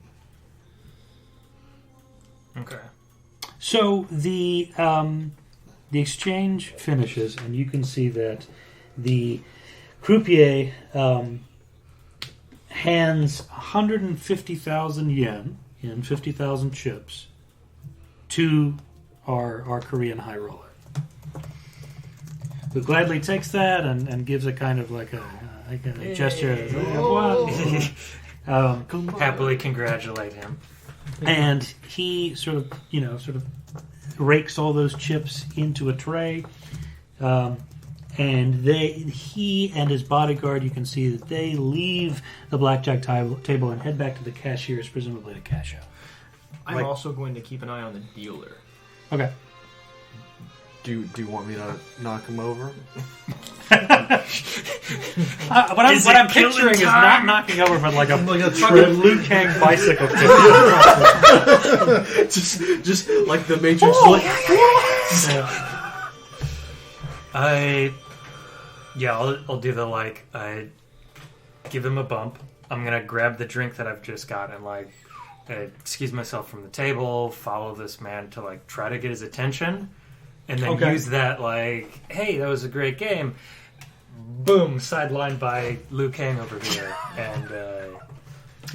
okay. So the exchange finishes, and you can see that the croupier hands 150,000 yen in 50,000 chips to our Korean high roller, who gladly takes that and gives a kind of like a gesture. Happily congratulate him. And he sort of rakes all those chips into a tray. And he and his bodyguard, you can see that they leave the blackjack table and head back to the cashiers, presumably to cash out. I'm also going to keep an eye on the dealer. Okay. Do you want me to knock him over? What I'm picturing is not knocking over, but like a fucking Liu Kang bicycle kick. just like the Matrix. I'll do the I give him a bump. I'm gonna grab the drink that I've just got and excuse myself from the table, follow this man to try to get his attention, and then use that hey, that was a great game. Boom, sidelined by Liu Kang over here, and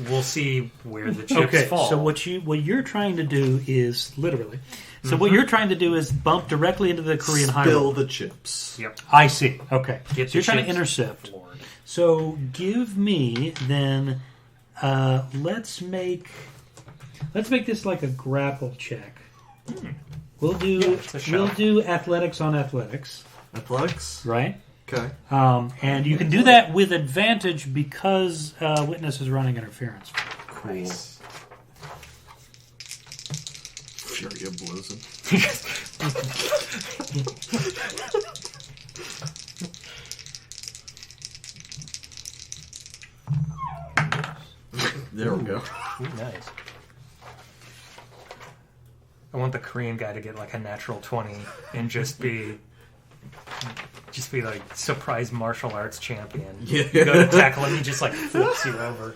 we'll see where the chips fall. So what you're trying to do is literally. So what you're trying to do is bump directly into the Korean high roller. Spill the chips. Yep. I see. Okay. Get So you're trying to intercept. floored. So give me then. Let's make this like a grapple check. We'll do it's a shot. athletics on athletics, Athletics? right? Okay. And you can do that with advantage because Witness is running interference. Cool. Nice. Furia blows him. There we go. Ooh, nice. I want the Korean guy to get a natural 20 and just be surprise martial arts champion. Yeah. You go to tackle him, he just flips you over.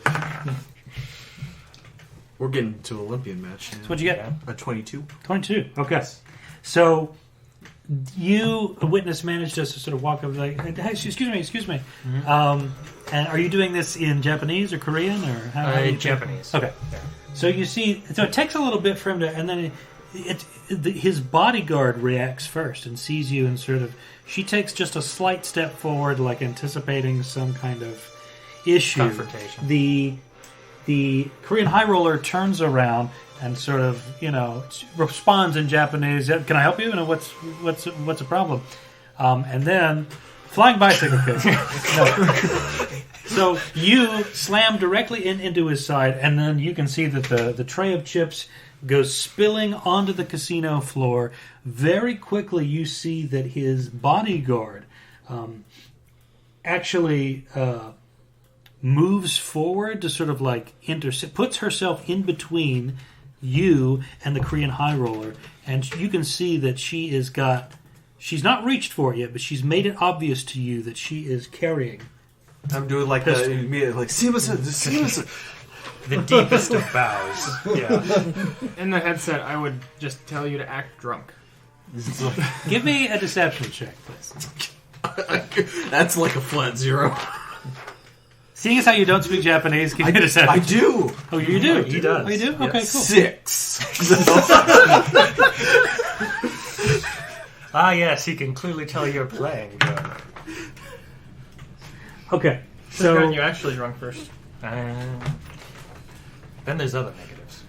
We're getting to Olympian match now. So what'd you get? Yeah. A 22. 22. Okay. So you, a Witness, managed to sort of walk up hey, excuse me. Mm-hmm. And are you doing this in Japanese or Korean or how? Japanese. Okay. Yeah. So you see, so it takes a little bit for him to, and then his bodyguard reacts first and sees you and sort of, she takes just a slight step forward, anticipating some kind of issue. Confrontation. the Korean high roller turns around and sort of, responds in Japanese. Can I help you? What's the problem? And then flying bicycle kick. No. So you slam directly into his side, and then you can see that the tray of chips goes spilling onto the casino floor. Very quickly, you see that his bodyguard actually moves forward to sort of like puts herself in between you and the Korean high roller, and you can see that she's not reached for it yet, but she's made it obvious to you that she is carrying. I'm doing like the immediate, like, see what's The deepest of bows. Yeah. In the headset, I would just tell you to act drunk. Give me a deception check, please. That's like a flat 0. Seeing as how you don't speak Japanese, give me a deception. I do. Oh, you do? He does. Oh, you do? Okay, cool. 6. Ah, yes, he can clearly tell you're playing drunk. Okay, Should have gotten so you actually drunk first. Then there's other negatives.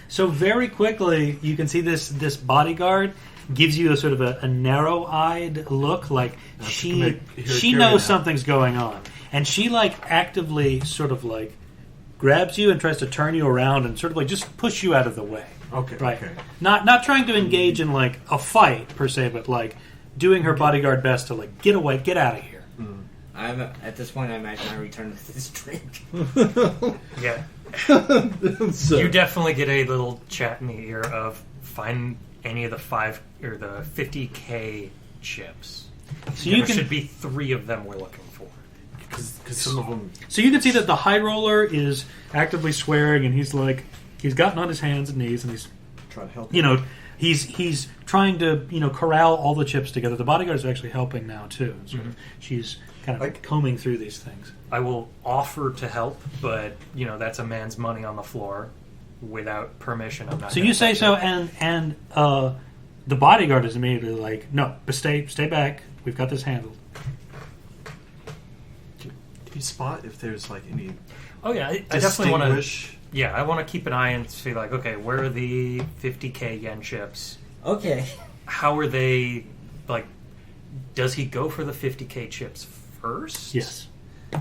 so very quickly you can see this bodyguard gives you a sort of a narrow-eyed look, like she carry knows now. something's going on, and she like actively sort of like grabs you and tries to turn you around and sort of like just push you out of the way. Okay. Right. Okay. Not trying to engage in like a fight per se, but like doing her bodyguard best to like get away, get out of here. At this point, I imagine I return to this drink. Yeah. So, You definitely get a little chat in the ear of find any of the 5 or the 50K chips. So There you can should be 3 of them we're looking for. Because some of them. So you can see that the high roller is actively swearing, and he's gotten on his hands and knees, and he's, Try to help. he's trying to, corral all the chips together. The bodyguard is actually helping now too. Sort of, she's kind of Like- combing through these things. I will offer to help, but that's a man's money on the floor. Without permission, I'm not. So gonna you say touch so, it. and the bodyguard is immediately like, no, but stay back. We've got this handled. Do you spot if there's like any Oh yeah, I definitely want to. distinguish? Yeah, I want to keep an eye and see like, okay, where are the 50K yen chips? Okay. How are they? Like, does he go for the 50K chips first? Yes.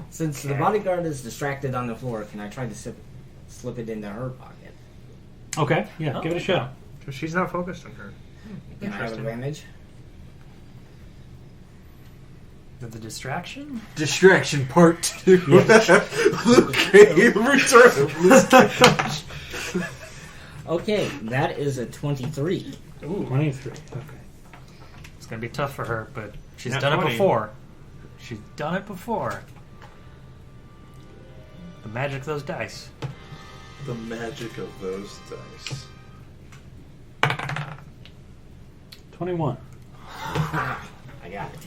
Since the Okay. bodyguard is distracted on the floor, can I try to slip it into her pocket? Okay. Yeah. Give it a shot. So she's not focused on her. Can I have Interesting. advantage? The distraction? Distraction part 2. Luke Cage return. Okay, that is a 23. Ooh, 23. Okay. it's gonna be tough for her, but she's Nat done 20. it before. She's done it before. The magic of those dice. the magic of those dice. 21. I got it.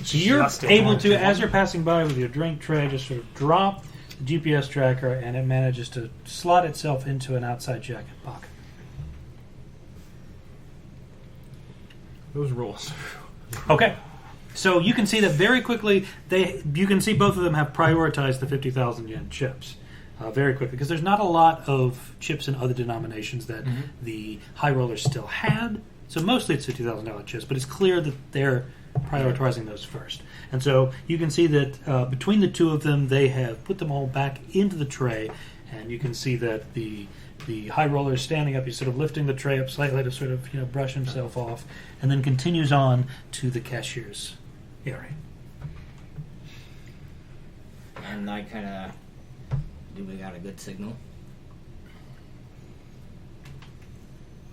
So you're Just a able 21. to, as you're passing by with your drink tray, just sort of drop the GPS tracker, and it manages to slot itself into an outside jacket pocket. Those rules. Okay. So you can see that very quickly. You can see both of them have prioritized the 50,000 yen chips very quickly, because there's not a lot of chips in other denominations that the high rollers still had. So mostly it's $50,000 chips, but it's clear that they're prioritizing those first. And so you can see that between the two of them, they have put them all back into the tray, and you can see that the high roller is standing up. He's sort of lifting the tray up slightly to sort of brush himself off, and then continues on to the cashier's area. And I kind of... Do we got a good signal?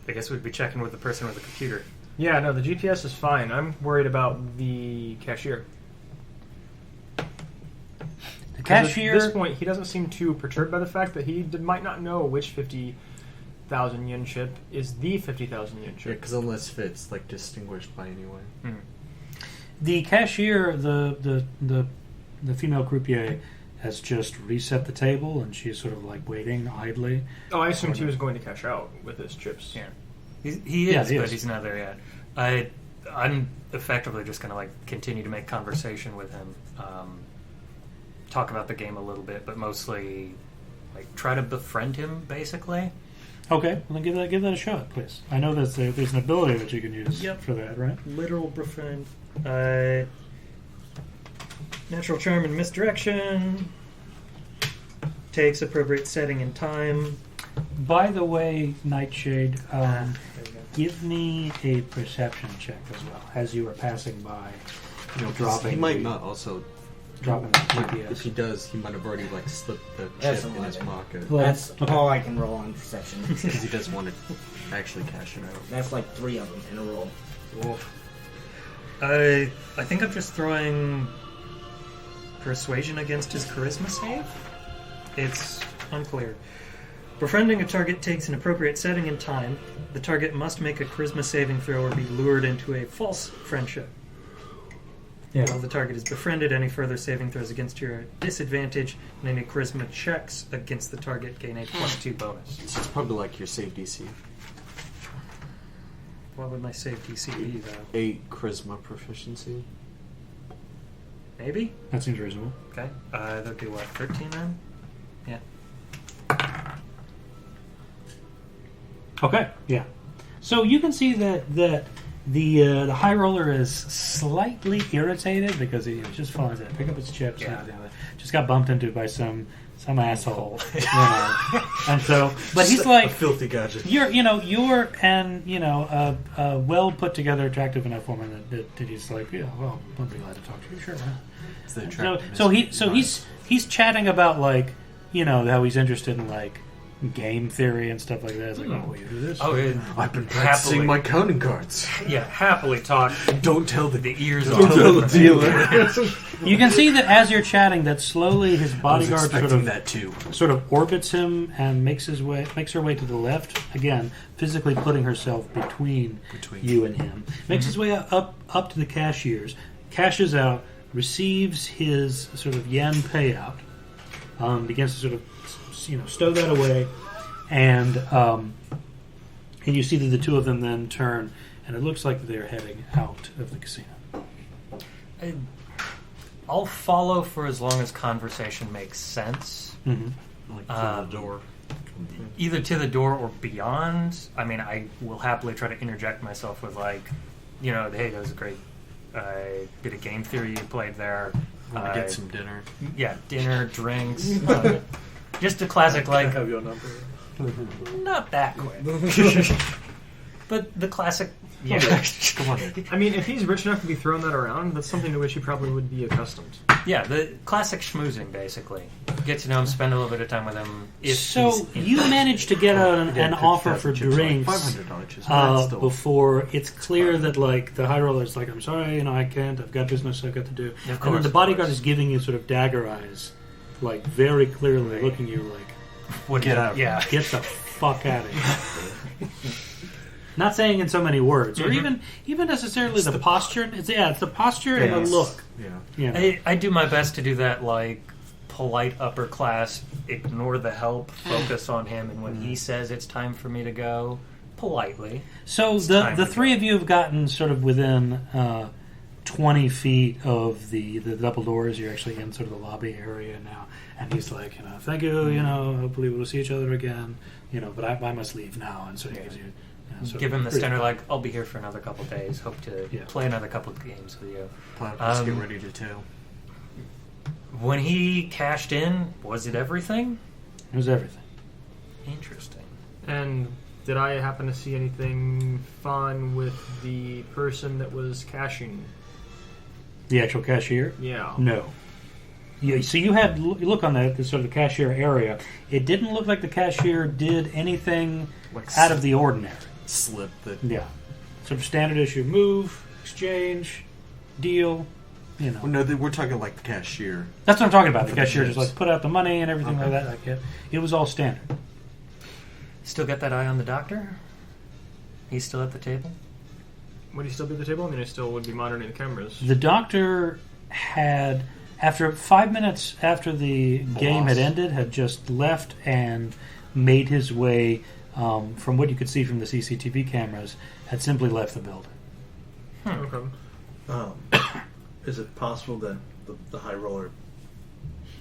I guess we'd be checking with the person with the computer. Yeah, no, the GPS is fine. I'm worried about the cashier. The 'Cause cashier. At this point, he doesn't seem too perturbed by the fact that he might not know which 50,000 yen chip is the 50,000 yen Yeah, chip. because unless it's like distinguished by anyone. The cashier, the female croupier, has just reset the table, and she's sort of like waiting idly. Oh, I assumed he was going to cash out with his chips. Yeah. He Yeah, is, he but is. he's not there yet. I'm effectively just going to like continue to make conversation with him, talk about the game a little bit, but mostly like try to befriend him, basically. Okay, well then give that a shot, please. I know there's an ability that you can use for that, right? Literal befriend. Natural charm and misdirection. Takes appropriate setting and time. By the way, Nightshade, There we go. give me a perception check as well as you are passing by. Dropping. He might not also. dropping the If he GPS. does, he might have already like slipped the That's chip in his 11. pocket Well, That's okay. all I can roll on perception. because he doesn't want to actually cash it out. That's like 3 of them in a roll. I think I'm just throwing persuasion against his charisma save. It's unclear. Befriending a target takes an appropriate setting and time. The target must make a charisma saving throw or be lured into a false friendship. Yeah. While the target is befriended, any further saving throws against your disadvantage, and any charisma checks against the target gain a +2 bonus. So it's probably like your save DC. What would my save DC be, though? 8 charisma proficiency. Maybe? That seems reasonable. Okay. That'd be what, 13 then? Yeah. Okay, yeah. So you can see that the high roller is slightly irritated because he was just falling to pick up his chips. Yeah. And just got bumped into by some asshole. And so, but he's A like, filthy gadget. you're a well put together, attractive enough woman that he's like, yeah, well, I'll be glad to talk to you. Sure, man. It's the So attractiveness. he's chatting about like how he's interested in like game theory and stuff like that. It's like, oh, you do this. Oh, yeah. I've been practicing Happily. my counting cards. Yeah, happily talk. Don't tell the Ears Don't off. tell the dealer. You can see that as you're chatting, that slowly his I was bodyguard expecting that too. sort of orbits him and makes her way to the left. Again, physically putting herself between you and him. Makes his way up to the cashiers, cashes out, receives his sort of yen payout, begins to sort of stow that away, and you see that the two of them then turn, and it looks like they're heading out of the casino. I'll follow for as long as conversation makes sense. Mm-hmm. Like from the door. Either to the door or beyond. I mean, I will happily try to interject myself with like, hey, that was a great bit of game theory you played there. Want to get some dinner. Yeah, dinner, drinks. Just a classic, like, have your number. not that quick. But the classic, yeah. Come on. I mean, if he's rich enough to be throwing that around, that's something to which he probably would be accustomed. Yeah, the classic schmoozing, basically. Get to know him, spend a little bit of time with him. If So he's you managed to get an offer for drinks $500 chips. That's still before it's clear that like the high roller's like, I'm sorry, I can't. I've got business I've got to do. Of And course, then the of bodyguard course. is giving you sort of dagger eyes, like very clearly looking at you like, what Get out. Yeah. get the fuck out of here. Not saying in so many words, or even necessarily the posture. It's the posture and the Yes. look. Yeah. I do my best to do that, like, polite upper class, ignore the help, focus on him, and when he says it's time for me to go, politely. So It's the time the to three go. of you have gotten sort of within 20 feet of the double doors. You're actually in sort of the lobby area now, and he's like, thank you, hopefully we'll see each other again, but I must leave now, and so he gives you. Sort Give of him the pretty- standard, like, I'll be here for another couple days, hope to Yeah. play another couple of games with you. Let's get ready to tail. When he cashed in, was it everything? It was everything. Interesting. And did I happen to see anything fun with the person that was cashing? The actual cashier? Yeah. No. So you had look on the sort of the cashier area. It didn't look like the cashier did anything Like out of the ordinary. slip that. Yeah. Sort of standard issue move, exchange, deal, Well, no, we're talking like the cashier. That's what I'm talking about. The For the cashier just chips. like put out the money and everything Okay. like that. Like it was all standard. Still got that eye on the doctor? He's still at the table? Would he still be at the table? I mean, I still would be monitoring the cameras. The doctor had, after 5 minutes after the game had ended, had just left and made his way, from what you could see from the CCTV cameras, had simply left the building. Okay. Is it possible that the high roller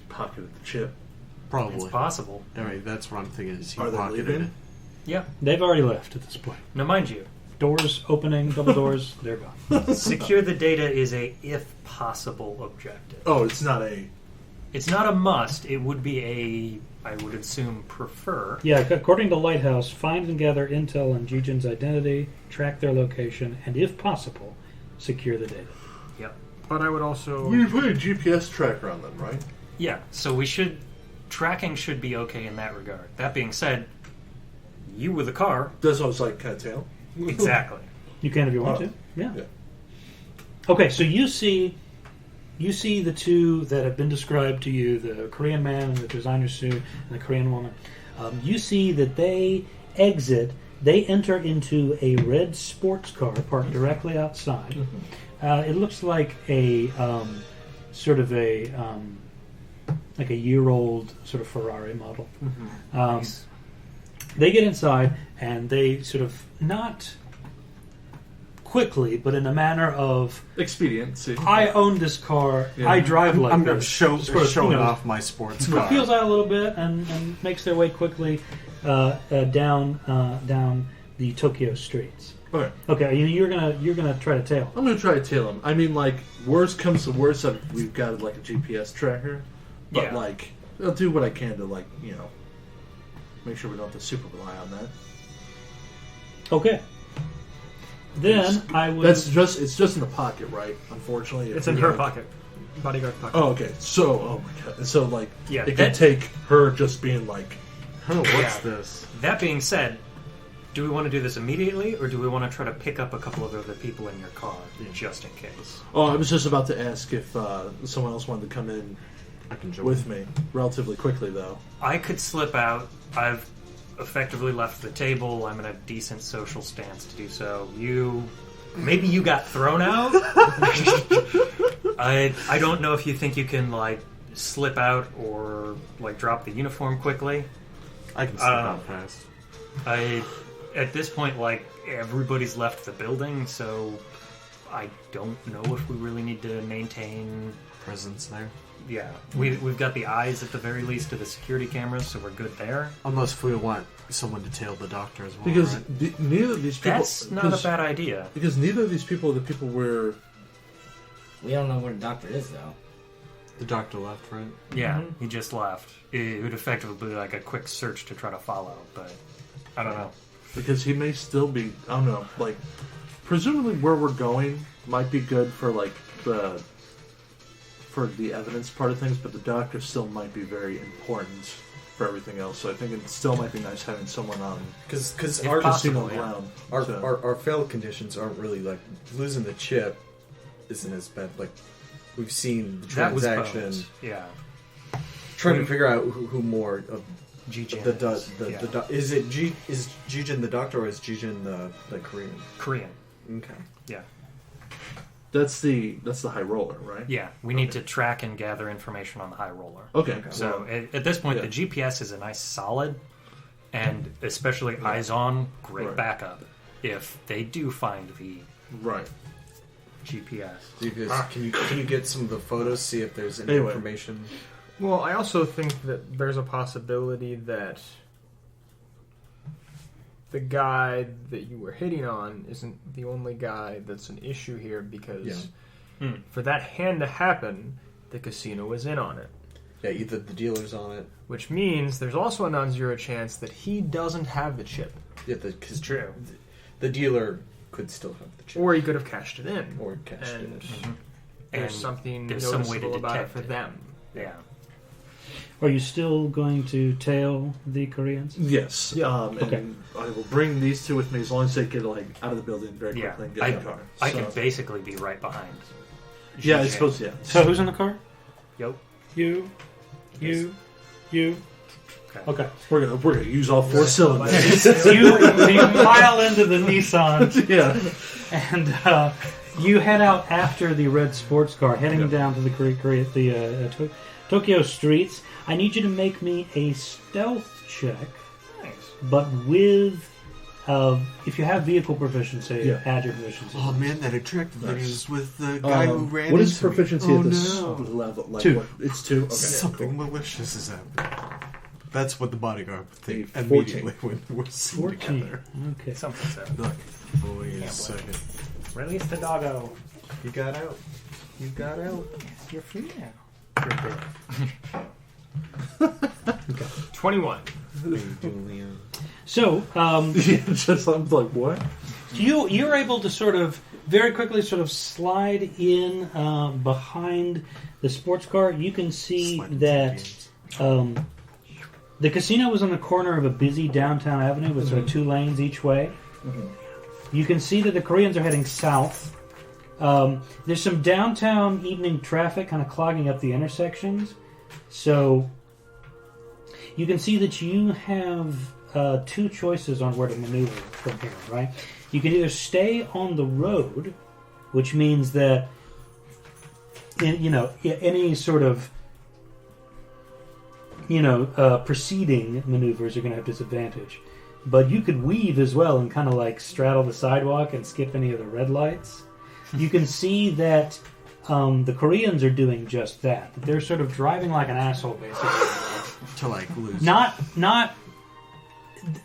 pocketed the chip? Probably. It's possible. All right, that's what I'm thinking. Is he Are they pocketed leaving? it? Yeah. They've already left at this point. Now, mind you, Doors opening, double doors, they're gone. secure the data is a if possible objective. Oh, it's not a. It's not a must. It would be a, I would assume, prefer. Yeah, according to Lighthouse, find and gather intel on Jijin's identity, track their location, and if possible, secure the data. Yep. But I would also. We put a GPS tracker on them, right? Yeah. So we should tracking should be okay in that regard. That being said, you with the car. That's what I was like, kind of tail. Exactly. You can if you want Oh. to. Yeah. Yeah. Okay, so you see the two that have been described to you, the Korean man in the designer suit and the Korean woman. You see that they exit. They enter into a red sports car parked directly outside. It looks like a sort of a like a year-old sort of Ferrari model. Nice. They get inside and they sort of not quickly, but in a manner of Expediency. I own this car. Yeah. I drive like I'm this. showing you know, off my sports sort of car. peels out a little bit and makes their way quickly down the Tokyo streets. Okay. Okay, you're gonna try to tail. I'm gonna try to tail him. I mean, like, worst comes to worst, we've got like a GPS tracker, but Yeah. like, I'll do what I can to like, make sure we don't have to super rely on that. Okay. Then I would. It's just in the pocket, right? Unfortunately, It's in her pocket. Bodyguard pocket. Oh, okay. So, oh my god. So, like, Yeah, it that- can take her just being like, Oh, what's Yeah. this? That being said, do we want to do this immediately, or do we want to try to pick up a couple of other people in your car, just in case? oh, I was just about to ask if someone else wanted to come in I can join. with me relatively quickly, though. I could slip out. I've effectively left the table. I'm in a decent social stance to do so. Maybe you got thrown out? I don't know if you think you can, like, slip out or, like, drop the uniform quickly. I can slip out fast. At this point, like, everybody's left the building, so I don't know if we really need to maintain. Presence there. Yeah, we've got the eyes at the very least of the security cameras, so we're good there. Unless we want someone to tail the doctor as well. Because right? neither of these people. That's not a bad idea. Because neither of these people are the people we're. We don't know where the doctor is, though. The doctor left, right? Yeah, he just left. It would effectively be like a quick search to try to follow, but I don't know. Because he may still be. I don't know. Like, presumably where we're going might be good for, like, for the evidence part of things, but the doctor still might be very important for everything else. So I think it still might be nice having someone on. Because If our, possible. on the yeah. ground. our, so. our failed conditions aren't really like losing the chip isn't as bad. Like we've seen the That was transaction. bones. Yeah. Trying to figure out who more of Jijin the is it is Jijin the doctor or is Jijin the Korean? Korean. Okay. Yeah. That's the high roller, right? Yeah, we need to track and gather information on the high roller. Okay. So at this point, yeah. the GPS is a nice solid, and especially eyes on, great Right. backup if they do find the Right. GPS. Do you guys, can you get some of the photos? See if there's any Anyway. information. Well, I also think that there's a possibility that the guy that you were hitting on isn't the only guy that's an issue here because for that hand to happen, the casino is in on it. Yeah, either the dealer's on it. Which means there's also a non-zero chance that he doesn't have the chip. Yeah, because True. the dealer could still have the chip Or he could have cashed it in. or cash it. And in. there's And something there's some way to noticeable about it detect for it. them. Yeah. Are you still going to tail the Koreans? Yes. Okay. And I will bring these two with me as long as they get like out of the building very Yeah. quickly and get in the car. I So- can basically be right behind. Yeah, I Jijin. suppose. Yeah. So who's in the car? Yep. You. Okay. We're gonna use all four cylinders. So you pile into the Nissan Yeah. and you head out after the red sports car, heading down to the Tokyo streets. I need you to make me a stealth check, Nice. but with if you have vehicle proficiency, Yeah. add your proficiency. Oh man, that attractive Nice. is with the guy who ran what is into me. proficiency Oh, at this no. level? Like, 2. What? It's 2. Okay. Something malicious is happening. That's what the bodyguard would think 14. immediately when we're seen 14. together. Okay. Something so. Like, oh, wait a second. Release the doggo. You got out. You got out. You're free now. For a bit. 21. So, Just I'm like, what? you're able to sort of very quickly sort of slide in behind the sports car. You can see that the casino was on the corner of a busy downtown avenue with sort of 2 lanes each way. You can see that the Koreans are heading south. There's some downtown evening traffic kind of clogging up the intersections. So you can see that you have 2 choices on where to maneuver from here, right? You can either stay on the road, which means that any sort of preceding maneuvers are going to have disadvantage. But you could weave as well and kind of like straddle the sidewalk and skip any of the red lights. You can see that the Koreans are doing just that. They're sort of driving like an asshole, basically. To like lose. Not.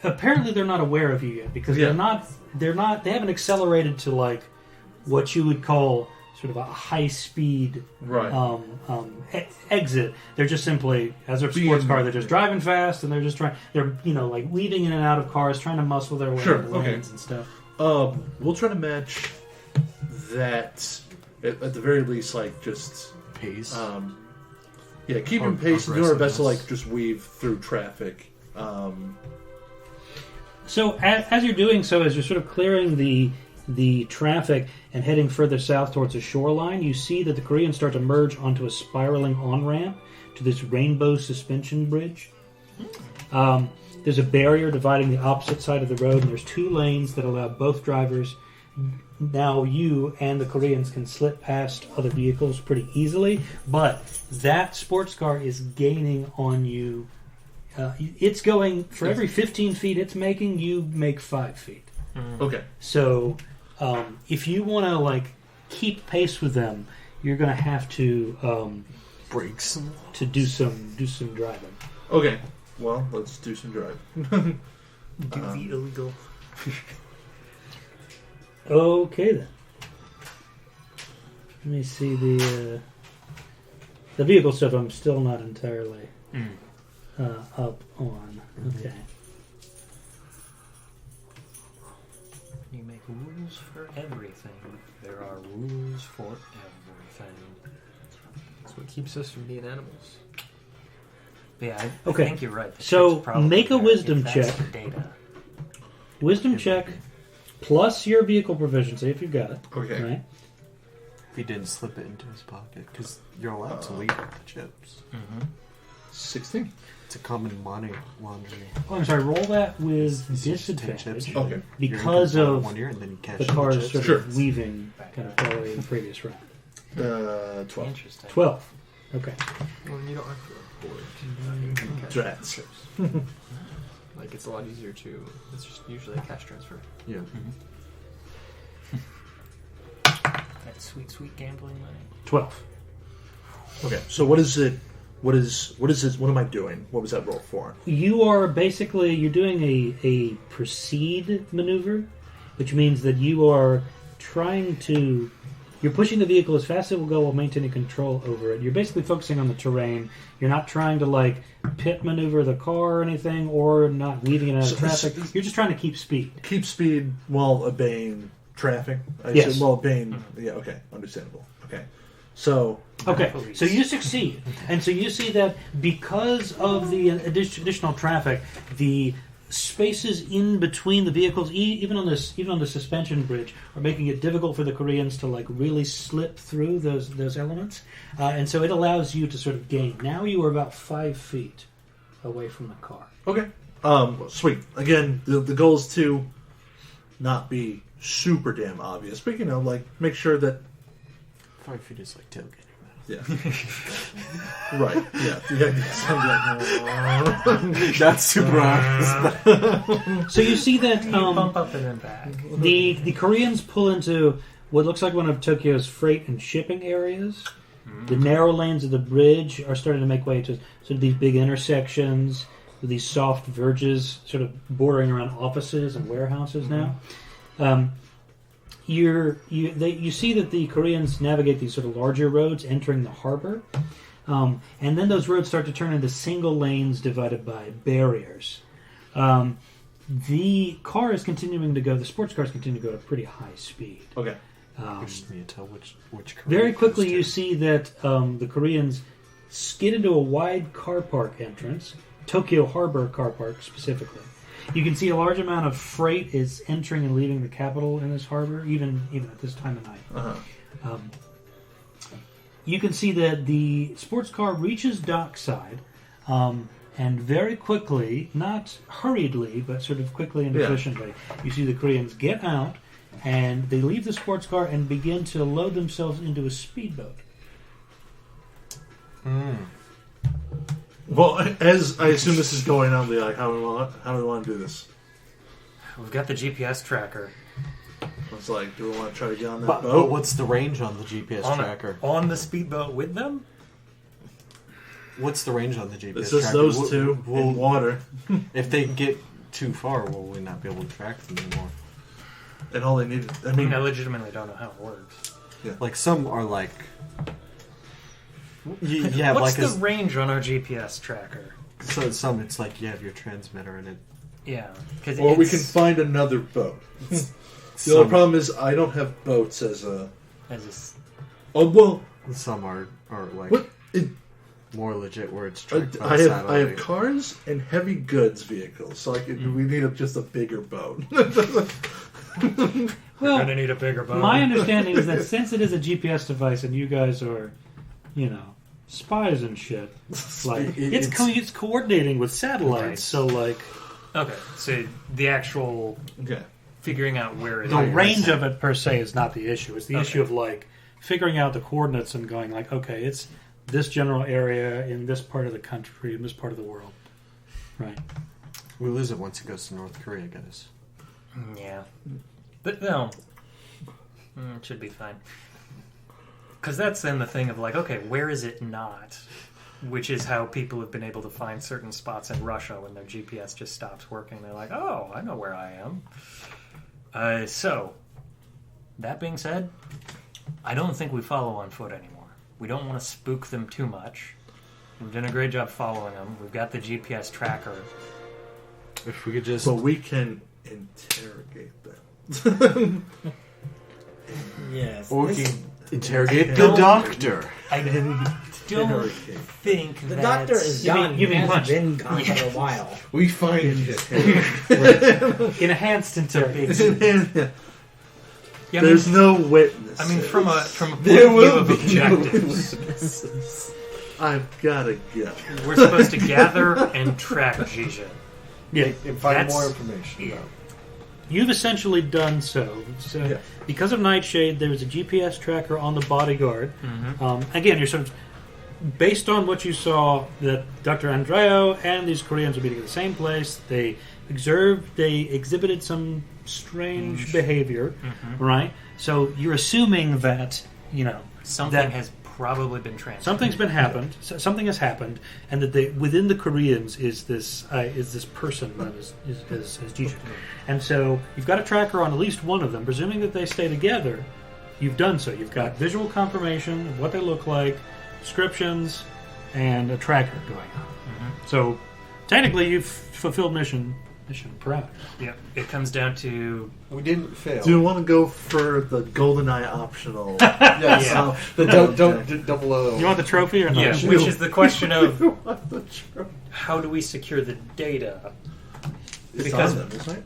Apparently, they're not aware of you yet because Yeah. They haven't accelerated to like what you would call sort of a high speed Right. exit. They're just simply, as a sports car, they're just driving fast and they're just they're like weaving in and out of cars, trying to muscle their way Sure, into okay. lanes and stuff. We'll try to match that at the very least, like just Pace. keeping Or pace and doing our best to aggressiveness. like just weave through traffic. So as you're doing so, as you're sort of clearing the traffic and heading further south towards the shoreline, you see that the Koreans start to merge onto a spiraling on-ramp to this rainbow suspension bridge. There's a barrier dividing the opposite side of the road, and there's 2 lanes that allow both drivers. Now you and the Koreans can slip past other vehicles pretty easily, but that sports car is gaining on you. It's going, for every 15 feet it's making, you make 5 feet. Okay. So, if you want to like keep pace with them, you're going to have to Brakes. to do some driving. Okay. Well, let's do some driving. Do the illegal. Okay then. Let me see the vehicle stuff. I'm still not entirely up on. Okay. You make rules for everything. There are rules for everything. That's what keeps us from being animals. But yeah, I Okay. think you're right. The So, chip's probably make a there wisdom if that's check. the data. Wisdom check plus your vehicle proficiency if you've got it. Okay. Right. If he didn't slip it into his pocket, because you're allowed to leave with the chips. 16. It's a common money laundry. Oh, I'm sorry. Roll that with It's just 10 chips. disadvantage Okay. because You're in of 1 year, and then you cash the in car's chips. sort Sure. of weaving kind of following the previous round. 12. Interesting. 12. Okay. Well, you don't have to report. You can cash Drats. trips. Like, it's a lot easier to... It's just usually a cash transfer. Yeah. That sweet, sweet gambling money. 12. Okay. So what is it? What is this? What am I doing? What was that roll for? You are basically, you're doing a proceed maneuver, which means that you are trying to, you're pushing the vehicle as fast as it will go while maintaining control over it. You're basically focusing on the terrain. You're not trying to like pit maneuver the car or anything, or not weaving it out of So- traffic. You're just trying to keep speed. Keep speed while obeying traffic. I Yes. said, while obeying. Yeah. Okay. Understandable. Okay. So Okay, so you succeed, and so you see that because of the additional traffic, the spaces in between the vehicles, even on the suspension bridge, are making it difficult for the Koreans to like really slip through those elements, and so it allows you to sort of gain. Now you are about 5 feet away from the car. okay. Sweet. Again, the goal is to not be super damn obvious, but like make sure that 5 feet is like tailgating. yeah. Right. Yeah. That's super obvious. So you see that Bump up and then back. the Koreans pull into what looks like one of Tokyo's freight and shipping areas. The narrow lanes of the bridge are starting to make way to sort of these big intersections. with these soft verges sort of bordering around offices and warehouses now. You see that the Koreans navigate these sort of larger roads entering the harbor, and then those roads start to turn into single lanes divided by barriers. The car is continuing to go. The sports cars continue to go at a pretty high speed. Okay. I just need to tell which Very Korean quickly, goes you to. see that the Koreans skid into a wide car park entrance, Tokyo Harbor car park specifically. You can see a large amount of freight is entering and leaving the capital in this harbor, even at this time of night. Uh-huh. You can see that the sports car reaches dockside, and very quickly, not hurriedly, but sort of quickly and efficiently, you see the Koreans get out, and they leave the sports car and begin to load themselves into a speedboat. Well, as I assume this is going on, like, how do we want to do this? We've got the GPS tracker It's like, do we want to try to get on that But boat? what's the range on the GPS on, tracker? on the speedboat with them. What's the range on the GPS It's just tracker? those two Will- in water, If they get too far, will we not be able to track them anymore? and all they need. I I mean, mean, I legitimately don't know how it works. Like some are like, you have What's like the range on our GPS tracker? so some it's like you have your transmitter and it. Yeah, because or we can find another boat. The Some, only problem is I don't have boats as a. Oh well, some are like what? more legit where it's tracked by I have satellite. cars and heavy goods vehicles, so we need just a bigger boat. Well, gonna need a bigger boat. my understanding is that since it is a GPS device and you guys are, spies and shit, like it's coordinating with satellites. Right. So like Okay, so the actual Okay. figuring out where it the is. range of it per se is not the issue. It's the Okay. issue of like figuring out the coordinates and going like, okay, it's this general area in this part of the country in this part of the world, right? We lose it once it goes to North Korea, guys. Yeah, but no, it should be fine. Because that's then the thing of like, okay, where is it not? Which is how people have been able to find certain spots in Russia when their GPS just stops working. They're like, oh, I know where I am. So, that being said, I don't think we follow on foot anymore. We don't want to spook them too much. We've done a great job following them. We've got the GPS tracker. If we could just So we can interrogate them. Yes. or we This- can interrogate Don't- the doctor. I don't Interrogate. think the that's... doctor is You mean- gone. you mean He punch. hasn't been gone for a while. We find Enhanced into Yeah, I mean, There's no witness. I mean, from a point There of view will of be objectives, witnesses. I've gotta go. we're supposed to gather and track Zizhen. yeah. And find That's- more information yeah. about You've essentially done so. Yeah. Because of Nightshade, there is a GPS tracker on the bodyguard. Again, you're sort of based on what you saw that Dr. Andreo and these Koreans were meeting at the same place. They exhibited some strange behavior, right? So you're assuming that Something that has probably been transferred. something's been happened. Something has happened, and that within the Koreans is this person that is Jijin. And so you've got a tracker on at least one of them, presuming that they stay together. You've done so. You've got visual confirmation of what they look like, descriptions, and a tracker going on. So technically, you've fulfilled mission parameter. Yeah, it comes down to We didn't fail. Do you want to go for the GoldenEye optional? Yes. Yeah. The double O. You want the trophy or not? yeah, which is the question of The trophy. how do we secure the data? It's Because- on them, isn't it?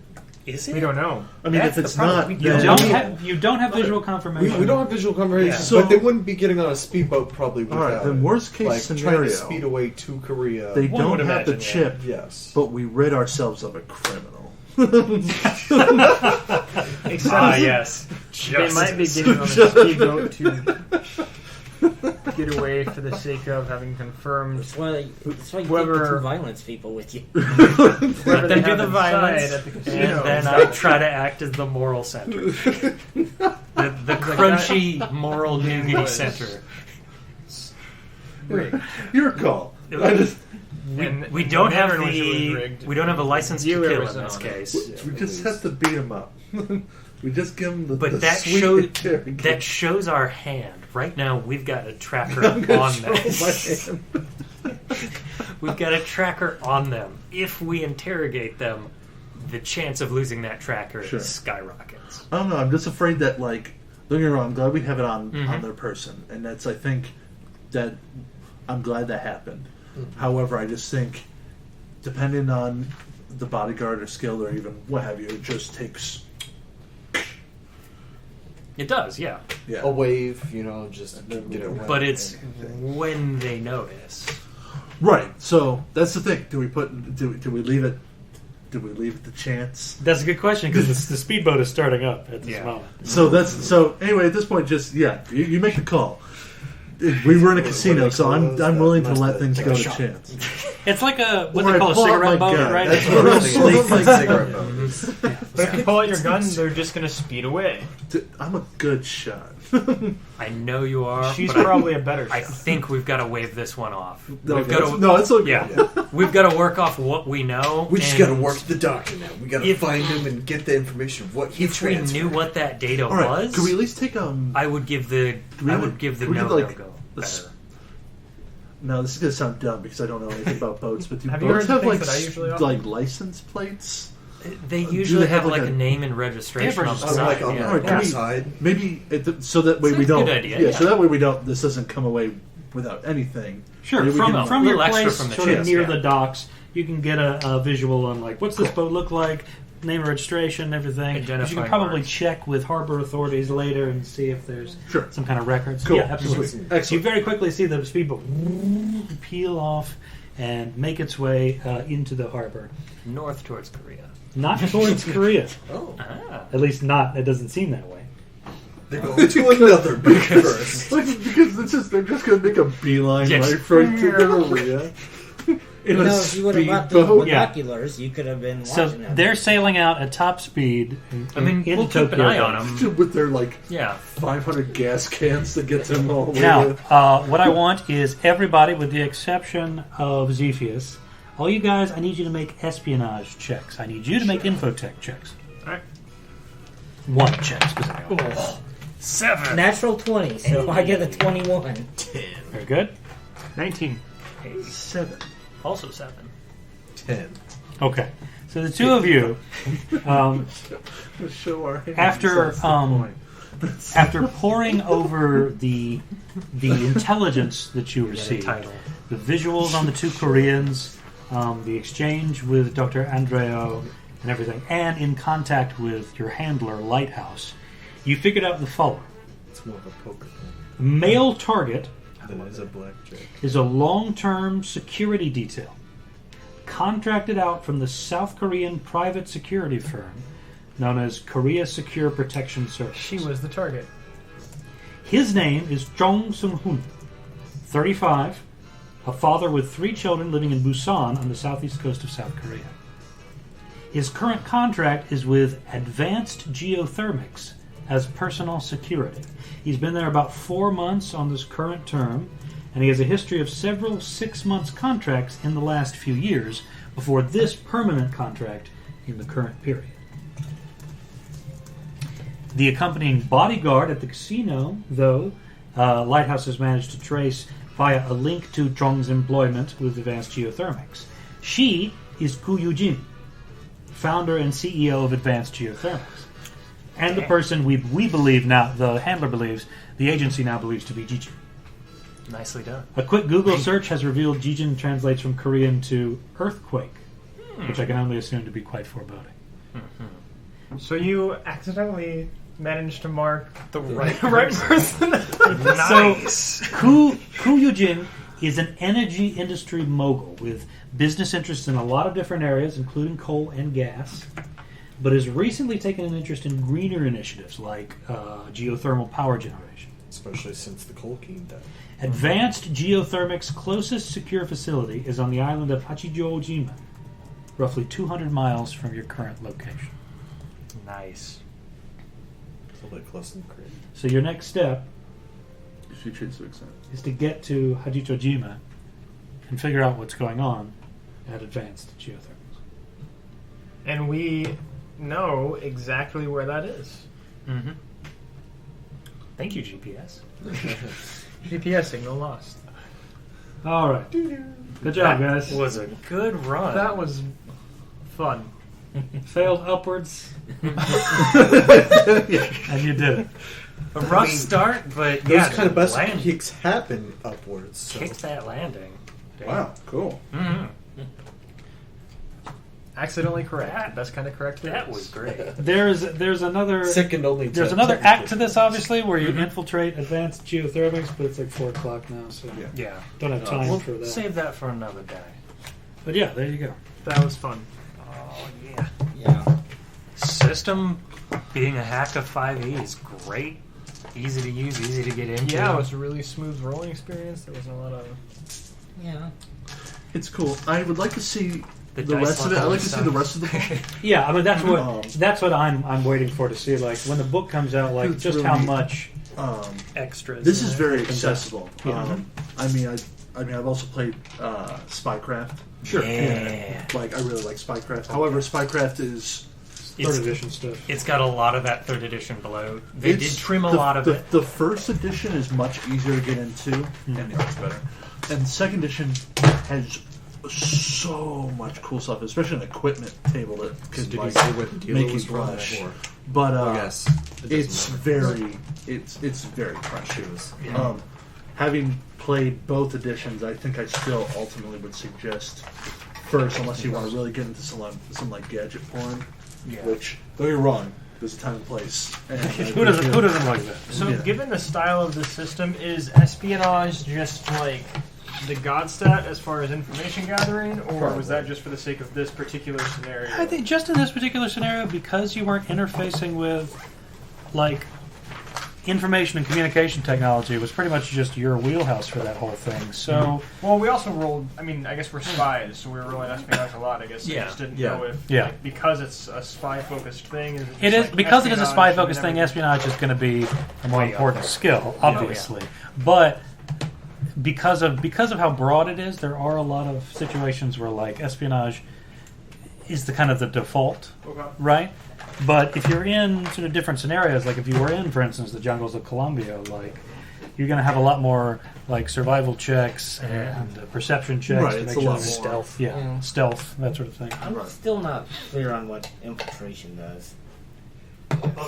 Is We it? don't know. I mean, That's if it's the problem. not, We then You don't have visual confirmation. We don't have visual confirmation, Yeah. So- but they wouldn't be getting on a speedboat probably without Alright, then it. worst case like, scenario, trying to speed away to Korea. they One don't would have the imagine, chip, yes. but we rid ourselves of a criminal. Except Yes. they might be getting on a speedboat to get away for the sake of having confirmed That's why you take Whoever- the two violence people with you. Let whoever they them do have the inside violence, at the and casino. then I try to act as the moral center. The crunchy moral nougat center. Wait, Your call. It I was- just, We don't have never knew it was the rigged. we don't have a license You to ever kill in said this on it. case. We just have to beat him up. We just give him the But the that sweet shows interrogation. that shows our hand. Right now, we've got a tracker I'm gonna on show my them. hand. We've got a tracker on them. If we interrogate them, the chance of losing that tracker Sure. skyrockets. I don't know. I'm just afraid that, like, don't get me wrong. I'm glad we have it on Mhm. their person, and that's, I think, that I'm glad that happened. Mm-hmm. However, I just think, depending on the bodyguard or skill or even what have you, it just takes. It does, yeah. Yeah. A wave, just get it right. But it's when they notice. Right. So that's the thing. Do we leave it? Do we leave it to chance? That's a good question because the speedboat is starting up at this Yeah. moment. So anyway. At this point, just you make the call. We were in a casino, so I'm willing to let things go to chance. It's like a what Or they I call a pull out cigarette my boat, gun. right? That's what I'm saying. like cigarette bones. But if you pull out your gun, they're just going to speed away. I'm a good shot. I know you are. She's but probably a better I shot. think we've got to wave this one off. No, We've got to. no, it's okay. Yeah, we've got to work off what we know. We just and got to work the doctor now. We got to If- find him and get the information of what he If we transferred. knew what that data All right. was, Can we at least take I would give the we I have- would give the we no have, no like, go the s- better. No, this is gonna sound dumb because I don't know anything about boats. But do Have you boats heard the have things like that I usually offer? like license plates? They do usually they have have, like like, a name and registration on the Oh, side. like on yeah. the All right, can we- side. Maybe so that way Sounds we a don't. good idea, yeah, yeah. so that way we don't. This doesn't come away without anything. Sure, Maybe we from can- from your little extra place, from the sort of chest, near yeah. the docks, you can get a visual on like what's this boat look like, name and registration, everything. 'Cause you Identifying can probably marks. check with harbor authorities later and see if there's Sure. some kind of records. Cool. Yeah, absolutely. Sweet. So you Excellent. very quickly see the speedboat peel off and make its way into the harbor, North towards Korea. not towards Korea. Oh, Ah. At least not. It doesn't seem that way. they're going to another big first. because they're just gonna make a beeline Yes. right for Korea. In a if you would have brought the speedboat. Yeah. binoculars, you could have been So watching them. they're sailing out at top speed. I mean, in we'll keep an Tokyo eye on them. with their like Yeah. 500 gas cans to get them all the way Now, there. what I want is everybody, with the exception of Zephyus, all you guys, I need you to make espionage checks. I need you to make infotech checks. Alright. One check specifically. Oh, 7. Natural 20, so I get a 21. Very good. 19. 7. Also 7. 10. Okay. So the two of you, Show our hands, After, that's the um, point. after poring over the intelligence that you Yeah, the received, title. the visuals on the two Koreans, the exchange with Dr. Andreo and everything, and in contact with your handler, Lighthouse, you figured out the following. It's more of a poker thing Male target than it is a blackjack. is a long-term security detail contracted out from the South Korean private security firm known as Korea Secure Protection Service. She was the target. His name is Jong Sung-hoon, 35, a father with 3 children living in Busan on the southeast coast of South Korea. His current contract is with Advanced Geothermics as personal security. He's been there about 4 months on this current term, and he has a history of several 6-month contracts in the last few years before this permanent contract in the current period. The accompanying bodyguard at the casino, though, Lighthouse has managed to trace via a link to Zhong's employment with Advanced Geothermics. She is Ku Yujin, founder and CEO of Advanced Geothermics. And the person we believe now, the handler believes, the agency now believes to be Jijin. Nicely done. A quick Google search has revealed Jijin translates from Korean to earthquake, which I can only assume to be quite foreboding. So you accidentally managed to mark The right right person. Nice. Ku Yujin is an energy industry mogul with business interests in a lot of different areas, including coal and gas, but has recently taken an interest in greener initiatives like geothermal power generation. Especially since the coal king died. Advanced Geothermic's closest secure facility is on the island of Hachijojima, roughly 200 miles from your current location. Nice. It's a little bit close to the crib. So your next step If you choose to accept. is to get to Hachijojima and figure out what's going on at advanced geothermal. And we know exactly where that is. Mm-hmm. Thank you, GPS. GPS signal lost. All right. Good job, guys. That was a good run. That was fun. Failed upwards. And you did it. a rough start, but Those yeah, kind of best land kicks happen upwards. So. kicked that landing. Wow, cool. Mm-hmm. Accidentally correct. That's kind of correct. That was great. There's another Second only. there's to another technical act to this, obviously, where you infiltrate advanced geothermics, but it's like 4 o'clock now, so Yeah. Yeah. don't have time We'll for that. save that for another day. But yeah, there you go. That was fun. Oh, yeah. Yeah. System being a hack of 5e is great. Easy to use, easy to get into. Yeah, it was a really smooth rolling experience. There wasn't a lot of. Yeah. It's cool. I would like to see The the dice rest of it. I'd level like to see the stuff. rest of the book. Yeah, I mean Um, that's what I'm waiting for to see. Like when the book comes out, like It's just really how neat. much Extras. This in is it. very Comes out. accessible. Yeah. I mean, I've also played Spycraft. Sure. Yeah. Like I really like Spycraft. However, Spycraft is third edition stuff. It's got a lot of that 3rd edition bloat. They it's did trim a the- lot of the, it. The first edition is much easier to get into, and the art's better. And second edition has so much cool stuff, especially an equipment table that So could did like you say what the dealer make you was running crush. for? But I guess it it's doesn't matter. very it's very precious. Yeah. Having played both editions, I think I still ultimately would suggest first, unless you want to really get into some like gadget porn. Yeah. Which, don't get me wrong, there's a time and place. And Who doesn't like that? So, Yeah. given the style of the system, is espionage just like the god stat as far as information gathering, or was that just for the sake of this particular scenario? I think just in this particular scenario, because you weren't interfacing with like information and communication technology, it was pretty much just your wheelhouse for that whole thing. So Well, we also rolled. I mean, I guess we're spies, so we were rolling espionage a lot. I guess I Yeah. just didn't Yeah. know if, Yeah. like, because it's a spy-focused thing. Is it, it just, is like, because it is a espionage spy-focused and thing. everything? Espionage is going to be a more Way up important there. skill, obviously. But because of how broad it is, there are a lot of situations where like espionage is the kind of the default, Okay. right? But if you're in sort of different scenarios, like if you were in, for instance, the jungles of Colombia, like you're going to have a lot more like survival checks and perception checks. Right, to it's make a sure lot that- more. Stealth. Yeah, Yeah. stealth, that sort of thing. I'm Right. still not clear on what infiltration does.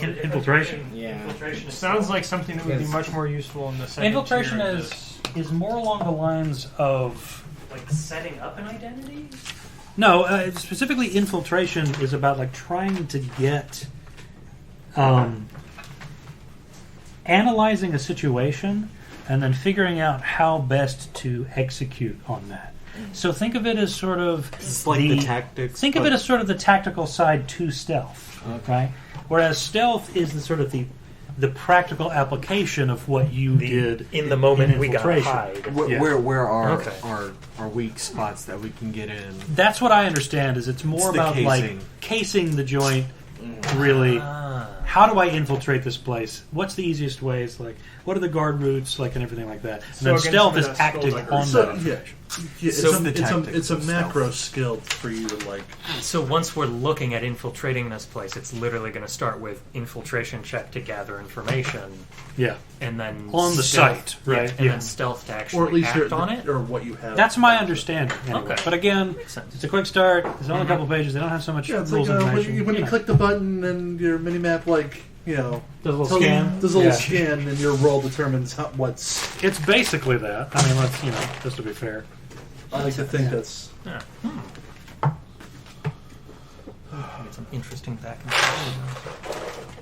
Infiltration. Yeah. It sounds like something that would be Yes. much more useful in the second Infiltration tier of is this. is more along the lines of Like setting up an identity? no, specifically infiltration is about like trying to get analyzing a situation and then figuring out how best to execute on that. So think of it as sort of It's like the tactics. think of but it as sort of the tactical side to stealth, right? Whereas stealth is the sort of the practical application of what you did In the moment in we got infiltration. hide. Yeah. where are Okay. our weak spots that we can get in? That's what I understand. Is it's more It's the about casing. like casing the joint. Really, how do I infiltrate this place? What's the easiest way? It's like what are the guard routes, like, and everything like that. And So then against stealth some is of the acting skulls, on So, that. yeah, it's, So a, the it's, a, tactics it's a of stealth. macro skill for you to like. So once we're looking at infiltrating this place, it's literally going to start with infiltration check to gather information, Yeah, and then On the stealth- site, right, And yeah. then stealth to actually Or at least act on it. or what you have. that's my understanding. Anyway. Okay. But again, Makes sense. it's a quick start. There's only a couple pages. They don't have so much Yeah, it's rules like information. when you Yeah. click the button and your mini map, like Does a little tells you- scan. does a little Yeah. scan, and your roll determines what's. It's basically that. I mean, let's just to be fair. I like to think that's. Yeah. Get some interesting back and forth.